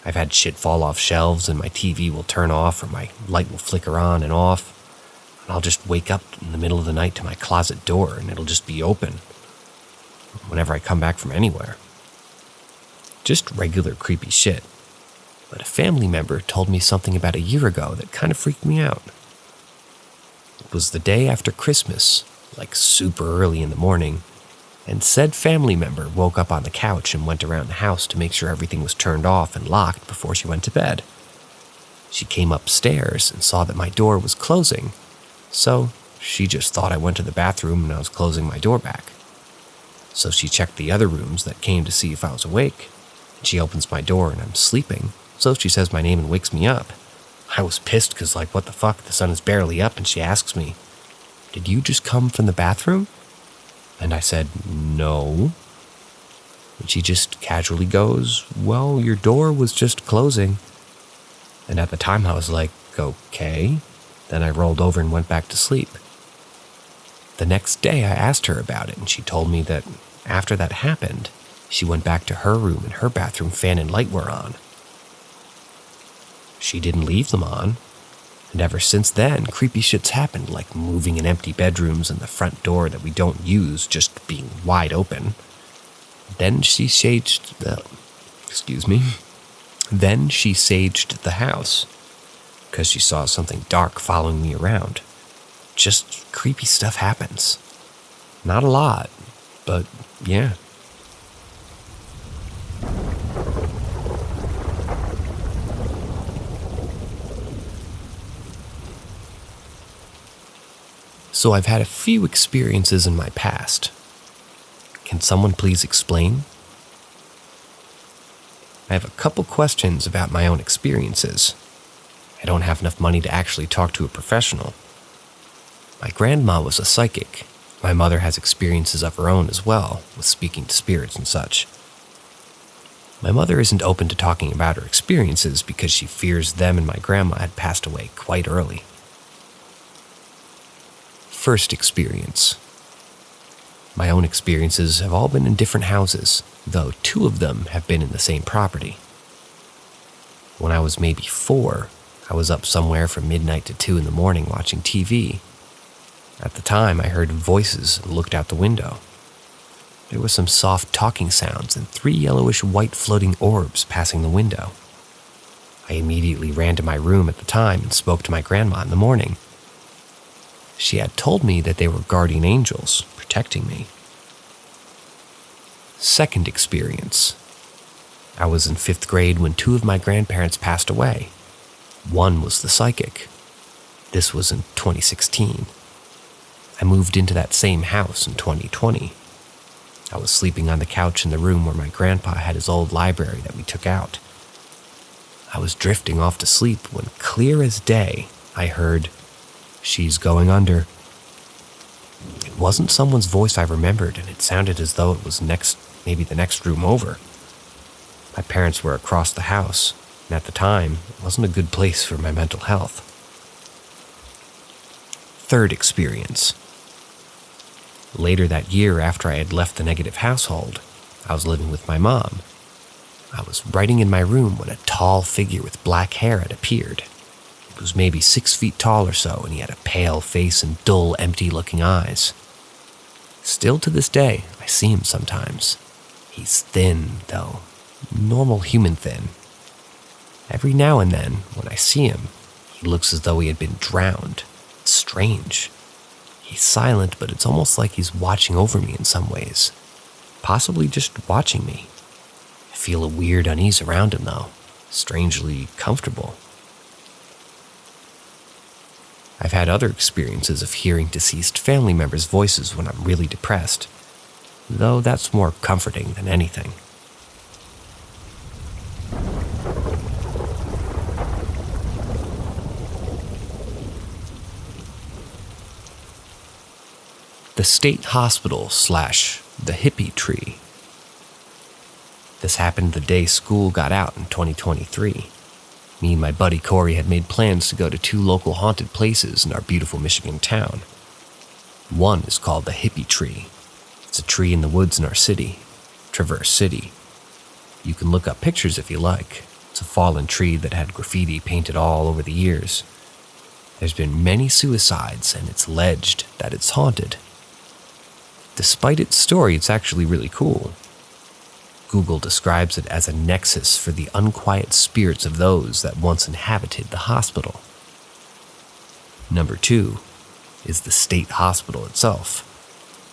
I've had shit fall off shelves and my TV will turn off or my light will flicker on and off. And I'll just wake up in the middle of the night to my closet door and it'll just be open whenever I come back from anywhere. Just regular creepy shit. But a family member told me something about a year ago that kind of freaked me out. It was the day after Christmas, like super early in the morning, and said family member woke up on the couch and went around the house to make sure everything was turned off and locked before she went to bed. She came upstairs and saw that my door was closing, so she just thought I went to the bathroom and I was closing my door back. So she checked the other rooms that came to see if I was awake, and she opens my door and I'm sleeping. So she says my name and wakes me up. I was pissed because what the fuck, the sun is barely up, and she asks me, "Did you just come from the bathroom?" And I said, "No." And she just casually goes, "Well, your door was just closing." And at the time I was like, okay. Then I rolled over and went back to sleep. The next day I asked her about it, and she told me that after that happened, she went back to her room and her bathroom fan and light were on. She didn't leave them on, and ever since then, creepy shit's happened, like moving in empty bedrooms and the front door that we don't use just being wide open. Then she saged the house, because she saw something dark following me around. Just creepy stuff happens. Not a lot, but yeah. So I've had a few experiences in my past. Can someone please explain? I have a couple questions about my own experiences. I don't have enough money to actually talk to a professional. My grandma was a psychic. My mother has experiences of her own as well, with speaking to spirits and such. My mother isn't open to talking about her experiences because she fears them and my grandma had passed away quite early. First experience. My own experiences have all been in different houses, though 2 of them have been in the same property. When I was maybe 4, I was up somewhere from midnight to 2 in the morning watching TV. At the time, I heard voices and looked out the window. There were some soft talking sounds and 3 yellowish-white floating orbs passing the window. I immediately ran to my room at the time and spoke to my grandma in the morning. She had told me that they were guardian angels protecting me. Second experience. I was in 5th grade when 2 of my grandparents passed away. One was the psychic. This was in 2016. I moved into that same house in 2020. I was sleeping on the couch in the room where my grandpa had his old library that we took out. I was drifting off to sleep when, clear as day, I heard, She's going under. It wasn't someone's voice I remembered, and it sounded as though it was maybe the next room over. My parents were across the house, and at the time, it wasn't a good place for my mental health. Third experience. Later that year, after I had left the negative household, I was living with my mom. I was writing in my room when a tall figure with black hair had appeared. It was maybe 6 feet tall or so, and he had a pale face and dull, empty-looking eyes. Still to this day, I see him sometimes. He's thin, though. Normal human thin. Every now and then, when I see him, he looks as though he had been drowned. Strange. He's silent, but it's almost like he's watching over me in some ways. Possibly just watching me. I feel a weird unease around him, though. Strangely comfortable. I've had other experiences of hearing deceased family members' voices when I'm really depressed, though that's more comforting than anything. The State Hospital / the Hippie Tree. This happened the day school got out in 2023. Me and my buddy Corey had made plans to go to 2 local haunted places in our beautiful Michigan town. One is called the Hippie Tree. It's a tree in the woods in our city, Traverse City. You can look up pictures if you like. It's a fallen tree that had graffiti painted all over the years. There's been many suicides, and it's alleged that it's haunted. Despite its story, it's actually really cool. Google describes it as a nexus for the unquiet spirits of those that once inhabited the hospital. Number 2 is the state hospital itself.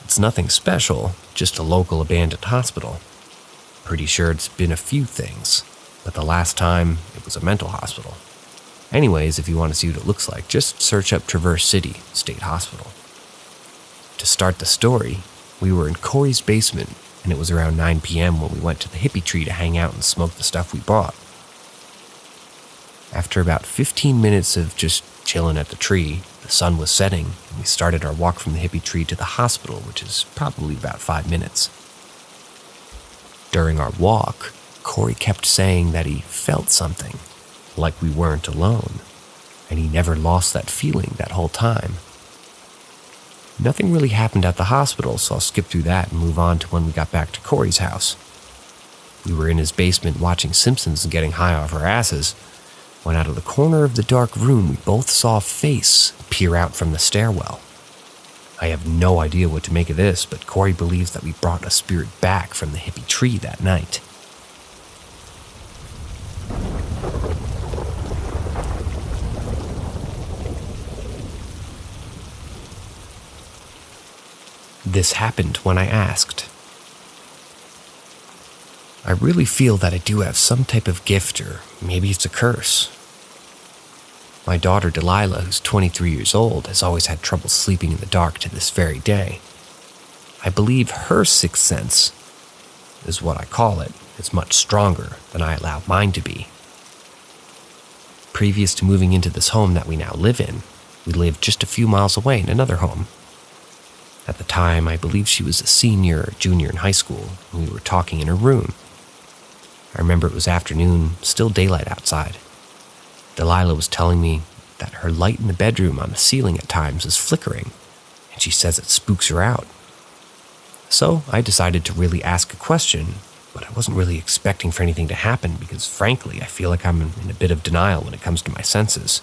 It's nothing special, just a local abandoned hospital. Pretty sure it's been a few things, but the last time it was a mental hospital. Anyways, if you want to see what it looks like, just search up Traverse City State Hospital. To start the story, we were in Corey's basement, and it was around 9 p.m. when we went to the Hippie Tree to hang out and smoke the stuff we bought. After about 15 minutes of just chilling at the tree, the sun was setting, and we started our walk from the Hippie Tree to the hospital, which is probably about 5 minutes. During our walk, Corey kept saying that he felt something, like we weren't alone, and he never lost that feeling that whole time. Nothing really happened at the hospital, so I'll skip through that and move on to when we got back to Corey's house. We were in his basement watching Simpsons and getting high off our asses, when out of the corner of the dark room we both saw a face peer out from the stairwell. I have no idea what to make of this, but Corey believes that we brought a spirit back from the Hippie Tree that night. This happened when I asked. I really feel that I do have some type of gift, or maybe it's a curse. My daughter Delilah, who's 23 years old, has always had trouble sleeping in the dark to this very day. I believe her sixth sense, is what I call it, is much stronger than I allow mine to be. Previous to moving into this home that we now live in, we lived just a few miles away in another home. At the time, I believe she was a senior or junior in high school, and we were talking in her room. I remember it was afternoon, still daylight outside. Delilah was telling me that her light in the bedroom on the ceiling at times is flickering, and she says it spooks her out. So I decided to really ask a question, but I wasn't really expecting for anything to happen because, frankly, I feel like I'm in a bit of denial when it comes to my senses.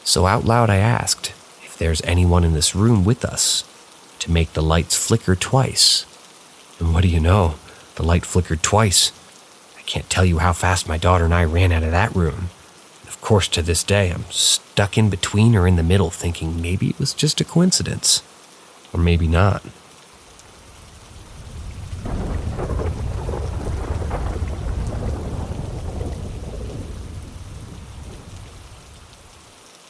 So out loud I asked if there's anyone in this room with us to make the lights flicker twice. And what do you know? The light flickered twice. I can't tell you how fast my daughter and I ran out of that room. And of course, to this day, I'm stuck in between or in the middle thinking maybe it was just a coincidence. Or maybe not.